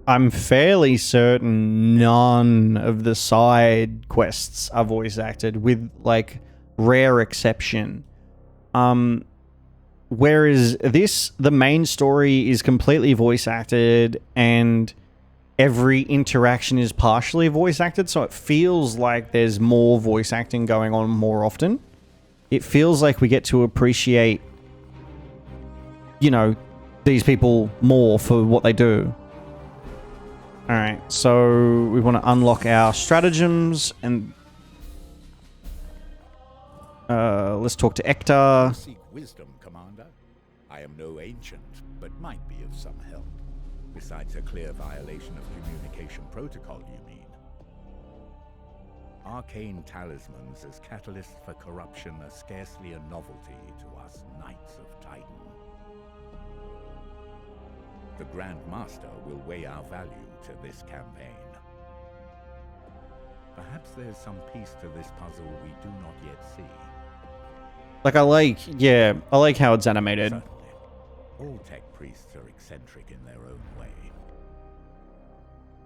I'm fairly certain none of the side quests are voice acted, with like rare exception. Whereas the main story is completely voice acted and every interaction is partially voice acted, so it feels like there's more voice acting going on more often. It feels like we get to appreciate, you know, these people more for what they do. Alright, so we want to unlock our stratagems, and let's talk to Ektar. Seek wisdom, Commander. I am no ancient, but might be of some help. Besides a clear violation of communication protocol, you mean? Arcane talismans as catalysts for corruption are scarcely a novelty to us Knights of Titan. The Grand Master will weigh our value to this campaign. Perhaps there's some piece to this puzzle we do not yet see. Like, I like how it's animated. Certainly. All tech priests are eccentric in their own way.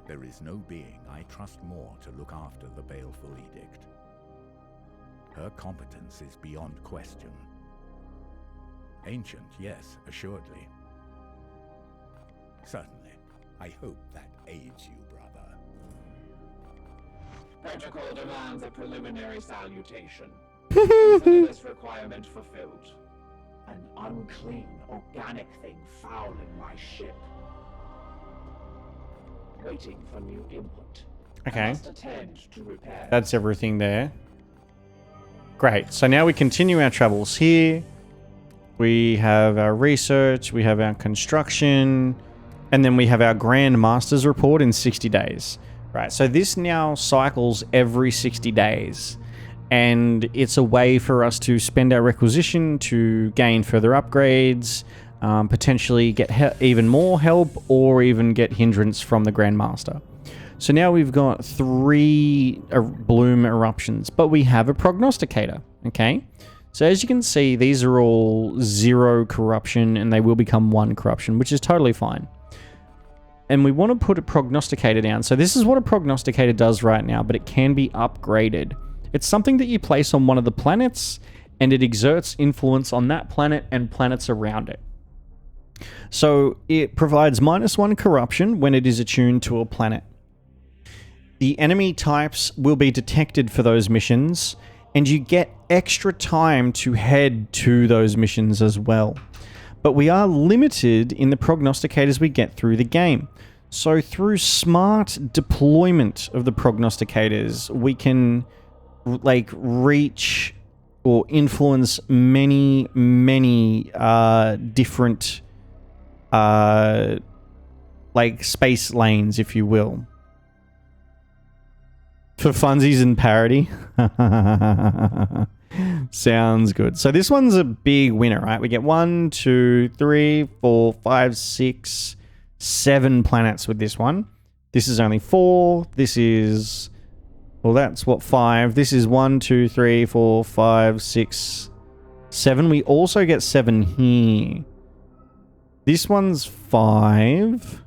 There is no being I trust more to look after the Baleful Edict. Her competence is beyond question. Ancient, yes, assuredly. Certainly. I hope that aids you, brother. Protocol demands a preliminary salutation. Consider this requirement fulfilled. An unclean, organic thing fouling my ship. Waiting for new input. Okay. I must attend to repair. That's everything there. Great. So now we continue our travels here. We have our research, we have our construction, and then we have our Grand Master's report in 60 days. Right, so this now cycles every 60 days. And it's a way for us to spend our requisition to gain further upgrades, potentially get even more help, or even get hindrance from the Grand Master. So now we've got 3 bloom eruptions, but we have a prognosticator, okay? So as you can see, these are all 0 corruption, and they will become 1 corruption, which is totally fine. And we want to put a prognosticator down. So this is what a prognosticator does right now, but it can be upgraded. It's something that you place on one of the planets, and it exerts influence on that planet and planets around it. So it provides -1 corruption when it is attuned to a planet. The enemy types will be detected for those missions, and you get extra time to head to those missions as well. But we are limited in the prognosticators we get through the game. So through smart deployment of the prognosticators, we can reach or influence many different space lanes, if you will. For funsies and parody. Sounds good. So this one's a big winner, right? We get 1, 2, 3, 4, 5, 6, 7 planets with this one. This is only 4. This is... Well, that's what, 5. This is 1, 2, 3, 4, 5, 6, 7. We also get 7 here. This one's 5.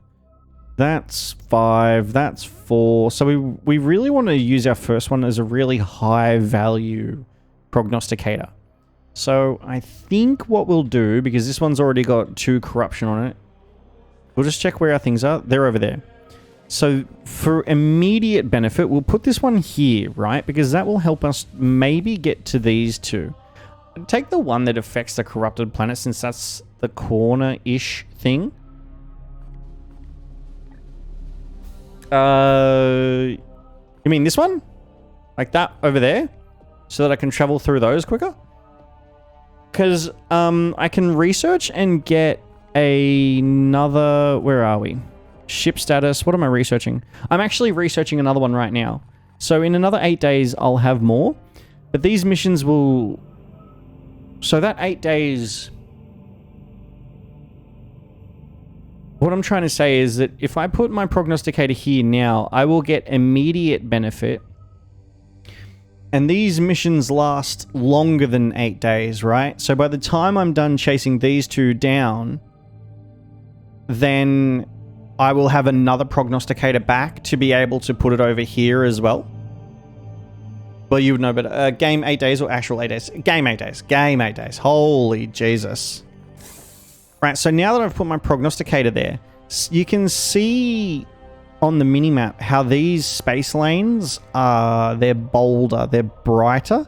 That's 5. That's 4. So we really want to use our first one as a really high value prognosticator. So I think what we'll do, because this one's already got 2 corruption on it, we'll just check where our things are. They're over there. So for immediate benefit, we'll put this one here, right? Because that will help us maybe get to these 2. Take the one that affects the corrupted planet, since that's the corner-ish thing. You mean this one? Like that over there? So that I can travel through those quicker? Because I can research and get another... Where are we? Ship status. What am I researching? I'm actually researching another one right now. So in another 8 days, I'll have more. But these missions will... So that 8 days... What I'm trying to say is that if I put my prognosticator here now, I will get immediate benefit. And these missions last longer than 8 days, right? So by the time I'm done chasing these 2 down, then I will have another prognosticator back to be able to put it over here as well. Well, you would know, but game 8 days or actual 8 days? Game 8 days. Game 8 days. Holy Jesus. Right, so now that I've put my prognosticator there, you can see on the minimap how these space lanes are, they're bolder, they're brighter.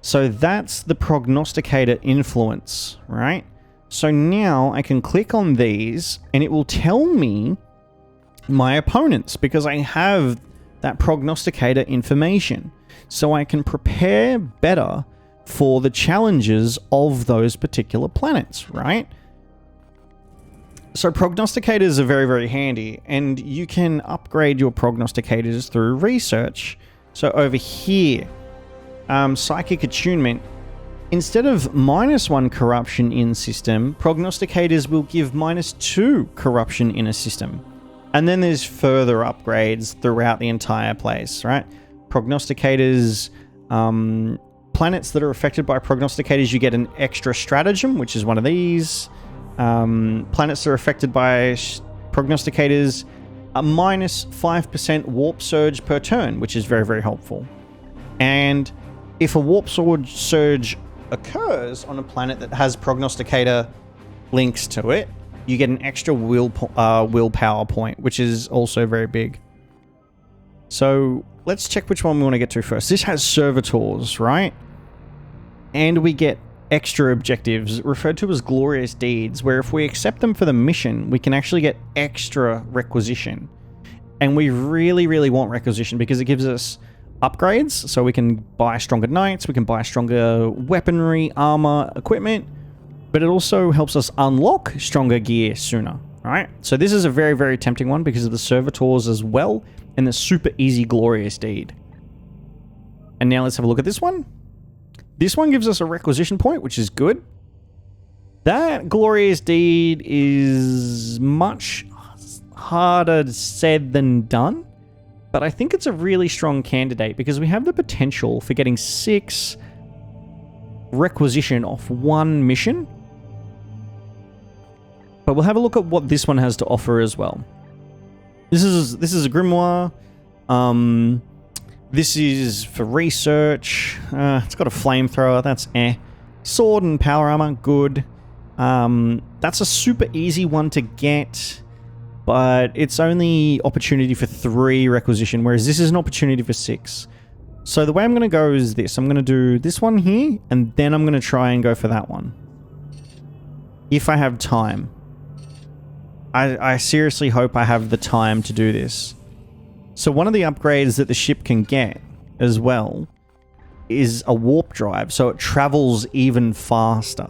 So that's the prognosticator influence, right? So now I can click on these and it will tell me my opponents because I have that prognosticator information. So I can prepare better for the challenges of those particular planets, right? So prognosticators are very, very handy, and you can upgrade your prognosticators through research. So over here, psychic attunement, instead of -1 corruption in system, prognosticators will give -2 corruption in a system. And then there's further upgrades throughout the entire place, right? Prognosticators, planets that are affected by prognosticators, you get an extra stratagem, which is one of these. Planets that are affected by prognosticators, a -5% warp surge per turn, which is very, very helpful. And if a warp surge occurs on a planet that has prognosticator links to it, you get an extra willpower point, which is also very big. So let's check which one we want to get to first. This has servitors, right? And we get extra objectives referred to as glorious deeds, where if we accept them for the mission, we can actually get extra requisition. And we really, really want requisition because it gives us upgrades, so we can buy stronger knights, we can buy stronger weaponry, armor, equipment, but it also helps us unlock stronger gear sooner, right? So this is a very, very tempting one because of the servitors as well, and the super easy glorious deed. And now let's have a look at this one. This one gives us a requisition point, which is good. That glorious deed is much harder said than done, but I think it's a really strong candidate because we have the potential for getting 6 requisition off 1 mission. But we'll have a look at what this one has to offer as well. This is a grimoire. This is for research. It's got a flamethrower. That's sword and power armor. Good. That's a super easy one to get, but it's only opportunity for 3 requisition, whereas this is an opportunity for 6. So the way I'm going to go is this. I'm going to do this one here, and then I'm going to try and go for that one. If I have time. I seriously hope I have the time to do this. So one of the upgrades that the ship can get as well is a warp drive, so it travels even faster,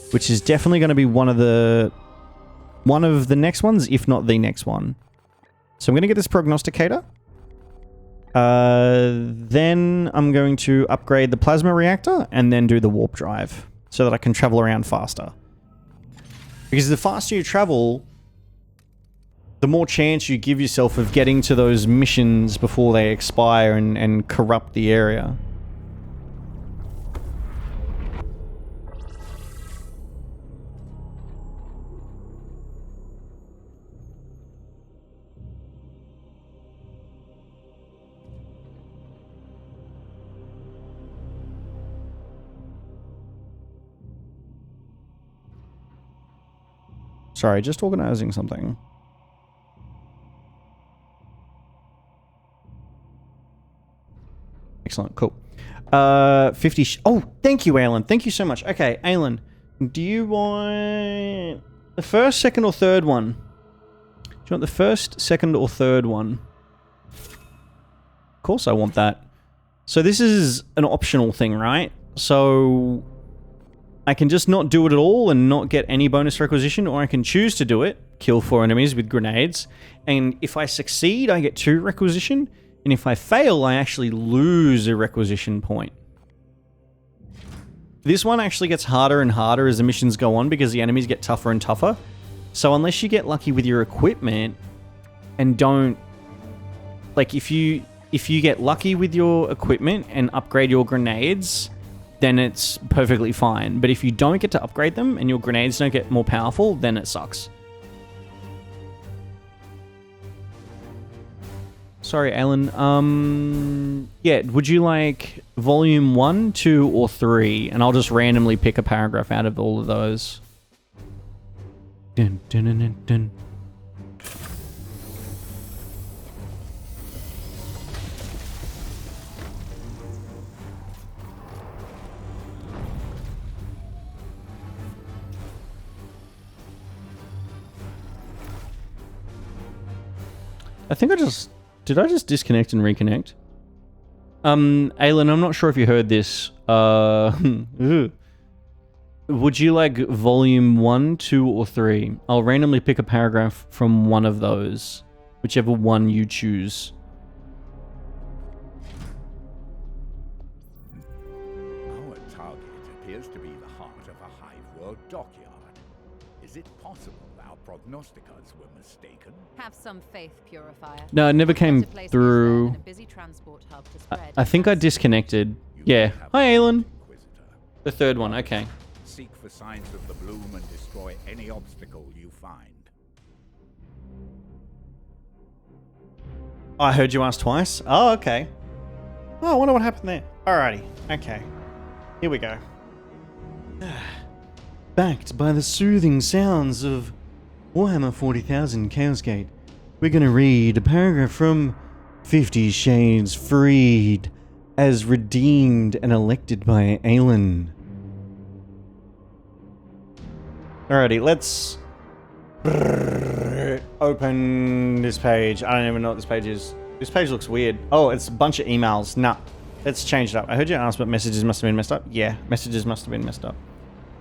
which is definitely going to be one of the next ones, if not the next one. So I'm going to get this prognosticator. Then I'm going to upgrade the plasma reactor and then do the warp drive so that I can travel around faster. Because the faster you travel, the more chance you give yourself of getting to those missions before they expire and corrupt the area. Sorry, just organizing something. Excellent, cool. 50... Oh, thank you, Alan. Thank you so much. Okay, Alan, do you want the first, second, or third one? Do you want the first, second, or third one? Of course I want that. So this is an optional thing, right? So I can just not do it at all and not get any bonus requisition, or I can choose to do it, kill 4 enemies with grenades, and if I succeed, I get 2 requisition, and if I fail, I actually lose a requisition point. This one actually gets harder and harder as the missions go on because the enemies get tougher and tougher. So unless you get lucky with your equipment and don't... Like, if you get lucky with your equipment and upgrade your grenades, then it's perfectly fine. But if you don't get to upgrade them and your grenades don't get more powerful, then it sucks. Sorry, Alan. Yeah, would you like volume 1, 2, or 3? And I'll just randomly pick a paragraph out of all of those. Dun, dun, dun, dun, dun. I think did I just disconnect and reconnect? Alan, I'm not sure if you heard this. Would you like volume 1, 2, or 3? I'll randomly pick a paragraph from one of those. Whichever one you choose. Our target appears to be the heart of a Hive World dockyard. Is it possible our prognosticators were mistaken? Have some faith, Purifier. No, it never came Better place through. these there than a busy transport hub to spread. I think I disconnected. Yeah. Hi, Aelin. The third one, okay. Seek for signs of the bloom and destroy any obstacle you find. I heard you ask twice. Oh, okay. Oh, I wonder what happened there. Alrighty. Okay. Here we go. Backed by the soothing sounds of Warhammer 40,000 Chaos Gate, we're gonna read a paragraph from 50 Shades Freed, as redeemed and elected by Aelin. Alrighty, let's open this page. I don't even know what this page is. This page looks weird. Oh, it's a bunch of emails. Nah, let's change it up. I heard you ask, but messages must have been messed up. Yeah, messages must have been messed up.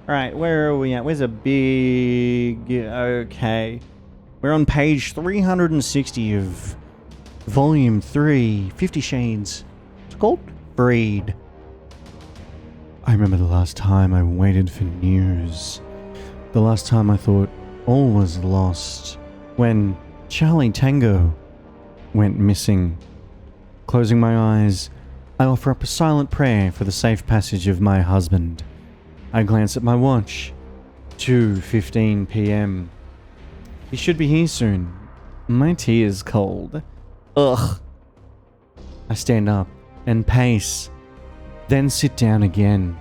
Alright, where are we at? Where's a big... Okay. We're on page 360 of volume 3, 50 Shades. It's called Freed. I remember the last time I waited for news. The last time I thought all was lost. When Charlie Tango went missing. Closing my eyes, I offer up a silent prayer for the safe passage of my husband. I glance at my watch. 2:15 p.m. He should be here soon. My tea is cold. Ugh. I stand up and pace, then sit down again.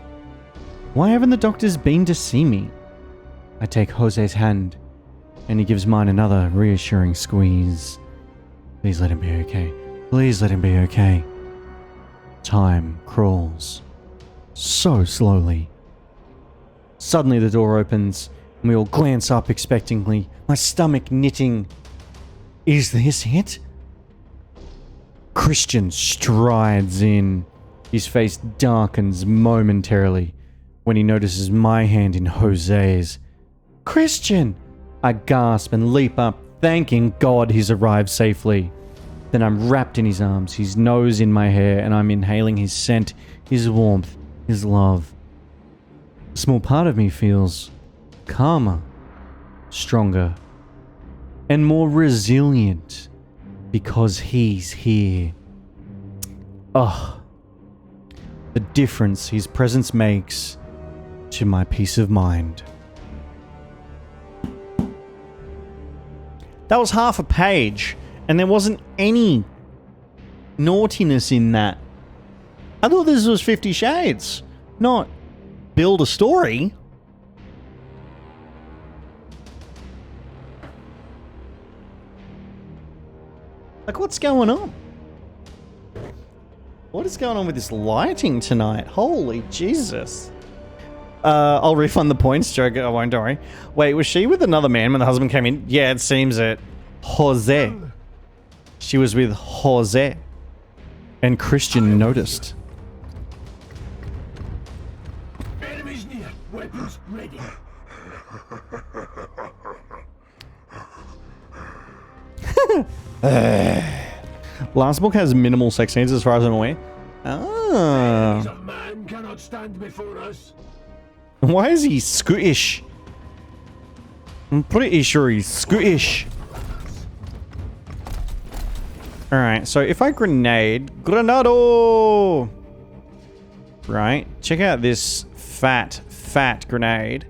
Why haven't the doctors been to see me? I take Jose's hand, and he gives mine another reassuring squeeze. Please let him be okay. Please let him be okay. Time crawls. So slowly. Suddenly the door opens, and we all glance up expectantly, my stomach knitting. Is this it? Christian strides in. His face darkens momentarily when he notices my hand in Jose's. Christian! I gasp and leap up, thanking God he's arrived safely. Then I'm wrapped in his arms, his nose in my hair, and I'm inhaling his scent, his warmth, his love. A small part of me feels calmer, stronger, and more resilient because he's here. Oh, the difference his presence makes to my peace of mind. That was half a page, and there wasn't any naughtiness in that. I thought this was 50 Shades, not build a story. Like, what's going on? What is going on with this lighting tonight? Holy Jesus. I'll refund the points, joke. I won't, don't worry. Wait, was she with another man when the husband came in? Yeah, it seems it. Jose. She was with Jose. And Christian noticed. Enemies near. Weapons ready. Last book has minimal sex scenes as far as I'm aware. Ah. A man cannot stand before us. Why is he Scottish? I'm pretty sure he's Scottish. Alright, so if I Grenado! Right, check out this fat grenade.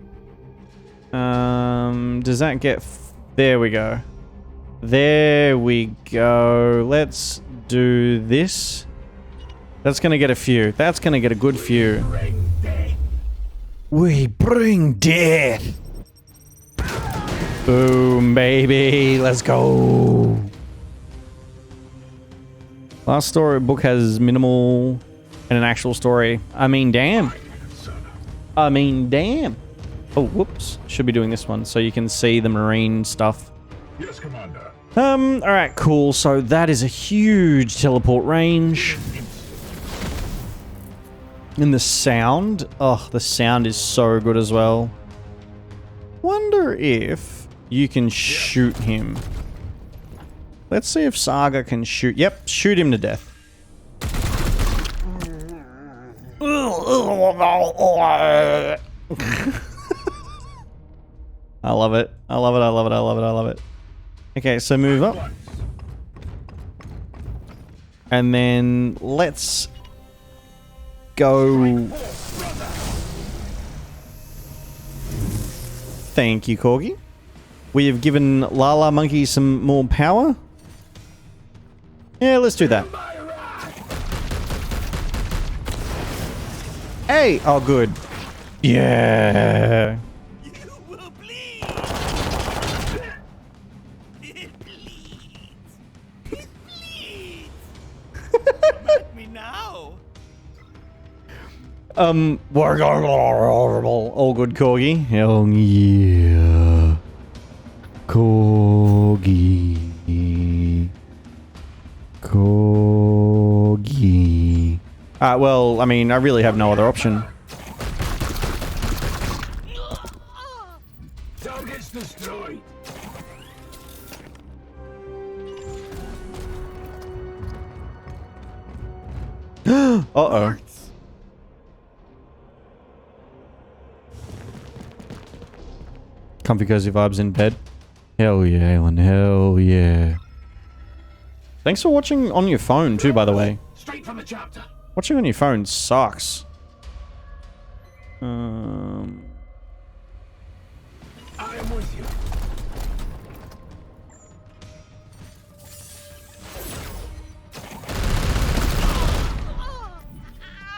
Does that get... There we go. There we go. Let's do this. That's gonna get a few. That's gonna get a good few. We bring death. Boom, baby. Let's go. Last story book has minimal and an actual story. I mean, damn. I mean, damn. Oh, whoops. Should be doing this one so you can see the marine stuff. Yes, Commander. Alright, cool. So that is a huge teleport range. And the sound, oh, the sound is so good as well. Wonder if you can shoot him. Let's see if Saga can shoot. Yep, shoot him to death. I love it. I love it. I love it. I love it. I love it. Okay, so move up. And then let's go. Thank you, Corgi. We have given Lala Monkey some more power. Yeah, let's do that. Hey! Oh, good. Yeah. You will bleed. It bleeds. It bleeds. Come at me now. We're going all good, Corgi. Hell yeah. Corgi. Corgi. Well, I mean, I really have no other option. Target's destroyed. Uh-oh. Comfy cozy vibes in bed. Hell yeah, Alan. Hell yeah. Thanks for watching on your phone too, by the way. Straight from the chapter. Watching on your phone sucks. I am with you.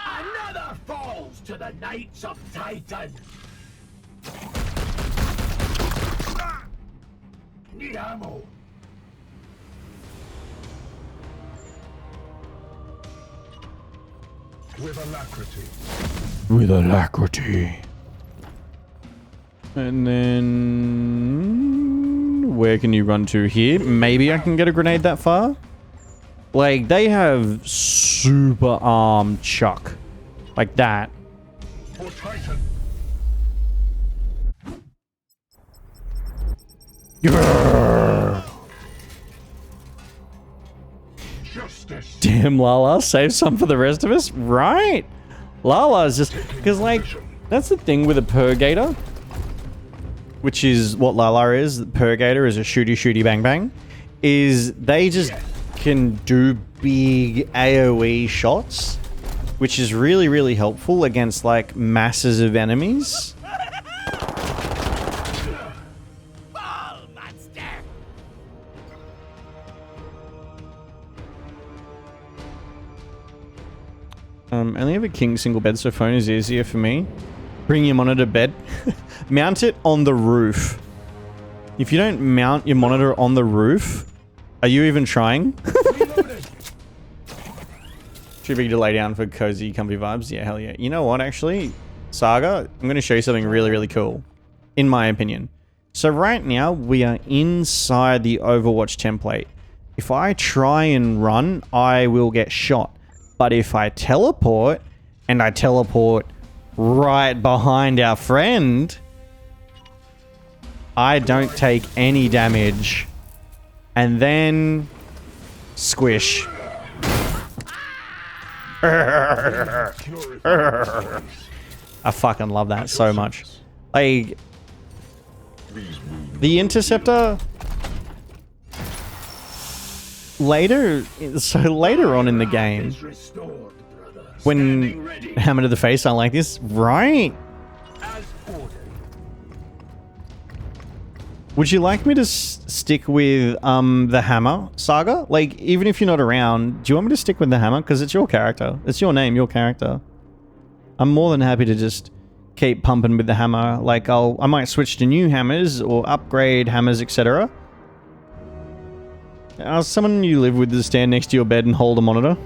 Another falls to the Knights of Titan. Need ammo. With alacrity. With alacrity. And then... where can you run to here? Maybe I can get a grenade that far? Like, they have super arm chuck. Like that. For Titan. Justice. Damn, Lala, save some for the rest of us? Right? Lala's just... because, like, that's the thing with a purgator. Which is what Lala is. The purgator is a shooty shooty bang bang. Is they just can do big AoE shots. Which is really, really helpful against, like, masses of enemies. Only have a king single bed, so phone is easier for me. Bring your monitor to bed. Mount it on the roof. If you don't mount your monitor on the roof, are you even trying? Too big to lay down for cozy, comfy vibes? Yeah, hell yeah. You know what, actually? Saga, I'm going to show you something really, really cool. In my opinion. So right now, we are inside the Overwatch template. If I try and run, I will get shot. But if I teleport, and I teleport right behind our friend, I don't take any damage. And then... squish. I fucking love that so much. Like... the Interceptor... later on in the game, when hammer to the face, I like this, right? Would you like me to stick with the hammer, Saga? Like, even if you're not around, do you want me to stick with the hammer? Because it's your character. It's your name, your character. I'm more than happy to just keep pumping with the hammer. Like, I might switch to new hammers or upgrade hammers, etc. Someone you live with to stand next to your bed and hold a monitor.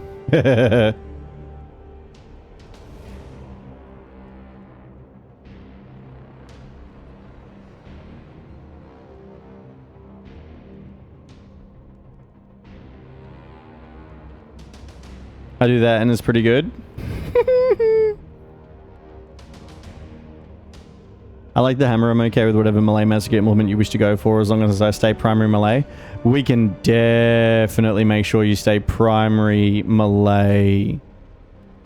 I do that and it's pretty good. I like the hammer. I'm okay with whatever melee massacre implement you wish to go for, as long as I stay primary melee. We can definitely make sure you stay primary melee.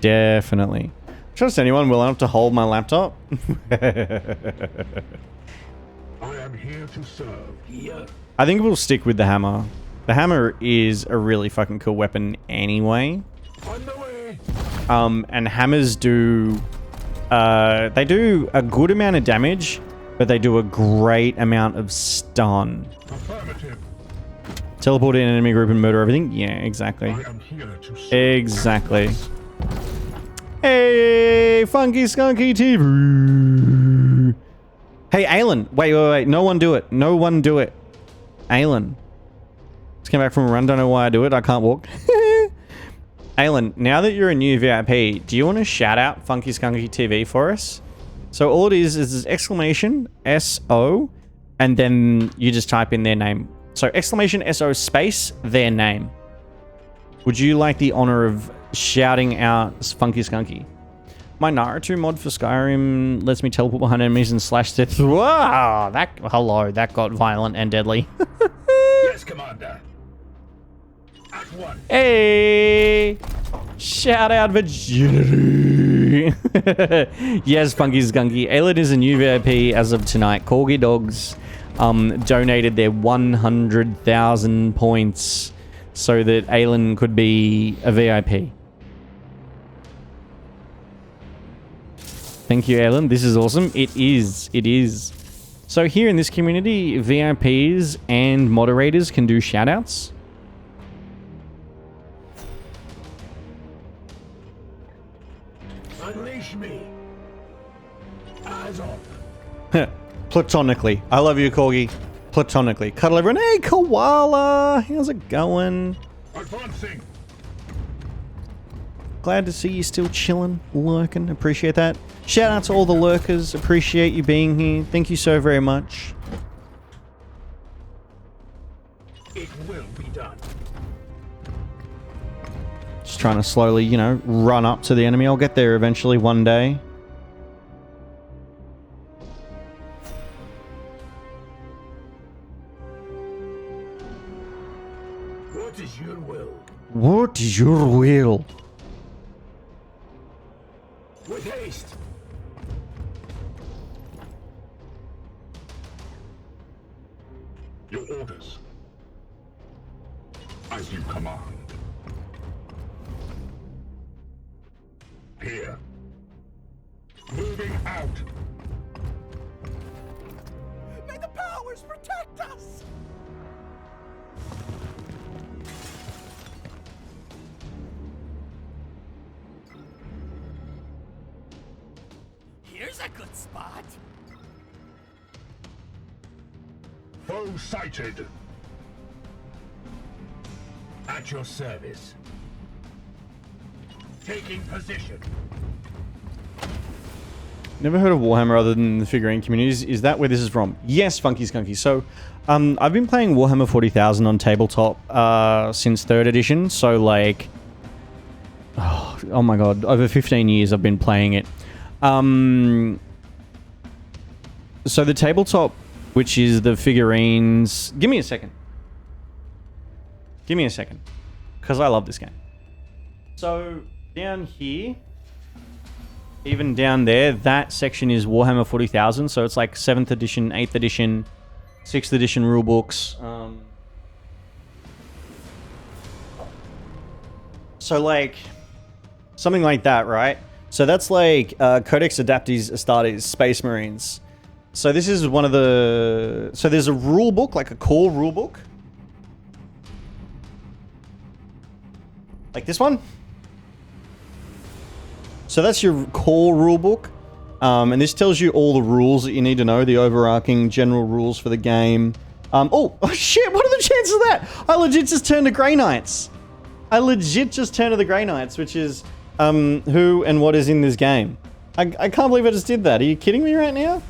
Definitely. Trust anyone willing enough to hold my laptop? I am here to serve. Here. I think we'll stick with the hammer. The hammer is a really fucking cool weapon anyway. On the way. And hammers do... they do a good amount of damage, but they do a great amount of stun. Affirmative. Teleport in an enemy group and murder everything? Yeah, exactly. I am here to serve. Exactly. Hey, Funky Skunky TV. Hey, Aelin. Wait. No one do it. No one do it. Aelin. Just came back from a run. Don't know why I do it. I can't walk. Aelin, now that you're a new VIP, do you want to shout out Funky Skunky TV for us? So all it is exclamation SO, and then you just type in their name. So exclamation SO space their name. Would you like the honor of shouting out Funky Skunky? My Naruto mod for Skyrim lets me teleport behind enemies and slash death. Wow, that got violent and deadly. Yes, Commander. At one. Hey! Shout out virginity. Yes, Funky Skunky. Aelin is a new VIP as of tonight. Corgi Dogs donated their 100,000 points so that Aelin could be a VIP. Thank you, Aelin. This is awesome. It is. It is. So here in this community, VIPs and moderators can do shoutouts. Unleash me. Eyes on. Platonically. I love you, Corgi. Platonically. Cuddle everyone. Hey, Koala. How's it going? Advancing. Glad to see you still chilling, lurking. Appreciate that. Shout out to all the lurkers. Appreciate you being here. Thank you so very much. It will be done. Just trying to slowly, you know, run up to the enemy. I'll get there eventually one day. What is your will? What is your will? With haste. Your orders. As you command. Here. Moving out. May the powers protect us! Here's a good spot. Foe sighted. At your service. Taking position. Never heard of Warhammer other than the figurine communities. Is that where this is from? Yes, Funky Skunky. So, I've been playing Warhammer 40,000 on tabletop since 3rd edition. So, like, oh my god, over 15 years I've been playing it. So the tabletop, which is the figurines... Give me a second. Give me a second. Because I love this game. So, down here... Even down there, that section is Warhammer 40,000. So it's like 7th edition, 8th edition, 6th edition rulebooks. So like, something like that, right? So that's like Codex Adaptes Astartes Space Marines. So this is one of the... So there's a rulebook, like a core rulebook. Like this one. So that's your core rulebook, and this tells you all the rules that you need to know, the overarching general rules for the game. Oh shit, what are the chances of that? I legit just turned to Grey Knights. I legit just turned to the Grey Knights, which is who and what is in this game. I can't believe I just did that. Are you kidding me right now?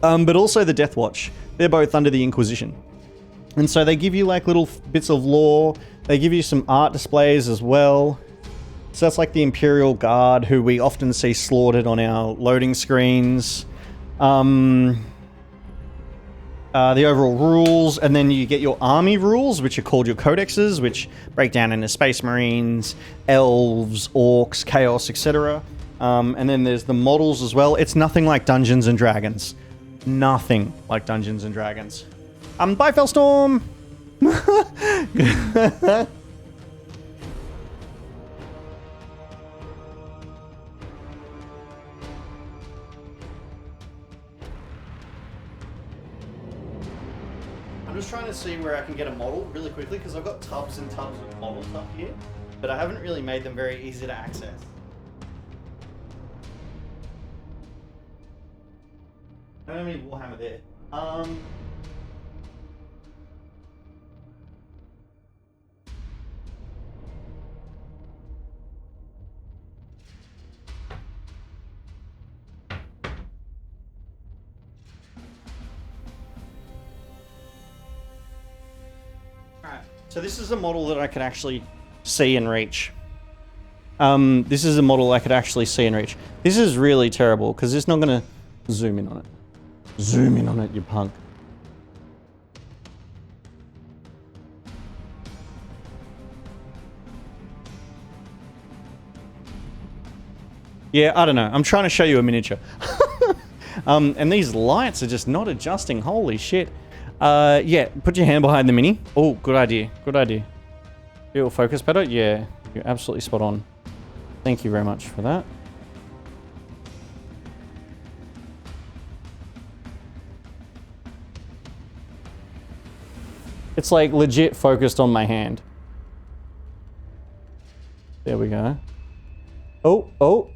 But also the Death Watch. They're both under the Inquisition. And so they give you like little bits of lore. They give you some art displays as well. So that's like the Imperial Guard, who we often see slaughtered on our loading screens. The overall rules, and then you get your army rules, which are called your codexes, which break down into Space Marines, Elves, Orcs, Chaos, etc. And then there's the models as well. It's nothing like Dungeons and Dragons. Nothing like Dungeons and Dragons. Bye, Fellstorm! I'm just trying to see where I can get a model really quickly, because I've got tubs and tubs of models up here, but I haven't really made them very easy to access. I don't have any Warhammer there. Alright, so this is a model that I could actually see and reach. This is a model I could actually see and reach. This is really terrible, because it's not going to zoom in on it. Zoom in on it, you punk. Yeah, I don't know. I'm trying to show you a miniature. And these lights are just not adjusting. Holy shit. Yeah, put your hand behind the mini. Oh, good idea. Good idea. It'll focus better? Yeah, you're absolutely spot on. Thank you very much for that. It's like legit focused on my hand. There we go. Oh.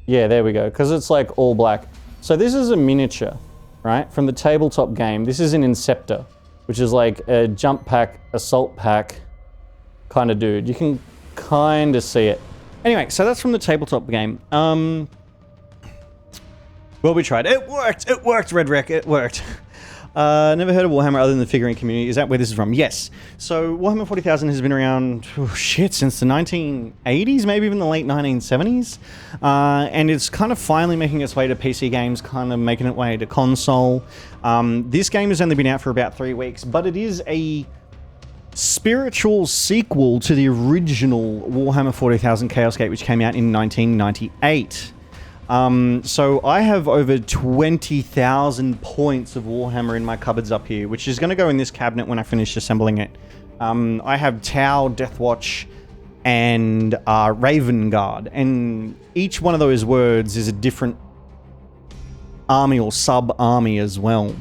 Yeah, there we go. Because it's like all black. So this is a miniature, right? From the tabletop game. This is an Inceptor, which is like a jump pack, assault pack kind of dude. You can kind of see it. Anyway, so that's from the tabletop game. Well, we tried. It worked! It worked, Red Wreck. It worked. Never heard of Warhammer other than the figurine community. Is that where this is from? Yes. So Warhammer 40,000 has been around, since the 1980s, maybe even the late 1970s. And it's kind of finally making its way to PC games, kind of making its way to console. This game has only been out for about 3 weeks, but it is a spiritual sequel to the original Warhammer 40,000 Chaos Gate, which came out in 1998. So I have over 20,000 points of Warhammer in my cupboards up here, which is going to go in this cabinet when I finish assembling it. I have Tau, Deathwatch, and Raven Guard, and each one of those words is a different army or sub-army as well.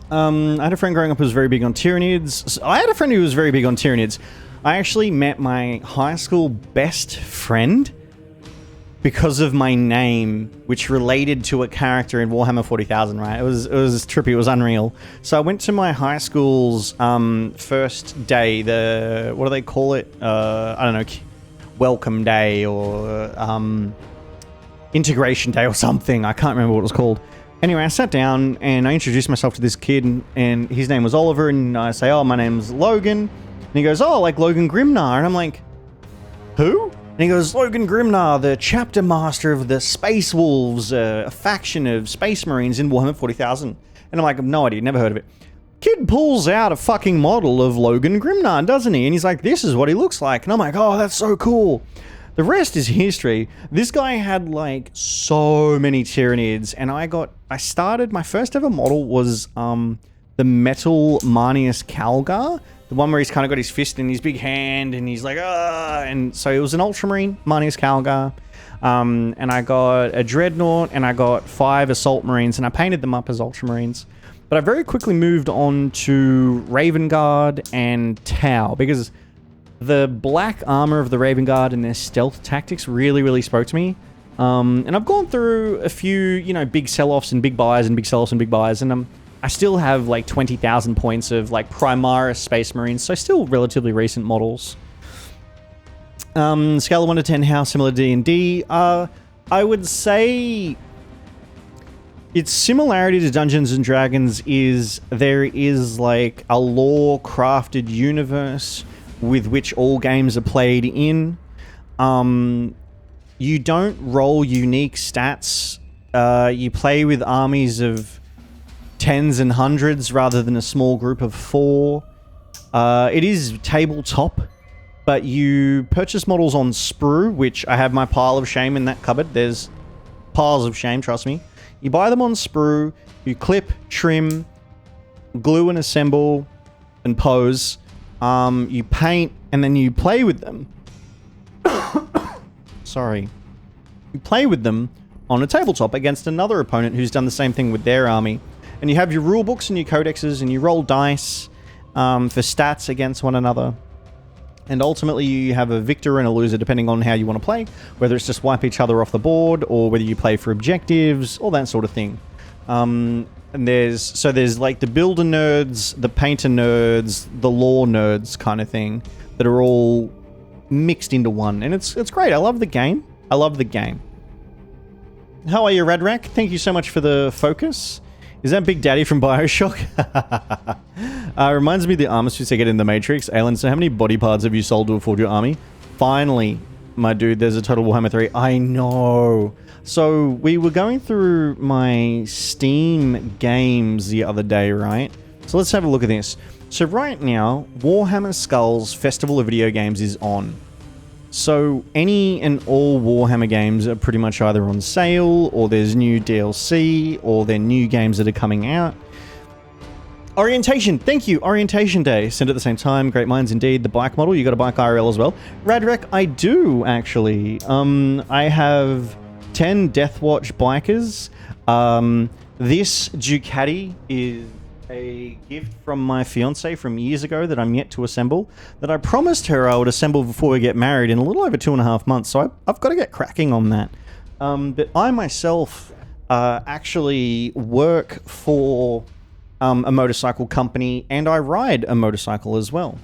I had a friend growing up who was very big on Tyranids. I had a friend who was very big on Tyranids. I actually met my high school best friend because of my name, which related to a character in Warhammer 40,000, right? It was trippy, it was unreal. So I went to my high school's first day, what do they call it? I don't know, welcome day or integration day or something. I can't remember what it was called. Anyway, I sat down and I introduced myself to this kid, and his name was Oliver, and I say, oh, my name's Logan. And he goes, oh, like Logan Grimnar. And I'm like, who? And he goes, Logan Grimnar, the chapter master of the Space Wolves, a faction of Space Marines in Warhammer 40,000. And I'm like, no idea, never heard of it. Kid pulls out a fucking model of Logan Grimnar, doesn't he? And he's like, this is what he looks like. And I'm like, oh, that's so cool. The rest is history. This guy had like so many Tyranids, and my first ever model was the metal Marnius Calgar. The one where he's kind of got his fist in his big hand, and he's like, ah! And so it was an Ultramarine, Marnius Calgar. And I got a Dreadnought, and I got 5 Assault Marines, and I painted them up as Ultramarines. But I very quickly moved on to Raven Guard and Tau, because the black armor of the Raven Guard and their stealth tactics really, really spoke to me. And I've gone through a few, big sell-offs and big buys and big sell-offs and big buys, and I still have like 20,000 points of like Primaris Space Marines, so still relatively recent models. Scale of 1 to 10, how similar to D&D? I would say its similarity to Dungeons and Dragons is there is like a lore-crafted universe with which all games are played in. You don't roll unique stats You play with armies of tens and hundreds rather than a small group of 4. It is tabletop, but you purchase models on sprue, which I have my pile of shame in that cupboard. There's piles of shame, trust me. You buy them on sprue, you clip, trim, glue and assemble, and pose. You paint, and then you play with them. Sorry. You play with them on a tabletop against another opponent who's done the same thing with their army. And you have your rule books and your codexes, and you roll dice for stats against one another. And ultimately, you have a victor and a loser depending on how you want to play. Whether it's just wipe each other off the board, or whether you play for objectives, all that sort of thing. And there's like the builder nerds, the painter nerds, the lore nerds kind of thing that are all mixed into one. And it's great. I love the game. I love the game. How are you, Radrack? Thank you so much for the focus. Is that Big Daddy from Bioshock? Reminds me of the armor suits I get in the Matrix. Alan, so how many body parts have you sold to afford your army? Finally, my dude, there's a Total Warhammer 3. I know. So, we were going through my Steam games the other day, right? So let's have a look at this. So right now, Warhammer Skulls Festival of Video Games is on. So any and all Warhammer games are pretty much either on sale, or there's new DLC, or they're new games that are coming out. Orientation, thank you, Orientation Day. Sent at the same time, great minds indeed. The bike model, you got a bike IRL as well. Radrek, I do actually. I have 10 Deathwatch bikers. This Ducati is a gift from my fiance from years ago that I'm yet to assemble, that I promised her I would assemble before we get married in a little over 2.5 months, so I've got to get cracking on that. But I myself actually work for a motorcycle company, and I ride a motorcycle as well.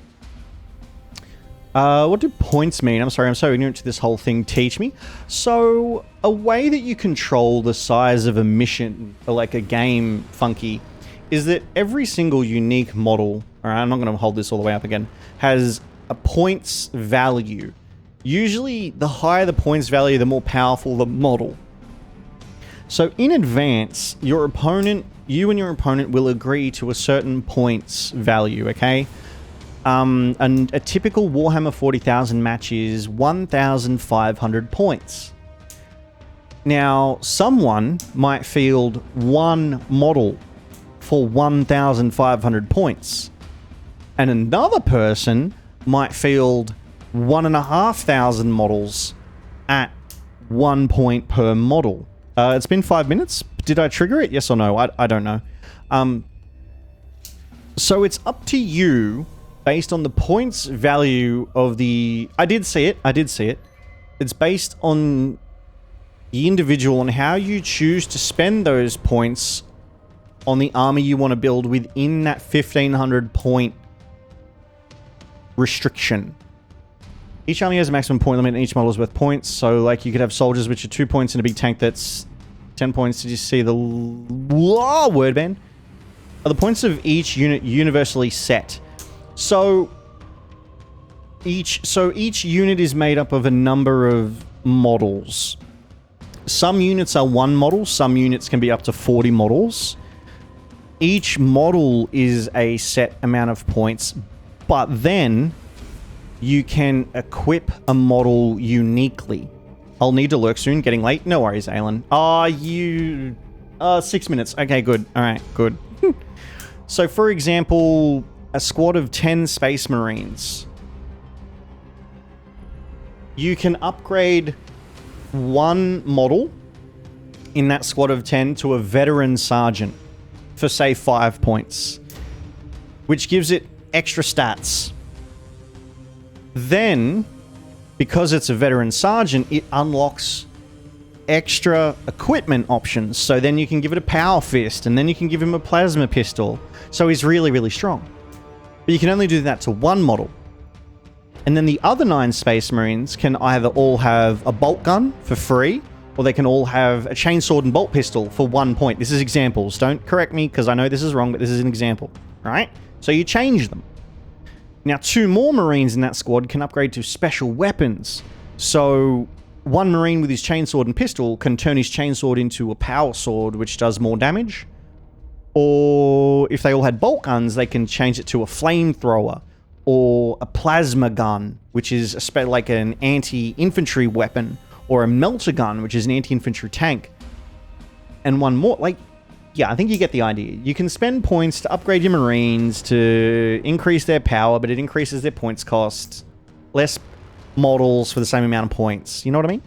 What do points mean? I'm sorry, I'm so ignorant to this whole thing. Teach me. So, a way that you control the size of a mission, or like a game, Funky, is that every single unique model, alright, I'm not going to hold this all the way up again, has a points value. Usually, the higher the points value, the more powerful the model. So, in advance, you and your opponent will agree to a certain points value, okay? And a typical Warhammer 40,000 match is 1,500 points. Now, someone might field one model for 1,500 points, and another person might field 1,500 models at 1 point per model. It's been 5 minutes. Did I trigger it? Yes or no? I don't know. So it's up to you based on the points value of the... I did see it. It's based on the individual and how you choose to spend those points on the army you want to build within that 1,500 point restriction. Each army has a maximum point limit and each model is worth points. So, like, you could have soldiers which are 2 points and a big tank that's 10 points. Did you see the word band? Are the points of each unit universally set? So each unit is made up of a number of models. Some units are one model. Some units can be up to 40 models. Each model is a set amount of points, but then you can equip a model uniquely. I'll need to lurk soon. Getting late. No worries, Alan. 6 minutes. Okay, good. All right, good. So, for example, a squad of 10 Space Marines. You can upgrade one model in that squad of 10 to a Veteran Sergeant for, say, 5 points, which gives it extra stats. Then, because it's a Veteran Sergeant, it unlocks extra equipment options. So then you can give it a Power Fist, and then you can give him a Plasma Pistol. So he's really, really strong. But you can only do that to one model. And then the other 9 Space Marines can either all have a bolt gun for free, or they can all have a chainsword and bolt pistol for 1 point. This is examples. Don't correct me, because I know this is wrong, but this is an example. Right? So you change them. Now, 2 more Marines in that squad can upgrade to special weapons. So one Marine with his chainsword and pistol can turn his chainsword into a power sword, which does more damage. Or if they all had bolt guns, they can change it to a flamethrower or a plasma gun, which is like an anti-infantry weapon, or a melter gun, which is an anti-infantry tank. And one more, like, yeah, I think you get the idea. You can spend points to upgrade your Marines to increase their power, but it increases their points cost. Less models for the same amount of points. You know what I mean?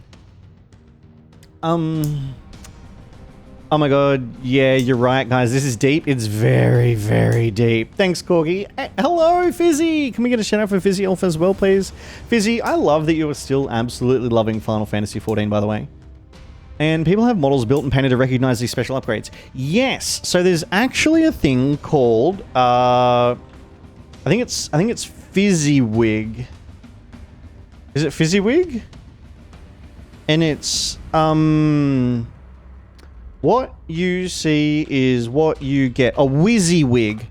Oh my god, yeah, you're right, guys. This is deep. It's very, very deep. Thanks, Corgi. Hello, Fizzy! Can we get a shout out for Fizzy Elf as well, please? Fizzy, I love that you are still absolutely loving Final Fantasy XIV, by the way. And people have models built and painted to recognize these special upgrades. Yes, so there's actually a thing called, I think it's Fizzywig. Is it Fizzywig? And it's, what you see is what you get. A WYSIWYG.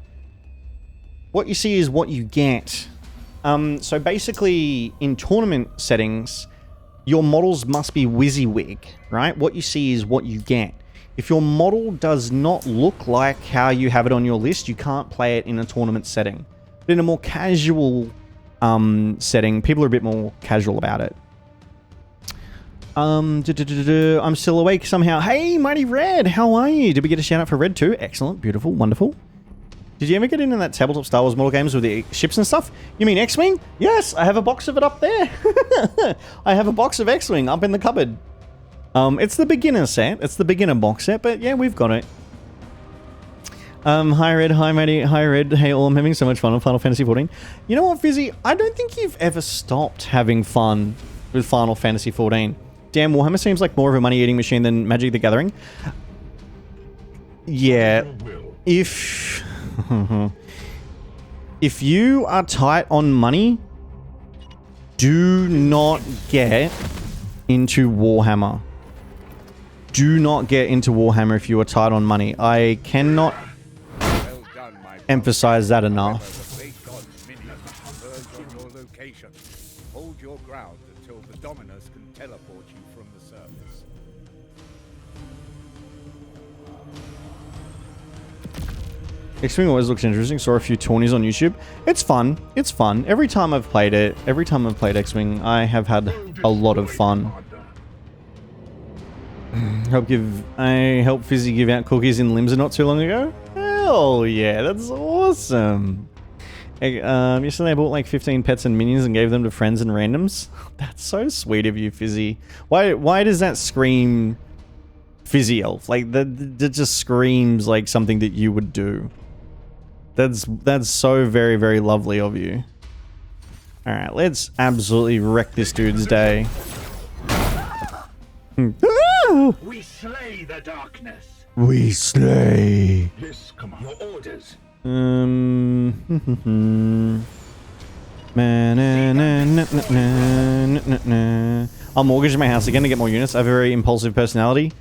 What you see is what you get. So basically, in tournament settings, your models must be WYSIWYG, right? What you see is what you get. If your model does not look like how you have it on your list, you can't play it in a tournament setting. But in a more casual setting, people are a bit more casual about it. I'm still awake somehow. Hey, Mighty Red, how are you? Did we get a shout out for Red too? Excellent, beautiful, wonderful. Did you ever get into that tabletop Star Wars model games with the ships and stuff? You mean X-Wing? Yes, I have a box of it up there. I have a box of X-Wing up in the cupboard. It's the beginner set. It's the beginner box set, but yeah, we've got it. Hi Red, hi Mighty, hi Red. Hey all, I'm having so much fun on Final Fantasy XIV. You know what, Fizzy? I don't think you've ever stopped having fun with Final Fantasy XIV. Damn, Warhammer seems like more of a money-eating machine than Magic the Gathering. Yeah, if you are tight on money, do not get into Warhammer. Do not get into Warhammer if you are tight on money. I cannot emphasize that enough. Hold your ground until the Dominus can teleport you from the surface. X-Wing always looks interesting. Saw a few tourneys on YouTube. It's fun. It's fun. Every time I've played it, every time I've played X-Wing, I have had a lot of fun. I helped Fizzy give out cookies in Limsa not too long ago. Hell yeah, that's awesome. Yesterday I bought like 15 pets and minions and gave them to friends and randoms. That's so sweet of you, Fizzy. Why does that scream Fizzy Elf? Like that just screams like something that you would do. That's so very, very lovely of you. Alright, let's absolutely wreck this dude's day. We slay the darkness. We slay. Yes, come on. Your orders. I'll mortgage my house again to get more units. I have a very impulsive personality.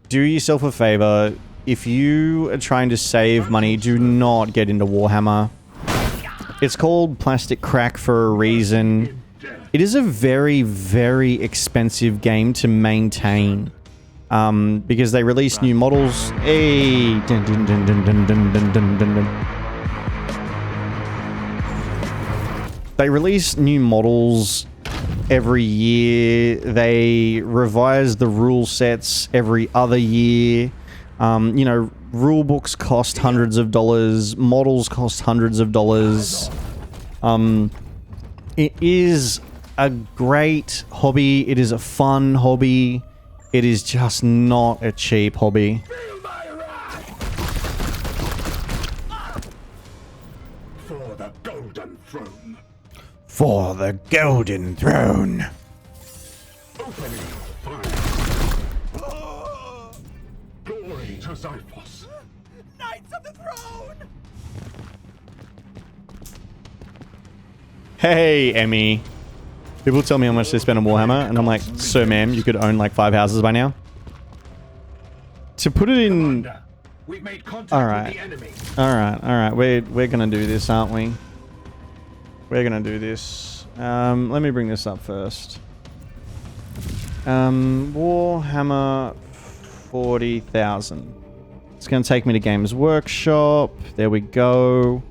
Do yourself a favor. If you are trying to save money, do not get into Warhammer. It's called plastic crack for a reason. It is a very, very expensive game to maintain. Because they release new models. Hey, dun, dun, dun, dun, dun, dun, dun, dun, dun. They release new models every year. They revise the rule sets every other year. You know, rule books cost hundreds of dollars. Models cost hundreds of dollars. It is a great hobby. It is a fun hobby. It is just not a cheap hobby. For the golden throne. For the golden throne. Opening fire. Glory to Xiphos. Knights of the Throne! Hey, Emmy. People tell me how much they spend on Warhammer, and I'm like, sir, ma'am, you could own like 5 houses by now. To put it in... We've made contact Alright. with the enemy. Alright. We're gonna do this, aren't we? We're gonna do this. Let me bring this up first. Warhammer 40,000. It's going to take me to Games Workshop. There we go.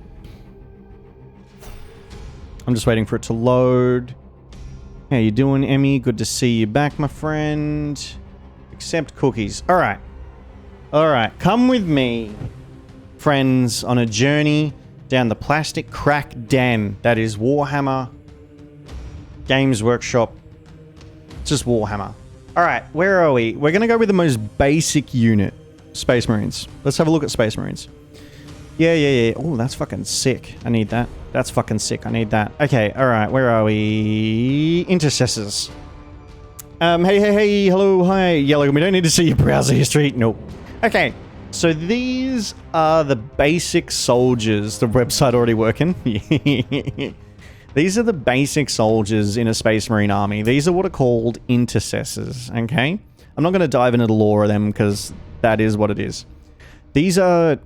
I'm just waiting for it to load. How you doing, Emmy? Good to see you back, my friend. Accept cookies. All right. All right. Come with me, friends, on a journey down the plastic crack den that is Warhammer Games Workshop. It's just Warhammer. All right. Where are we? We're going to go with the most basic unit. Space Marines. Let's have a look at Space Marines. Yeah. Oh, that's fucking sick. I need that. That's fucking sick. I need that. Okay, alright. Where are we? Intercessors. Hey. Hello, hi. Yellow, we don't need to see your browser history. Nope. Okay, so these are the basic soldiers. The website already working? These are the basic soldiers in a Space Marine army. These are what are called intercessors, okay? I'm not going to dive into the lore of them because that is what it is. These are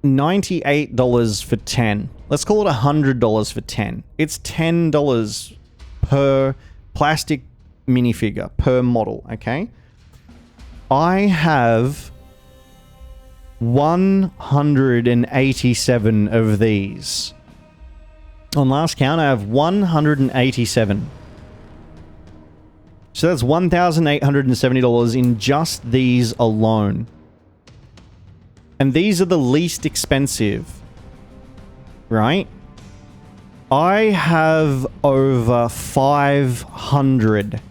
$98 for 10. Let's call it $100 for 10. It's $10 per plastic minifigure, per model, okay? I have 187 of these. On last count, I have 187. So that's $1,870 in just these alone. And these are the least expensive, right? I have over 500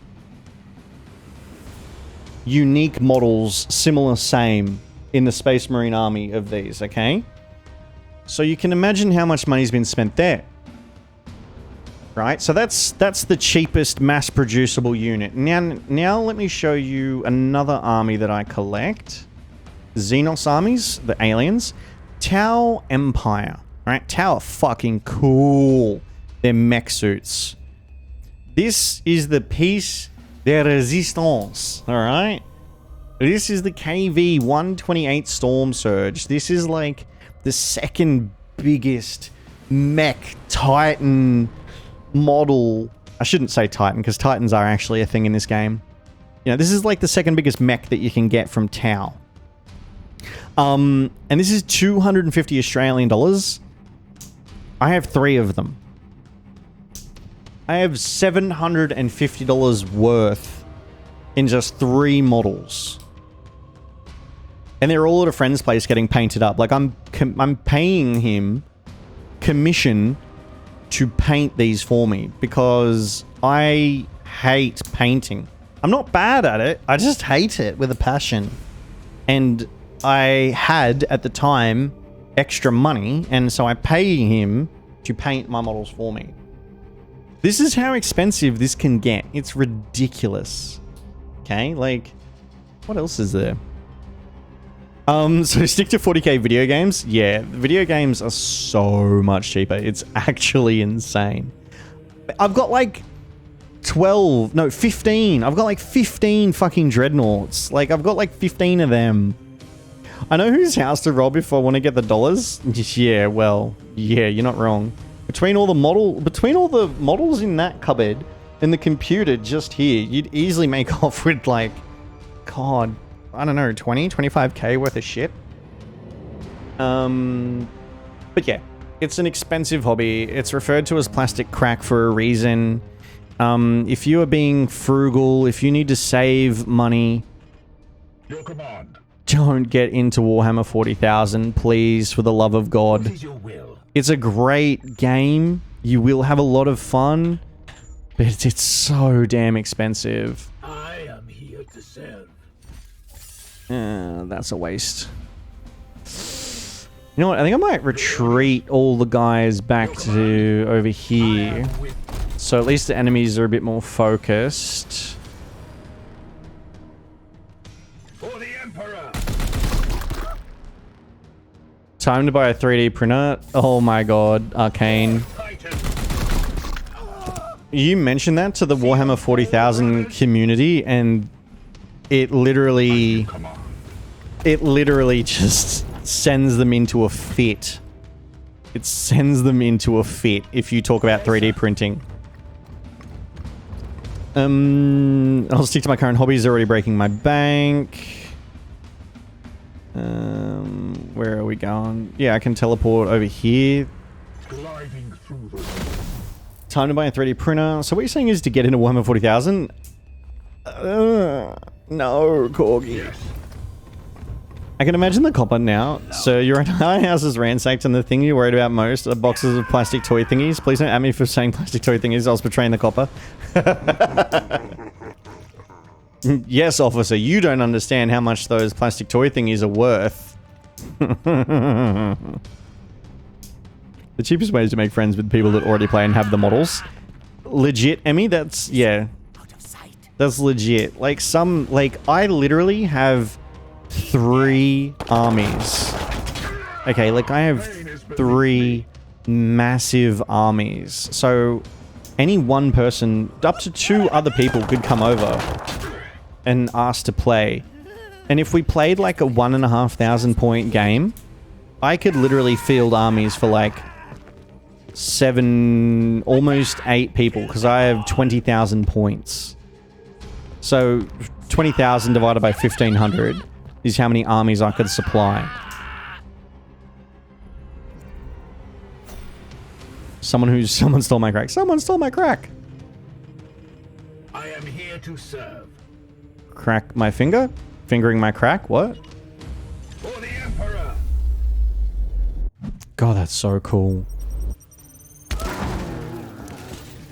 unique models, similar, same, in the Space Marine army of these, okay? So you can imagine how much money's been spent there. Right? So that's the cheapest mass-producible unit. Now let me show you another army that I collect. Xenos armies, the aliens. Tau Empire. Right? Tau are fucking cool. They're mech suits. This is the piece de resistance. Alright? This is the KV-128 Storm Surge. This is like the second biggest mech Titan model. I shouldn't say Titan, because Titans are actually a thing in this game. You know, this is like the second biggest mech that you can get from Tau. And this is 250 Australian dollars. I have 3 of them. I have $750 worth in just 3 models. And they're all at a friend's place getting painted up. Like, I'm paying him commission to paint these for me because I hate painting. I'm not bad at it. I just hate it with a passion. And I had, at the time, extra money, and so I pay him to paint my models for me. This is how expensive this can get. It's ridiculous. Okay, like, what else is there? So stick to 40k video games. Yeah, video games are so much cheaper. It's actually insane. I've got like 15. I've got like 15 fucking dreadnoughts. Like, I've got like 15 of them. I know whose house to rob if I want to get the dollars. Yeah, well, yeah, you're not wrong. Between all the models in that cupboard and the computer just here, you'd easily make off with like, God, I don't know, 25k worth of shit. But yeah, it's an expensive hobby. It's referred to as plastic crack for a reason. If you are being frugal, if you need to save money, Your command. don't get into Warhammer 40,000, please, for the love of God. What is your will? It's a great game. You will have a lot of fun, but it's so damn expensive. I am here to serve. That's a waste. You know what? I think I might retreat all the guys back to over here. So at least the enemies are a bit more focused. For the Emperor. Time to buy a 3D printer. Oh my god, Arcane. You mentioned that to the Warhammer 40,000 community, and it literally just sends them into a fit. It sends them into a fit if you talk about 3D printing. I'll stick to my current hobbies. Already breaking my bank. Where are we going? Yeah, I can teleport over here. Gliding through the Time to buy a 3D printer. So what you're saying is to get into Warhammer 40,000? No, Corgi. Yes. I can imagine the copper now. So your entire house is ransacked and the thing you're worried about most are boxes of plastic toy thingies. Please don't at me for saying plastic toy thingies. I was betraying the copper. Yes, officer, you don't understand how much those plastic toy thingies are worth. The cheapest way is to make friends with people that already play and have the models. Legit, Emmy, that's, yeah. That's legit. Like I literally have 3 armies. Okay, like I have 3 massive armies. So any one person, up to 2 other people could come over and ask to play. And if we played like a 1,500 point game, I could literally field armies for like 7, almost 8 people, because I have 20,000 points. So 20,000 divided by 1,500 is how many armies I could supply. Someone stole my crack. Someone stole my crack. I am here to serve. Crack my finger? Fingering my crack? What? For the Emperor. God, that's so cool.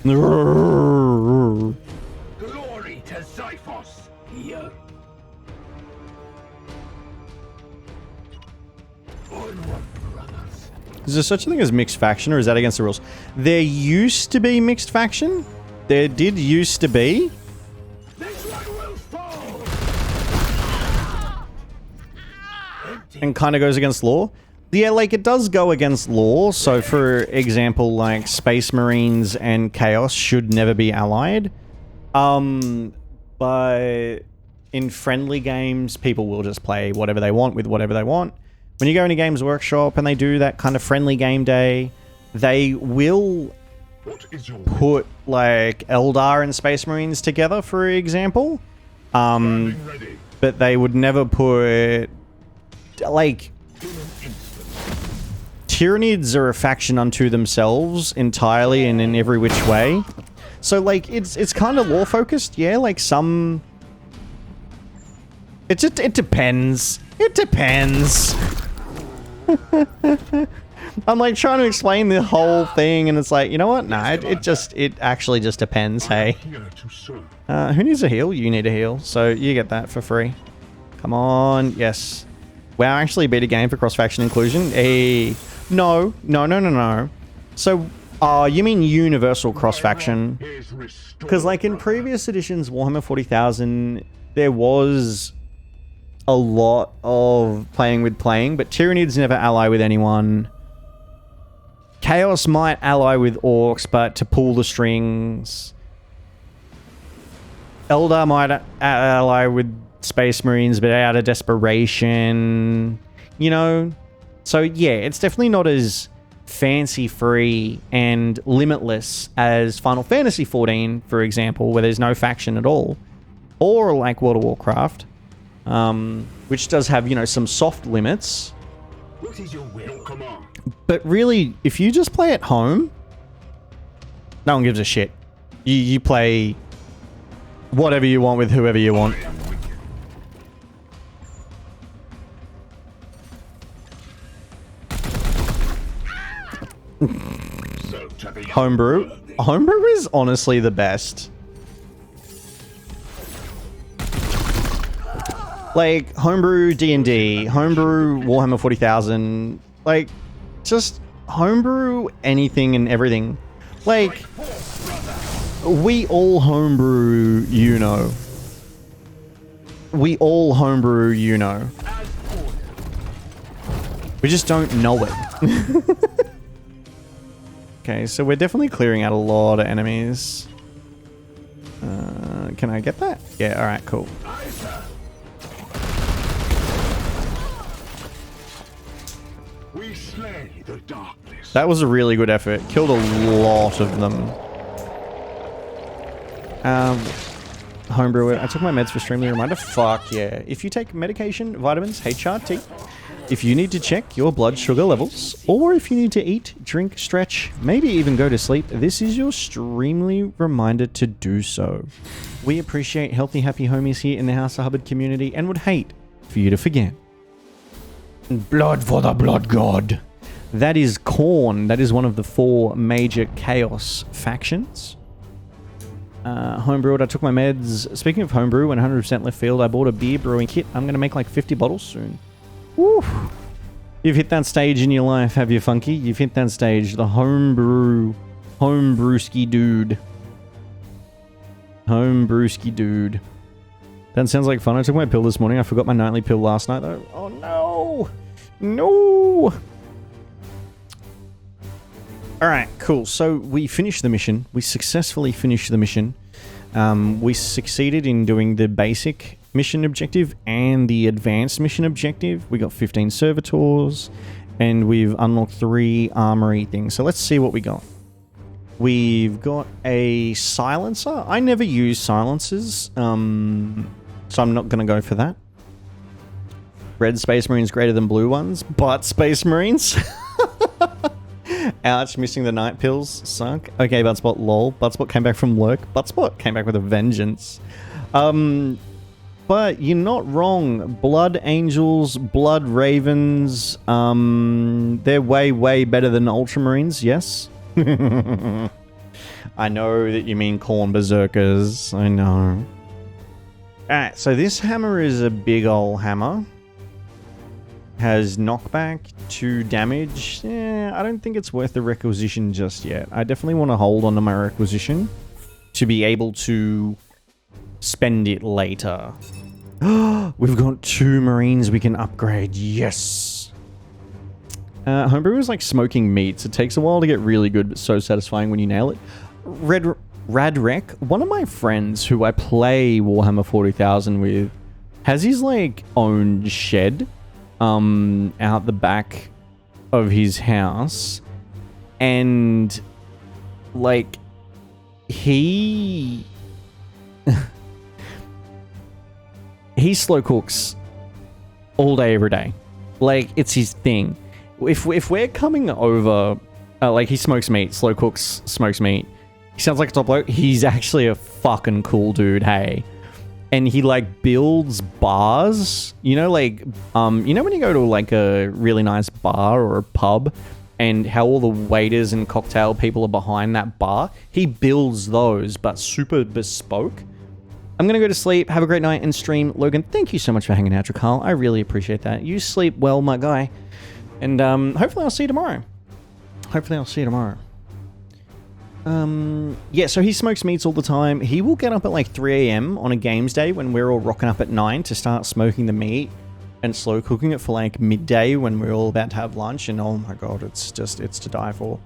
Glory to Xiphos. Here. Onward, brothers. Is there such a thing as mixed faction, or is that against the rules? There used to be mixed faction. There did used to be. This one will fall. And kind of goes against law. Yeah, like it does go against law. So for example, like Space Marines and Chaos should never be allied. But in friendly games, people will just play whatever they want with whatever they want. When you go into Games Workshop and they do that kind of friendly game day, they will put like Eldar and Space Marines together, for example. But they would never put like Tyranids are a faction unto themselves entirely and in every which way. So like it's kind of lore focused, yeah. Like some, it depends. It depends. I'm like trying to explain the whole thing, and it's like, you know what? Nah, it actually just depends. Hey, who needs a heal? You need a heal, so you get that for free. Come on, yes. Wow, actually beat a game for cross-faction inclusion. Hey, no. So, you mean universal cross-faction? Because like in previous editions, Warhammer 40,000, there was a lot of playing, but Tyranids never ally with anyone. Chaos might ally with Orcs, but to pull the strings. Eldar might ally with Space Marines, but out of desperation. You know? So yeah, it's definitely not as fancy-free and limitless as Final Fantasy XIV, for example, where there's no faction at all. Or like World of Warcraft. Which does have, you know, some soft limits. What is your will? Come on. But really, if you just play at home, no one gives a shit. You play whatever you want with whoever you want. Homebrew. Homebrew is honestly the best. Like, homebrew D&D, homebrew Warhammer 40,000, like, just homebrew anything and everything. Like, we all homebrew, you know. We all homebrew, you know. We just don't know it. Okay, so we're definitely clearing out a lot of enemies. Can I get that? Yeah, alright, cool. We slay the darkness. That was a really good effort. Killed a lot of them. Homebrewer, I took my meds for Streamly Reminder. Fuck yeah. If you take medication, vitamins, HRT, if you need to check your blood sugar levels, or if you need to eat, drink, stretch, maybe even go to sleep, this is your Streamly Reminder to do so. We appreciate healthy, happy homies here in the House of Hubbard community and would hate for you to forget. Blood for the Blood God. That is Khorne. That is one of the 4 major Chaos factions. Homebrewed, I took my meds. Speaking of homebrew, 100% left field, I bought a beer brewing kit. I'm going to make like 50 bottles soon. Woo! You've hit that stage in your life, have you, Funky? You've hit that stage. The homebrewski dude. Homebrewski dude. That sounds like fun. I took my pill this morning. I forgot my nightly pill last night, though. Oh, no! No! Alright, cool. So we finished the mission. We successfully finished the mission. We succeeded in doing the basic mission objective and the advanced mission objective. We got 15 servitors, and we've unlocked 3 armory things. So let's see what we got. We've got a silencer. I never use silencers, so I'm not going to go for that. Red Space Marines greater than blue ones, but Space Marines. Ouch, missing the night pills. Suck. Okay, Buttspot, lol. Buttspot came back from Lurk. Buttspot came back with a vengeance. But you're not wrong. Blood Angels, Blood Ravens, they're way, way better than Ultramarines, yes? I know that you mean Khorne Berserkers. I know. Alright, so this hammer is a big ol' hammer. Has knockback, 2 damage. Yeah, I don't think it's worth the requisition just yet. I definitely want to hold on to my requisition to be able to spend it later. We've got 2 Marines we can upgrade. Yes! Homebrew is like smoking meats. It takes a while to get really good, but so satisfying when you nail it. Radrek, one of my friends who I play Warhammer 40,000 with, has his like own shed out the back of his house, and like he slow cooks all day every day. Like, it's his thing. If we're coming over, like, he smokes meat, slow cooks, smokes meat. He sounds like a top bloke. He's actually a fucking cool dude, hey. And he like builds bars, you know, like, you know when you go to like a really nice bar or a pub and how all the waiters and cocktail people are behind that bar? He builds those, but super bespoke. I'm going to go to sleep. Have a great night and stream. Logan, thank you so much for hanging out, Drakal. I really appreciate that. You sleep well, my guy. And hopefully I'll see you tomorrow. Yeah, so he smokes meats all the time. He will get up at like 3 a.m. on a games day when we're all rocking up at 9 to start smoking the meat and slow cooking it for like midday when we're all about to have lunch. And oh my god, it's to die for.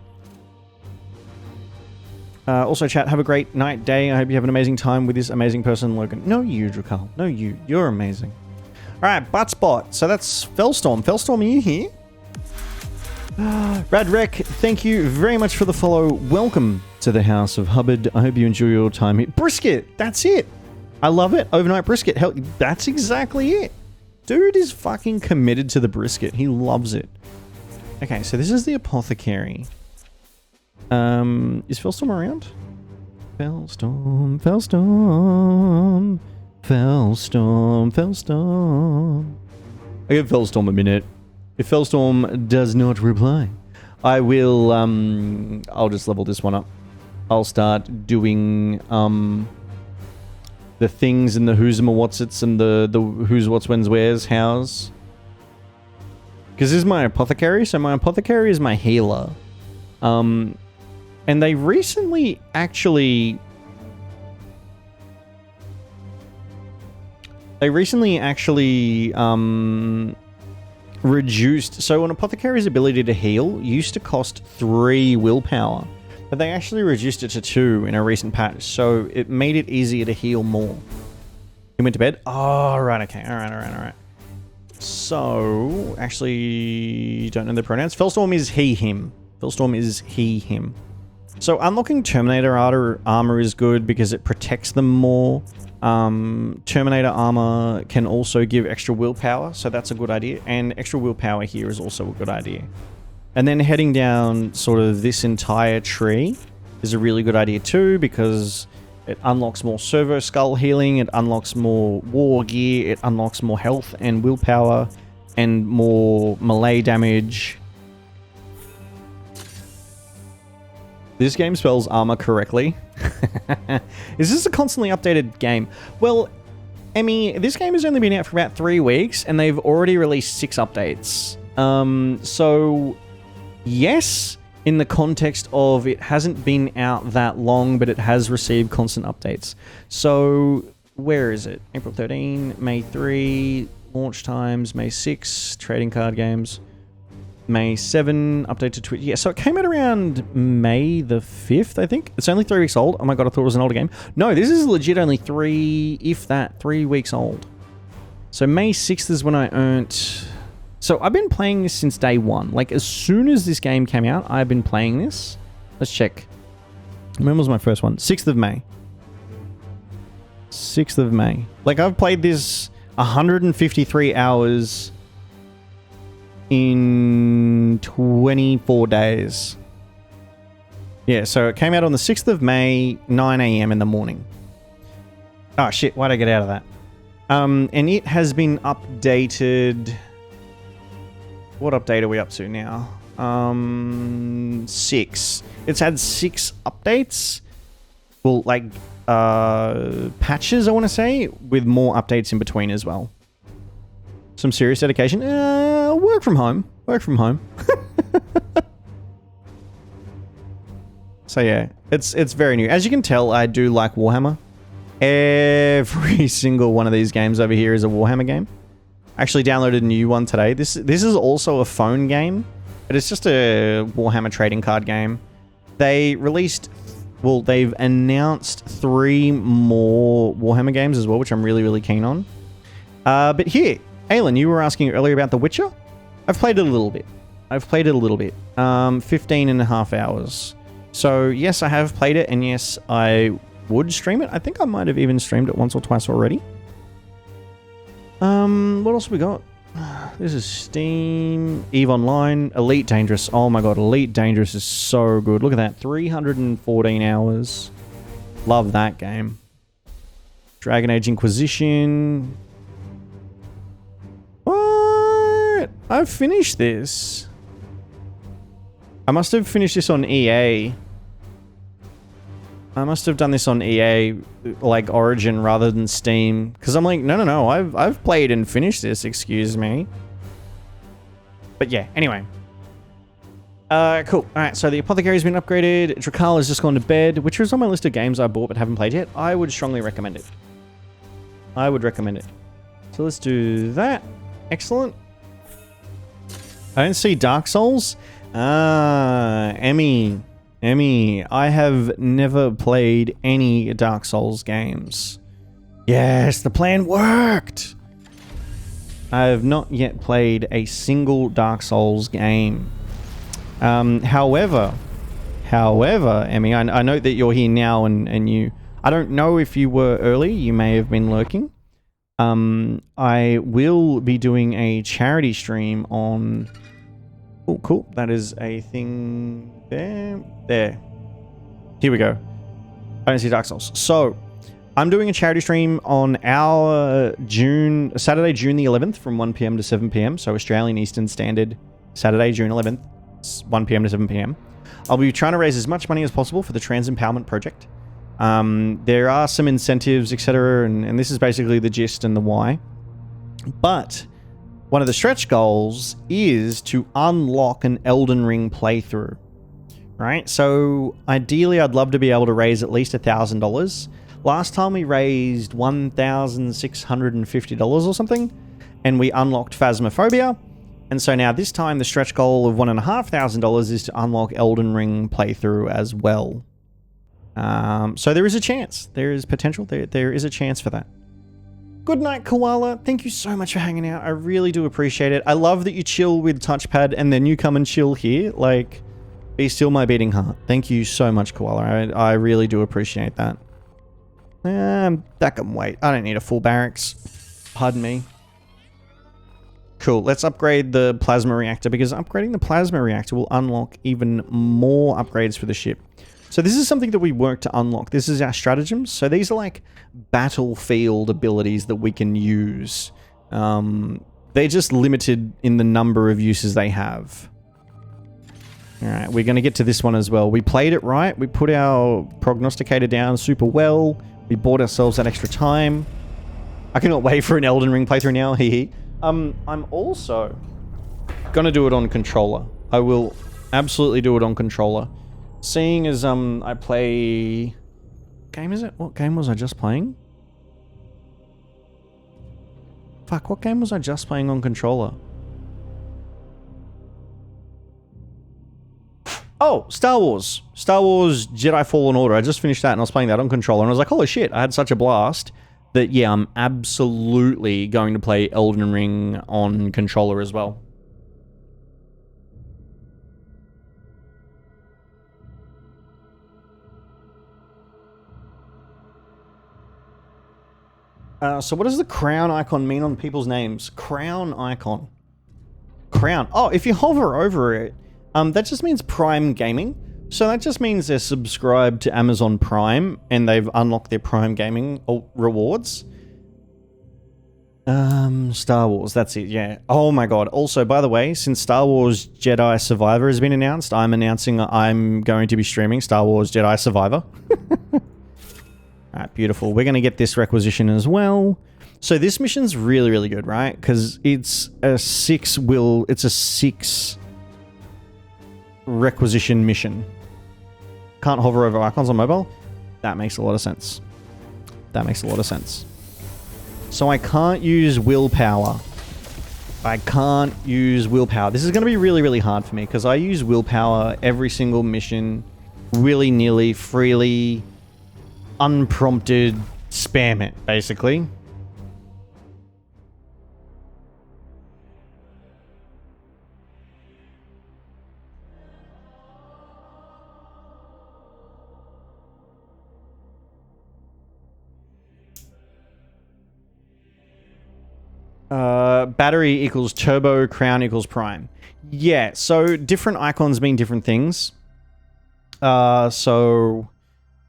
Also, chat, have a great night, day. I hope you have an amazing time with this amazing person, Logan. No, you, Drakal. No, you. You're amazing. All right, Buttspot. So that's Fellstorm. Fellstorm, are you here? Radrek, thank you very much for the follow. Welcome to the House of Hubbard. I hope you enjoy your time here. Brisket, that's it. I love it. Overnight brisket. Hell, that's exactly it. Dude is fucking committed to the brisket. He loves it. Okay, so this is the apothecary. Is Fellstorm around? Fellstorm. I give Fellstorm a minute. If Fellstorm does not reply, I will, I'll just level this one up. I'll start doing, the things and the who's and what's-its and the who's, what's, when's, where's, how's. Because this is my apothecary, so my apothecary is my healer. And they recently actually... reduced... So an apothecary's ability to heal used to cost 3 willpower, but they actually reduced it to 2 in a recent patch, so it made it easier to heal more. You went to bed? Oh, right, okay. Alright. So, actually, don't know the pronouns. Fellstorm is he, him. Fellstorm is he, him. So unlocking Terminator armor is good because it protects them more. Terminator armor can also give extra willpower, so that's a good idea. And extra willpower here is also a good idea. And then heading down sort of this entire tree is a really good idea too, because it unlocks more servo skull healing, it unlocks more war gear, it unlocks more health and willpower, and more melee damage. This game spells armor correctly. Is this a constantly updated game? Well, Emmy, this game has only been out for about 3 weeks, and they've already released 6 updates. So, yes, in the context of it hasn't been out that long, but it has received constant updates. So, where is it? April 13, May 3, launch times, May 6, trading card games. May 7, update to Twitch. Yeah, so it came out around May the 5th, I think. It's only 3 weeks old. Oh my god, I thought it was an older game. No, this is legit only 3 weeks old. So May 6th is when I earned... So I've been playing this since day one. Like, as soon as this game came out, I've been playing this. Let's check. When was my first one? 6th of May. 6th of May. Like, I've played this 153 hours... in 24 days. Yeah, so it came out on the 6th of May, 9 AM in the morning. Oh shit, why'd I get out of that? And it has been updated... What update are we up to now? 6. It's had 6 updates. Well, like, patches, I want to say, with more updates in between as well. Some serious dedication. Work from home. Work from home. So yeah, it's very new. As you can tell, I do like Warhammer. Every single one of these games over here is a Warhammer game. I actually downloaded a new one today. This is also a phone game, but it's just a Warhammer trading card game. They released... Well, they've announced 3 more Warhammer games as well, which I'm really, really keen on. But here... Aylin, you were asking earlier about The Witcher? I've played it a little bit. 15 and a half hours. So, yes, I have played it, and yes, I would stream it. I think I might have even streamed it once or twice already. What else have we got? This is Steam, EVE Online, Elite Dangerous. Oh my god, Elite Dangerous is so good. Look at that, 314 hours. Love that game. Dragon Age Inquisition... I've finished this. I must have finished this on EA. I must have done this on EA, like Origin rather than Steam. Because I'm like, no, I've played and finished this, excuse me. But yeah, anyway. Cool. Alright, so the Apothecary's been upgraded. Drakal has just gone to bed, which was on my list of games I bought but haven't played yet. I would strongly recommend it. I would recommend it. So let's do that. Excellent. I don't see Dark Souls. Emmy, I have never played any Dark Souls games. Yes, the plan worked! I have not yet played a single Dark Souls game. However, Emmy, I note that you're here now and you... I don't know if you were early, you may have been lurking. I will be doing a charity stream on... Oh, cool. That is a thing there. There. Here we go. I don't see Dark Souls. So, I'm doing a charity stream on our Saturday, June the 11th from 1 PM to 7 PM. So, Australian Eastern Standard, Saturday, June 11th, 1 PM to 7 PM. I'll be trying to raise as much money as possible for the Trans Empowerment Project. There are some incentives, etc. And this is basically the gist and the why. But... one of the stretch goals is to unlock an Elden Ring playthrough, right? So ideally, I'd love to be able to raise at least $1,000. Last time we raised $1,650 or something, and we unlocked Phasmophobia. And so now this time, the stretch goal of $1,500 is to unlock Elden Ring playthrough as well. So there is a chance. There is potential. There is a chance for that. Good night, Koala. Thank you so much for hanging out. I really do appreciate it. I love that you chill with touchpad and then you come and chill here. Like, Be still my beating heart. Thank you so much, Koala. I really do appreciate that. That can wait. I don't need a full barracks. Pardon me. Cool. Let's upgrade the plasma reactor, because upgrading the plasma reactor will unlock even more upgrades for the ship. So this is something that we work to unlock. This is our stratagems. So these are like battlefield abilities that we can use. They're just limited in the number of uses they have. Alright, we're going to get to this one as well. We played it right. We put our prognosticator down super well. We bought ourselves that extra time. I cannot wait for an Elden Ring playthrough now. Hee. I'm also going to do it on controller. I will absolutely do it on controller. Seeing as I play... What game is it? What game was I just playing? Fuck, what game was I just playing on controller? Oh, Star Wars. Star Wars Jedi Fallen Order. I just finished that and I was playing that on controller and I was like, holy shit, I had such a blast that, yeah, I'm absolutely going to play Elden Ring on controller as well. So what does the crown icon mean on people's names? Crown icon. Crown. Oh, if you hover over it, that just means Prime Gaming. So that just means they're subscribed to Amazon Prime and they've unlocked their Prime Gaming rewards. Star Wars, that's it, yeah. Oh my god. Also, by the way, since Star Wars Jedi Survivor has been announced, I'm announcing I'm going to be streaming Star Wars Jedi Survivor. Alright, beautiful. We're going to get this requisition as well. So this mission's really, really good, right? Because it's a 6 requisition mission. Can't hover over icons on mobile? That makes a lot of sense. That makes a lot of sense. So I can't use willpower. I can't use willpower. This is going to be really, really hard for me because I use willpower every single mission, willy-nilly, freely, unprompted, spam it, basically. Battery equals turbo, crown equals prime. Yeah, so different icons mean different things. So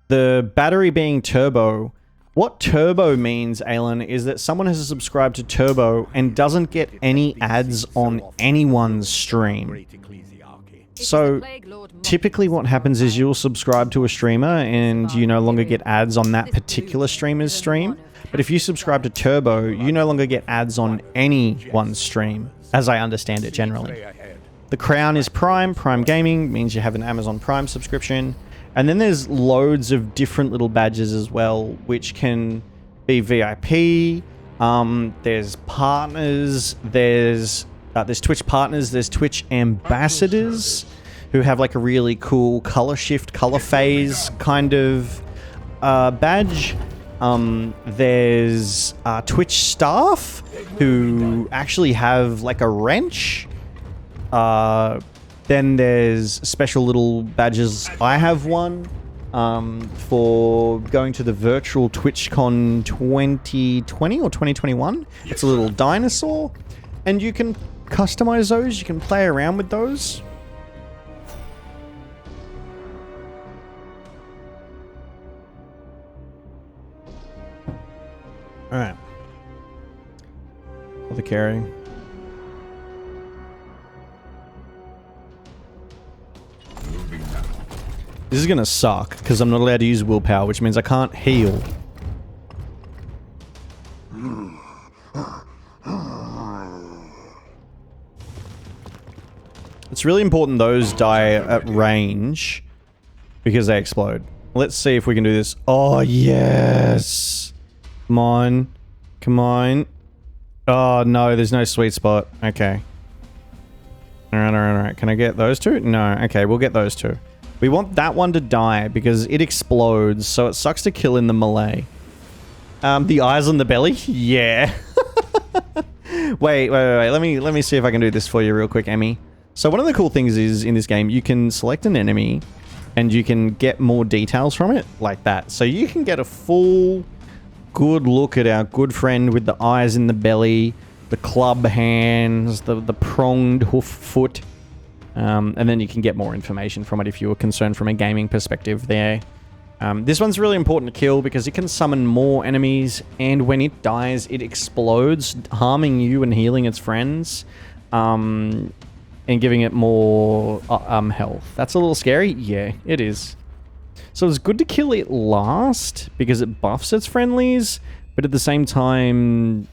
the battery being turbo, what turbo means, Aelin, is that someone has subscribed to turbo and doesn't get any ads on anyone's stream. So typically what happens is you'll subscribe to a streamer and you no longer get ads on that particular streamer's stream. But if you subscribe to Turbo, you no longer get ads on anyone's stream, as I understand it generally. The crown is Prime. Prime Gaming means you have an Amazon Prime subscription. And then there's loads of different little badges as well, which can be VIP. There's partners. There's Twitch partners. There's Twitch ambassadors who have like a really cool color shift, color phase kind of badge. There's Twitch staff who actually have like a wrench. Then there's special little badges. I have one for going to the virtual TwitchCon 2020 or 2021. It's a little dinosaur, and you can customize those. You can play around with those. Alright. For the carry. This is gonna suck, because I'm not allowed to use willpower, which means I can't heal. It's really important those die at range, because they explode. Let's see if we can do this. Oh, yes! Come on. Come on. Oh, no, there's no sweet spot. Okay. Alright, alright, alright. Can I get those two? No. Okay, we'll get those two. We want that one to die because it explodes, so it sucks to kill in the melee. The eyes on the belly? Yeah. Wait. Let me see if I can do this for you real quick, Emmy. So one of the cool things is in this game, you can select an enemy and you can get more details from it like that. So you can get a full good look at our good friend with the eyes in the belly, the club hands, the pronged hoof foot. And then you can get more information from it if you were concerned from a gaming perspective there. This one's really important to kill because it can summon more enemies, and when it dies, it explodes, harming you and healing its friends, and giving it more health. That's a little scary? Yeah, it is. So it's good to kill it last because it buffs its friendlies, but at the same time,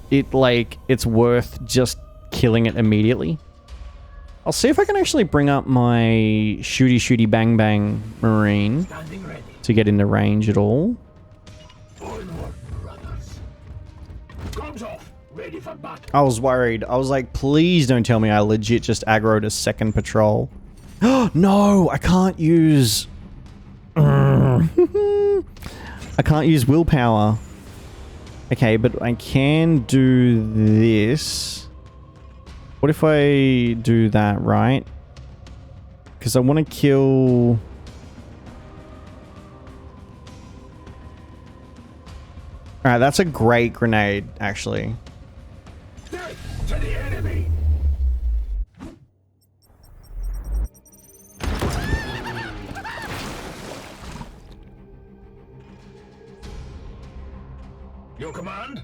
it's worth just killing it immediately. I'll see if I can actually bring up my shooty bang bang marine to get into range at all. I was worried. I was like, please don't tell me I legit just aggroed a second patrol. No, I can't use... I can't use willpower. Okay, but I can do this. What if I do that, right? Because I want to kill... Alright, that's a great grenade, actually. To the enemy. Your command?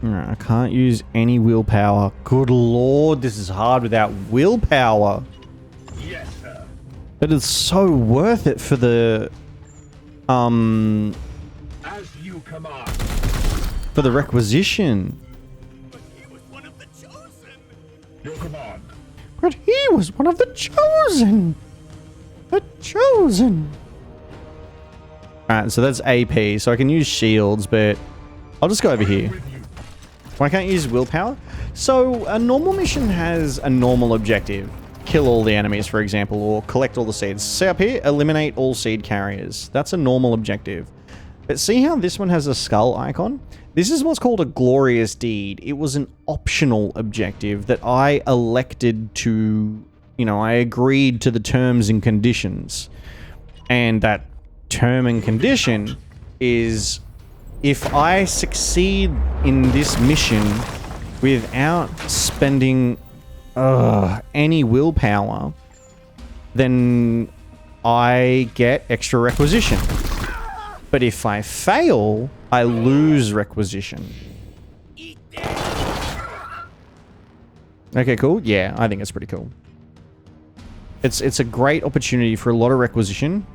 Alright, I can't use any willpower. Good lord, this is hard without willpower. Yes, sir. But it's so worth it for the... As you command. For the requisition. But he was one of the chosen. Your command. But he was one of the chosen. The chosen. Alright, so that's AP. So I can use shields, but I'll just go over here. Why can't you use willpower? So a normal mission has a normal objective. Kill all the enemies, for example, or collect all the seeds. See up here? Eliminate all seed carriers. That's a normal objective. But see how this one has a skull icon? This is what's called a glorious deed. It was an optional objective that I elected to, I agreed to the terms and conditions. And that term and condition is if I succeed in this mission without spending any willpower, then I get extra requisition. But if I fail, I lose requisition. Okay, cool. Yeah, I think it's pretty cool. It's a great opportunity for a lot of requisition.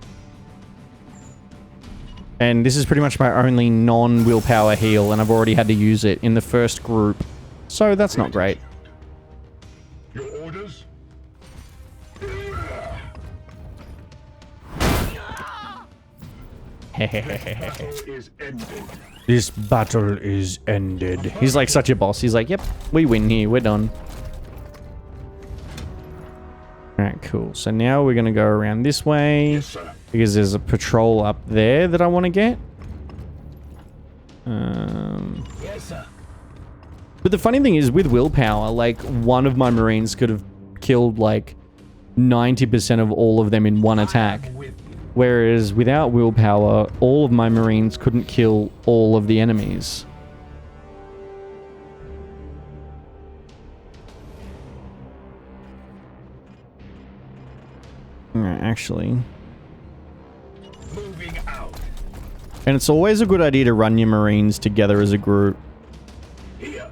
And this is pretty much my only non-willpower heal, and I've already had to use it in the first group. So that's not great. Your orders? Is ended. This battle is ended. He's like such a boss. He's like, yep, we win here. We're done. Alright, cool. So now we're going to go around this way. Yes, sir. Because there's a patrol up there that I want to get. Yes, sir. But the funny thing is, with willpower, like, one of my Marines could have killed, like, 90% of all of them in one attack. Whereas, without willpower, all of my Marines couldn't kill all of the enemies. Alright, actually... Moving out. And it's always a good idea to run your Marines together as a group. Here.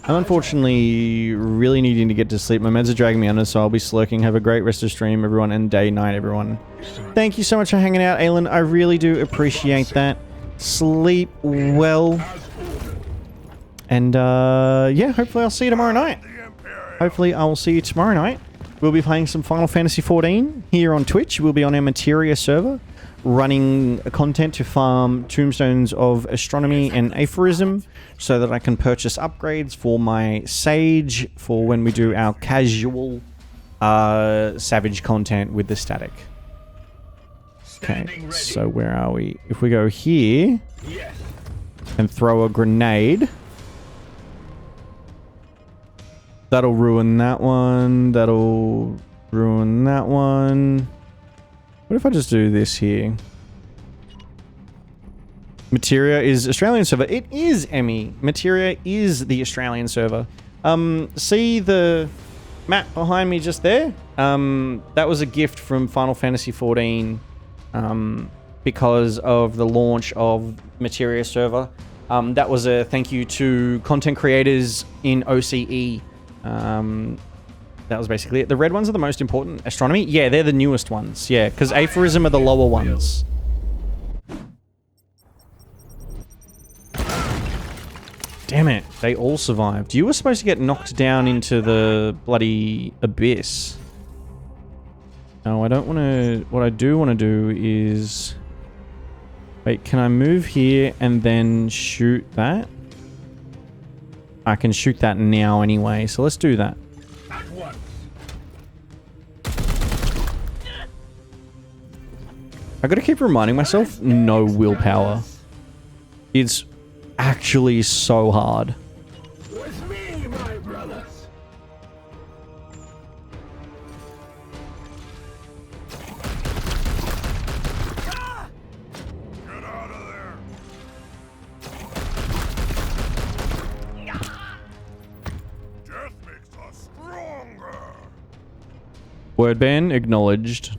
I'm unfortunately really needing to get to sleep. My meds are dragging me under, so I'll be slurking. Have a great rest of stream, everyone, and day, night, everyone. Thank you so much for hanging out, Aelin. I really do appreciate that. Sleep well. And, yeah, hopefully I'll see you tomorrow night. Hopefully I will see you tomorrow night. We'll be playing some Final Fantasy XIV here on Twitch. We'll be on our Materia server, running content to farm Tombstones of Astronomy and Aphorism so that I can purchase upgrades for my Sage for when we do our casual Savage content with the static. Okay, so where are we? If we go here and throw a grenade, That'll ruin that one. That'll ruin that one. What if I just do this here? Materia is Australian server. It is, Emmy. Materia is the Australian server. See the map behind me just there? That was a gift from Final Fantasy XIV because of the launch of Materia server. That was a thank you to content creators in OCE. That was basically it. The red ones are the most important. Astronomy? Yeah, they're the newest ones. Yeah, because Aphorism are the lower ones. Damn it, they all survived. You were supposed to get knocked down into the bloody abyss. No, I don't want to... What I do want to do is... Wait, can I move here and then shoot that? I can shoot that now anyway, so let's do that. I gotta keep reminding myself, no willpower. It's actually so hard. With me, my brothers. Get out of there! Death makes us stronger! Word ban acknowledged.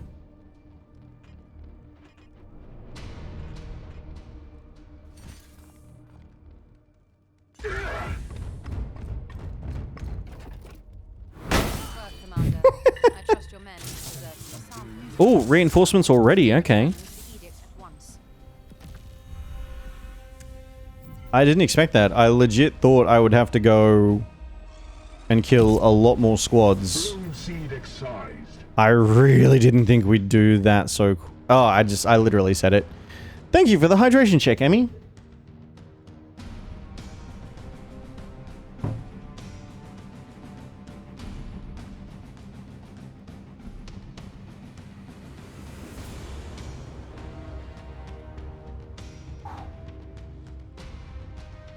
Oh, reinforcements already. Okay. I didn't expect that. I legit thought I would have to go and kill a lot more squads. I really didn't think we'd do that so... Oh, I literally said it. Thank you for the hydration check, Emmy.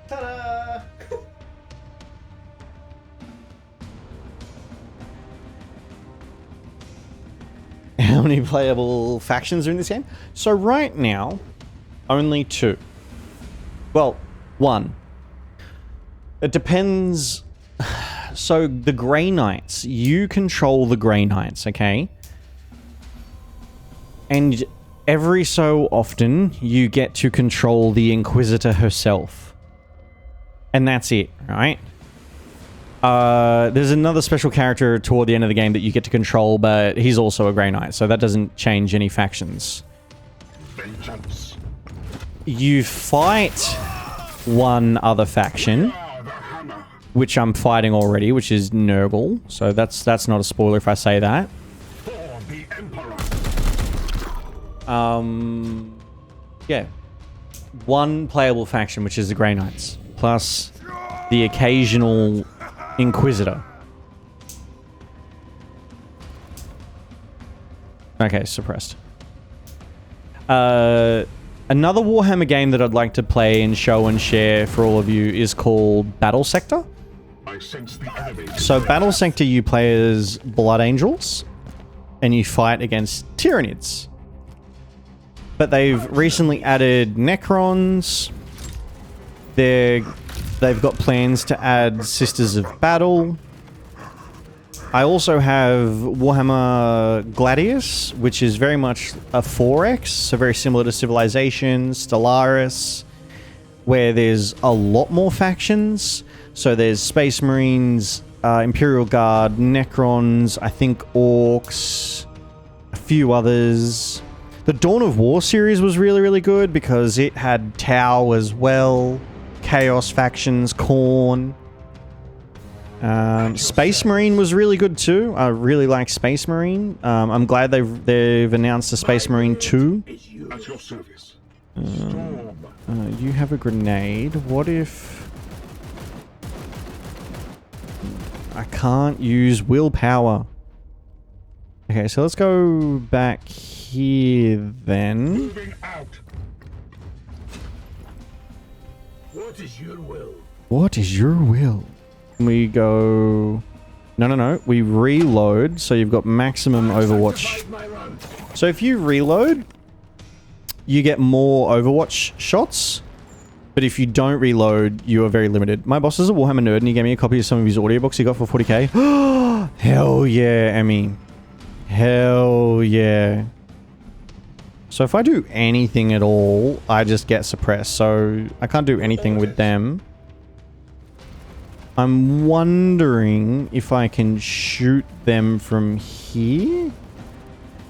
Ta-da! How many playable factions are in this game? So right now, only 2. Well, 1. It depends. So the Grey Knights, you control the Grey Knights, okay? And every so often, you get to control the Inquisitor herself. And that's it, right? There's another special character toward the end of the game that you get to control, but he's also a Grey Knight, so that doesn't change any factions. Vengeance. You fight one other faction, which I'm fighting already, which is Nurgle. So that's not a spoiler if I say that. For the Emperor. Yeah. One playable faction, which is the Grey Knights, plus the occasional Inquisitor. Okay, suppressed. Another Warhammer game that I'd like to play and show and share for all of you is called Battle Sector. I sense the enemy. So Battle Sector, you play as Blood Angels, and you fight against Tyranids. But they've recently added Necrons. They've got plans to add Sisters of Battle. I also have Warhammer Gladius, which is very much a 4X, so very similar to Civilization, Stellaris, where there's a lot more factions. So there's Space Marines, Imperial Guard, Necrons, I think Orcs, a few others. The Dawn of War series was really, really good because it had Tau as well, Chaos factions, Khorne. Space Marine was really good too. I really like Space Marine. I'm glad they've announced a Space Marine 2. At your service. You have a grenade. What if... I can't use willpower. Okay, so let's go back here then. Moving out. What is your will? What is your will? We go No. We reload, so you've got maximum Overwatch. So if you reload, you get more Overwatch shots. But if you don't reload, you are very limited. My boss is a Warhammer nerd, and he gave me a copy of some of his audiobooks he got for 40k. Hell yeah, Emmy. Hell yeah. So if I do anything at all, I just get suppressed. So I can't do anything with them. I'm wondering if I can shoot them from here.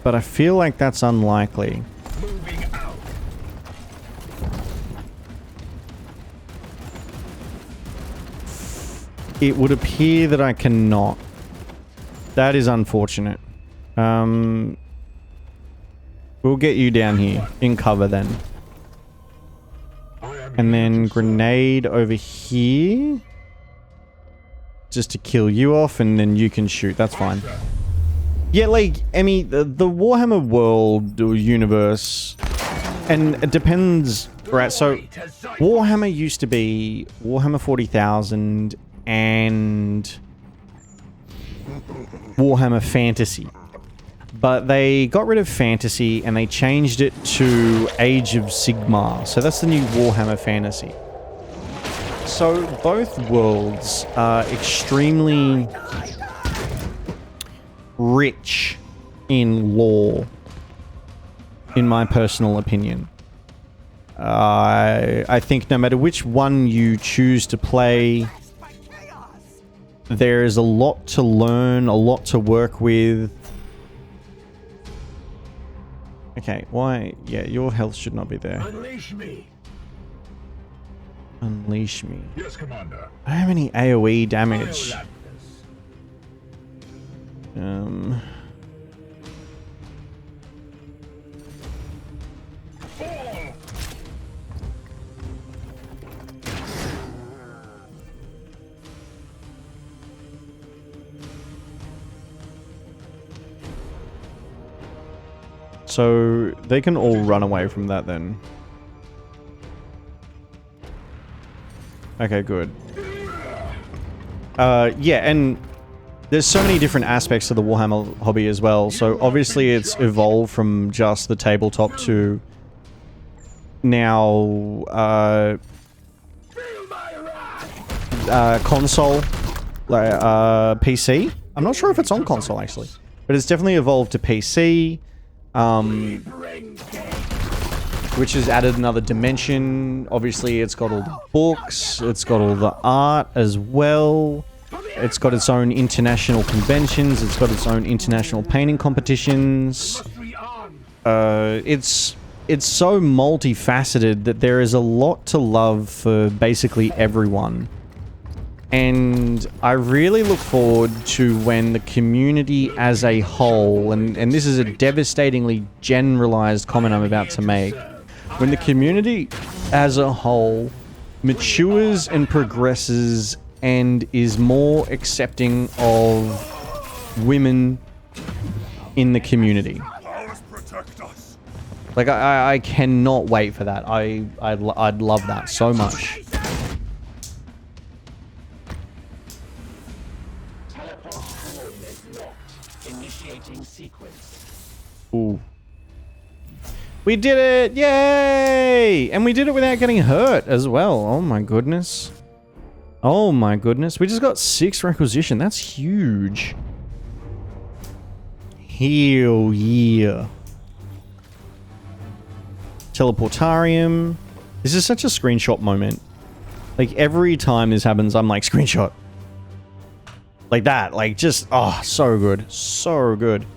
But I feel like that's unlikely. Moving out. It would appear that I cannot. That is unfortunate. We'll get you down here in cover then. And then grenade over here. Just to kill you off, and then you can shoot. That's fine. Yeah, like, Emmy, the Warhammer world or universe, and it depends, right? So, Warhammer used to be Warhammer 40,000 and Warhammer Fantasy. But they got rid of Fantasy and they changed it to Age of Sigmar. So that's the new Warhammer Fantasy. So both worlds are extremely rich in lore, in my personal opinion. I think no matter which one you choose to play, there is a lot to learn, a lot to work with. Okay, why? Yeah, your health should not be there. Unleash me. Unleash me. Yes, Commander. I don't have any AoE damage. So they can all run away from that then. Okay, good. Yeah, and there's so many different aspects to the Warhammer hobby as well. So obviously it's evolved from just the tabletop to now console, PC. I'm not sure if it's on console actually, but it's definitely evolved to PC. Which has added another dimension. Obviously, it's got all the books, it's got all the art as well. It's got its own international conventions, it's got its own international painting competitions. It's so multifaceted that there is a lot to love for basically everyone. And I really look forward to when the community as a whole, and this is a devastatingly generalized comment I'm about to make, when the community as a whole matures and progresses and is more accepting of women in the community. Like, I cannot wait for that. I'd love that so much. Ooh. We did it! Yay! And we did it without getting hurt as well. Oh my goodness. Oh my goodness. We just got 6 requisition. That's huge. Hell yeah. Teleportarium. This is such a screenshot moment. Like, every time this happens, I'm like, screenshot. Like that. Like, just, oh, so good. So good.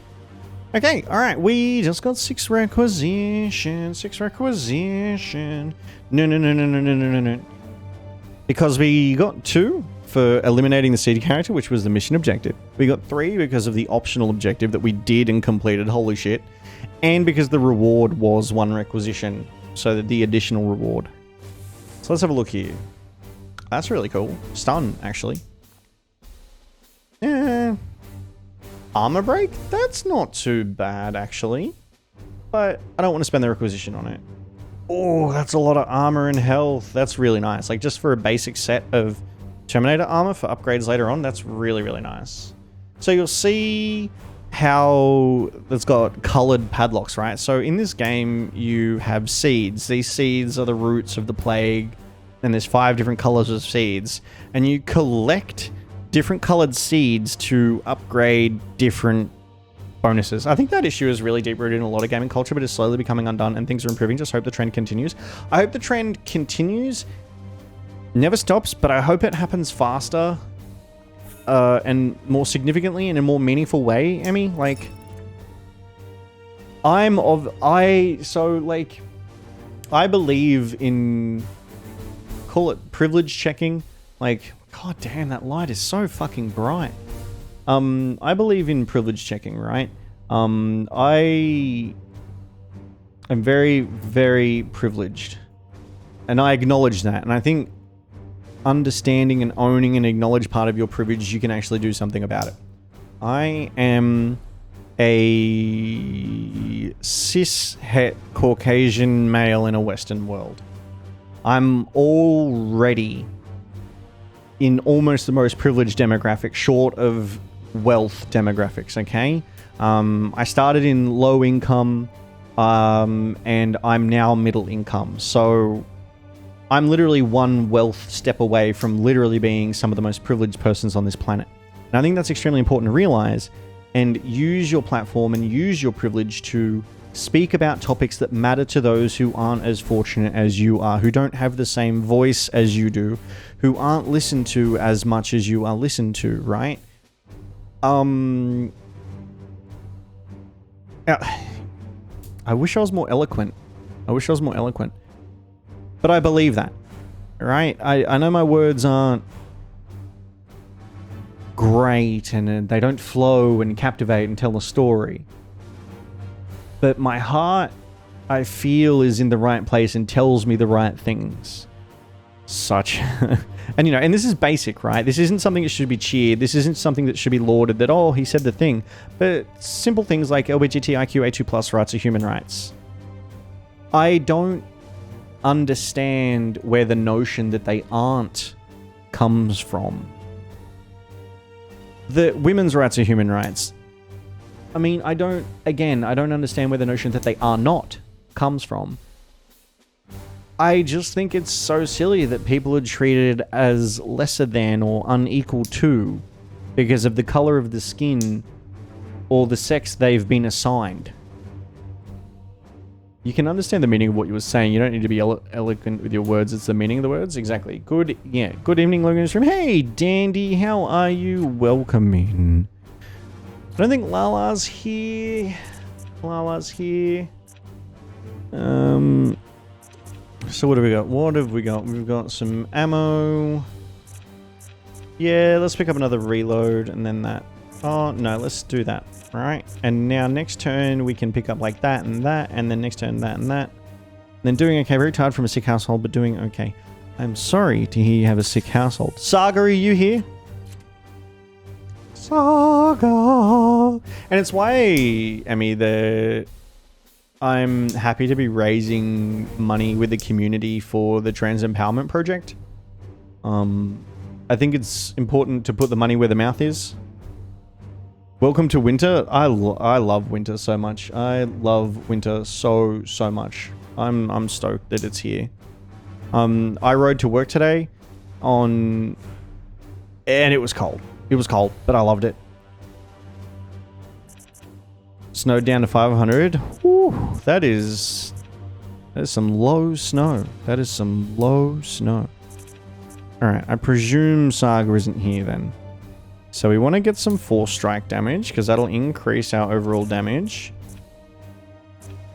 Okay, alright, we just got 6 requisition. 6 requisition. No. Because we got 2 for eliminating the seed character, which was the mission objective. We got 3 because of the optional objective that we did and completed, holy shit. And because the reward was 1 requisition. So the additional reward. So let's have a look here. That's really cool. Stun, actually. Yeah. Armor break? That's not too bad, actually. But I don't want to spend the requisition on it. Oh, that's a lot of armor and health. That's really nice. Like, just for a basic set of Terminator armor for upgrades later on, that's really, really nice. So you'll see how it's got colored padlocks, right? So in this game, you have seeds. These seeds are the roots of the plague, and there's 5 different colors of seeds, and you collect different colored seeds to upgrade different bonuses. I think that issue is really deep-rooted in a lot of gaming culture, but is slowly becoming undone, and things are improving. Just hope the trend continues. I hope the trend continues, never stops, but I hope it happens faster and more significantly in a more meaningful way, Emmy. Like, I believe in, call it privilege checking. Like, god damn, that light is so fucking bright. I believe in privilege checking, right? I am very, very privileged, and I acknowledge that, and I think understanding and owning and acknowledge part of your privilege, you can actually do something about it. I am a cis-het Caucasian male in a Western world. I'm already in almost the most privileged demographic, short of wealth demographics, okay? I started in low income, and I'm now middle income. So I'm literally one wealth step away from literally being some of the most privileged persons on this planet. And I think that's extremely important to realize, and use your platform and use your privilege to speak about topics that matter to those who aren't as fortunate as you are, who don't have the same voice as you do, who aren't listened to as much as you are listened to, right? I wish I was more eloquent. But I believe that, right? I know my words aren't great and they don't flow and captivate and tell a story. But my heart, I feel, is in the right place and tells me the right things. Such. And, you know, and this is basic, right? This isn't something that should be cheered. This isn't something that should be lauded that, oh, he said the thing. But simple things like LGBTIQ A2+ rights are human rights. I don't understand where the notion that they aren't comes from. The women's rights are human rights. I mean, I don't understand where the notion that they are not comes from. I just think it's so silly that people are treated as lesser than or unequal to because of the color of the skin or the sex they've been assigned. You can understand the meaning of what you were saying. You don't need to be eloquent with your words. It's the meaning of the words. Exactly. Good evening, Logan Stream. Hey, Dandy, how are you? Welcome in. I don't think Lala's here. So what have we got? We've got some ammo. Yeah, let's pick up another reload and then that. Oh, no, let's do that. All right. And now next turn we can pick up like that, and then next turn that and that. And then doing okay. Very tired from a sick household, but doing okay. I'm sorry to hear you have a sick household. Saga, are you here? Saga. And it's why, Emmy, I'm happy to be raising money with the community for the Trans Empowerment Project. I think it's important to put the money where the mouth is. Welcome to winter. I love winter so much. I love winter so much. I'm stoked that it's here. I rode to work today and it was cold. It was cold, but I loved it. Snowed down to 500. Whew, that is some low snow. That is some low snow. Alright, I presume Saga isn't here then. So we want to get some force strike damage, because that'll increase our overall damage.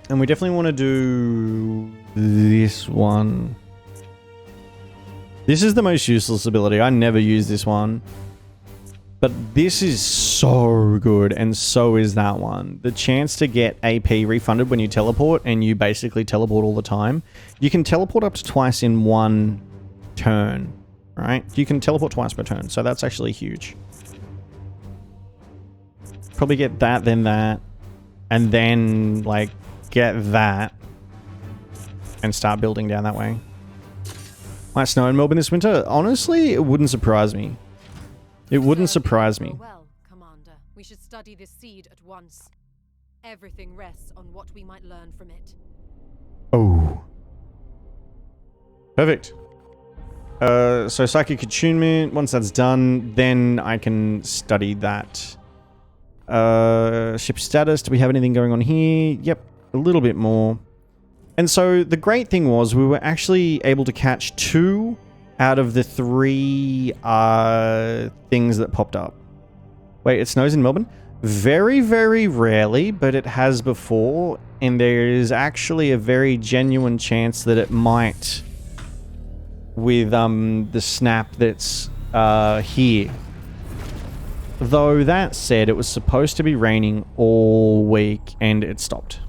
And we definitely want to do this one. This is the most useless ability. I never use this one. But this is so good, and so is that one. The chance to get AP refunded when you teleport, and you basically teleport all the time. You can teleport up to twice in one turn, right? You can teleport twice per turn, so that's actually huge. Probably get that, and then, like, get that, and start building down that way. Might snow in Melbourne this winter? Honestly, it wouldn't surprise me. It wouldn't surprise me. Well, Commander. We should study this seed at once. Everything rests on what we might learn from it. Oh. Perfect. So psychic attunement, once that's done, then I can study that. Ship status, do we have anything going on here? Yep, a little bit more. And so the great thing was we were actually able to catch 2 out of the 3 things that popped up. Wait, it snows in Melbourne? Very, very rarely, but it has before, and there is actually a very genuine chance that it might with the snap that's here. Though that said, it was supposed to be raining all week, and it stopped.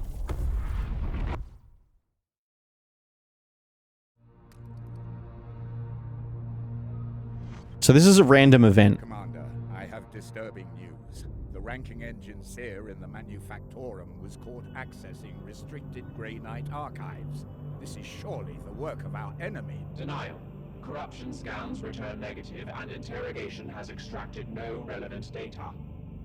So this is a random event. Commander, I have disturbing news. The ranking engineer in the Manufactorum was caught accessing restricted Grey Knight archives. This is surely the work of our enemy. Denial. Corruption scans return negative, and interrogation has extracted no relevant data.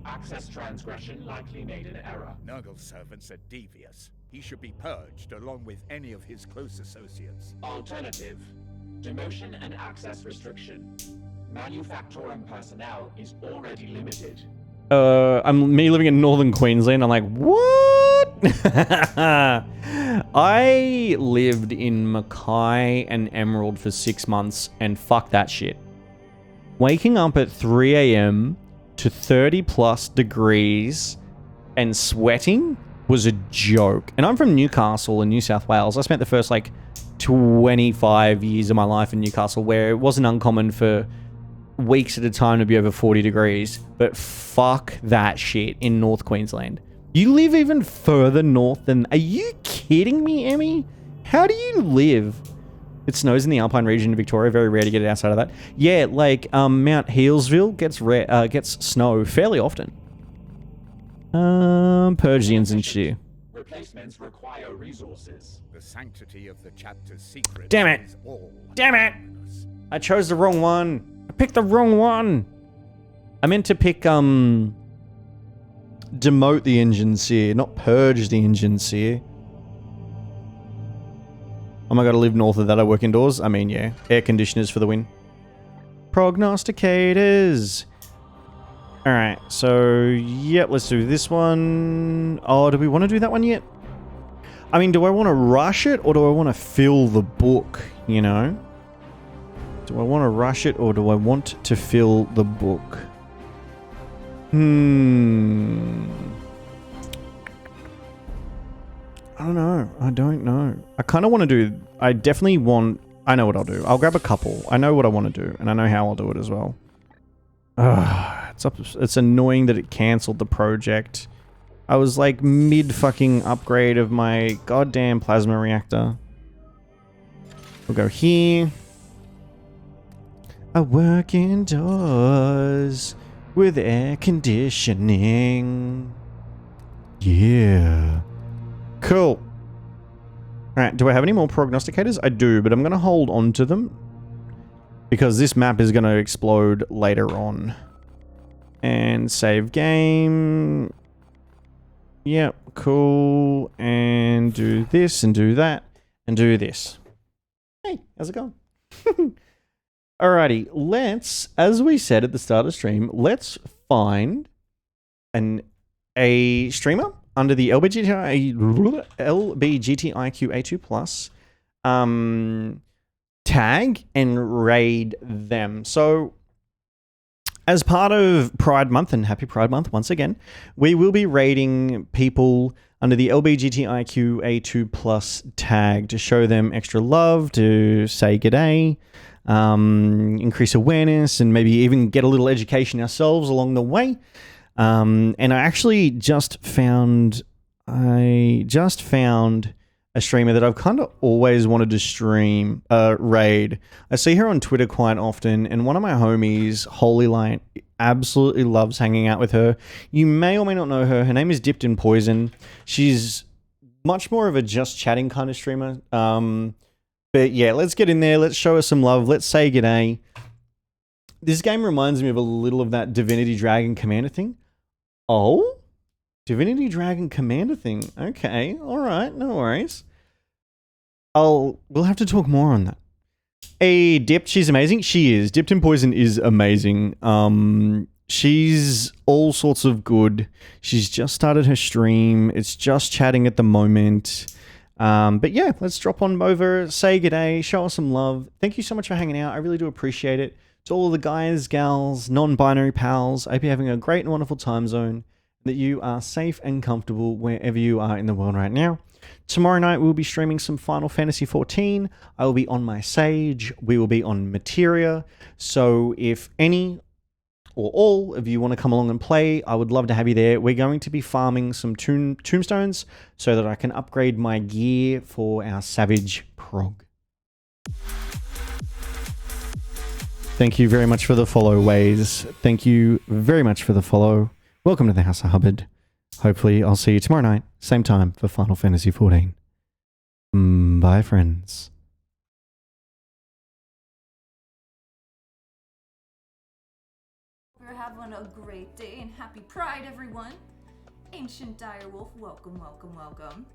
Access transgression likely made an error. Nurgle's servants are devious. He should be purged along with any of his close associates. Alternative. Demotion and access restriction. Manufactorum personnel is already limited. Me living in northern Queensland, I'm like, what? I lived in Mackay and Emerald for 6 months, and fuck that shit. Waking up at 3 a.m. to 30 plus degrees and sweating was a joke. And I'm from Newcastle in New South Wales. I spent the first 25 years of my life in Newcastle, where it wasn't uncommon for weeks at a time to be over 40 degrees, but fuck that shit in North Queensland. You live even further north than... Are you kidding me, Emmy? How do you live? It snows in the Alpine region of Victoria. Very rare to get it outside of that. Yeah, Mount Healesville gets snow fairly often. Purge the incendiary. Replacements require resources. The sanctity of the chapter's secret. Damn it! Is all. Damn it! I chose the wrong one. I picked the wrong one. I meant to pick, demote the engine seer, not purge the engine seer. Oh my god, I live north of that. I work indoors. I mean, yeah. Air conditioners for the win. Prognosticators. Alright, so, yep, let's do this one. Oh, do we want to do that one yet? I mean, do I want to rush it, or do I want to fill the book, you know? Do I want to rush it, or do I want to fill the book? I don't know. I don't know. I kind of want to do... I definitely want... I know what I'll do. I'll grab a couple. I know what I want to do, and I know how I'll do it as well. It's annoying that it cancelled the project. I was mid-fucking upgrade of my goddamn plasma reactor. We'll go here. I work indoors with air conditioning. Yeah. Cool. Alright, do I have any more prognosticators? I do, but I'm going to hold on to them because this map is going to explode later on. And save game. Yep, cool. And do this and do that and do this. Hey, how's it going? Alrighty, let's, as we said at the start of the stream, let's find a streamer under the LBGTIQ A2+ tag and raid them. So, as part of Pride Month, and happy Pride Month once again, we will be raiding people under the LBGTIQ A2+ tag to show them extra love, to say g'day, increase awareness, and maybe even get a little education ourselves along the way. And I actually just found a streamer that I've kind of always wanted to stream, raid. I see her on Twitter quite often, and one of my homies, Holy Light, absolutely loves hanging out with her. You may or may not know her. Her name is Dipped in Poison. She's much more of a just chatting kind of streamer. But yeah, let's get in there. Let's show her some love. Let's say g'day. This game reminds me of a little of that Divinity Dragon Commander thing. Oh? Divinity Dragon Commander thing. Okay, alright, no worries. We'll have to talk more on that. A Dipped, she's amazing. She is. Dipped in Poison is amazing. She's all sorts of good. She's just started her stream. It's just chatting at the moment. But yeah, let's drop on over, say g'day, show us some love. Thank you so much for hanging out. I really do appreciate it. To all of the guys, gals, non-binary pals, I hope you're having a great and wonderful time zone, that you are safe and comfortable wherever you are in the world right now. Tomorrow night, we'll be streaming some Final Fantasy XIV. I will be on my Sage. We will be on Materia. So if any or all of you want to come along and play, I would love to have you there. We're going to be farming some tombstones so that I can upgrade my gear for our Savage Prog. Thank you very much for the follow, Waze. Thank you very much for the follow. Welcome to the House of Hubbard. Hopefully, I'll see you tomorrow night, same time for Final Fantasy XIV. Bye, friends. We're having a great day and happy Pride, everyone. Ancient Direwolf, welcome, welcome, welcome.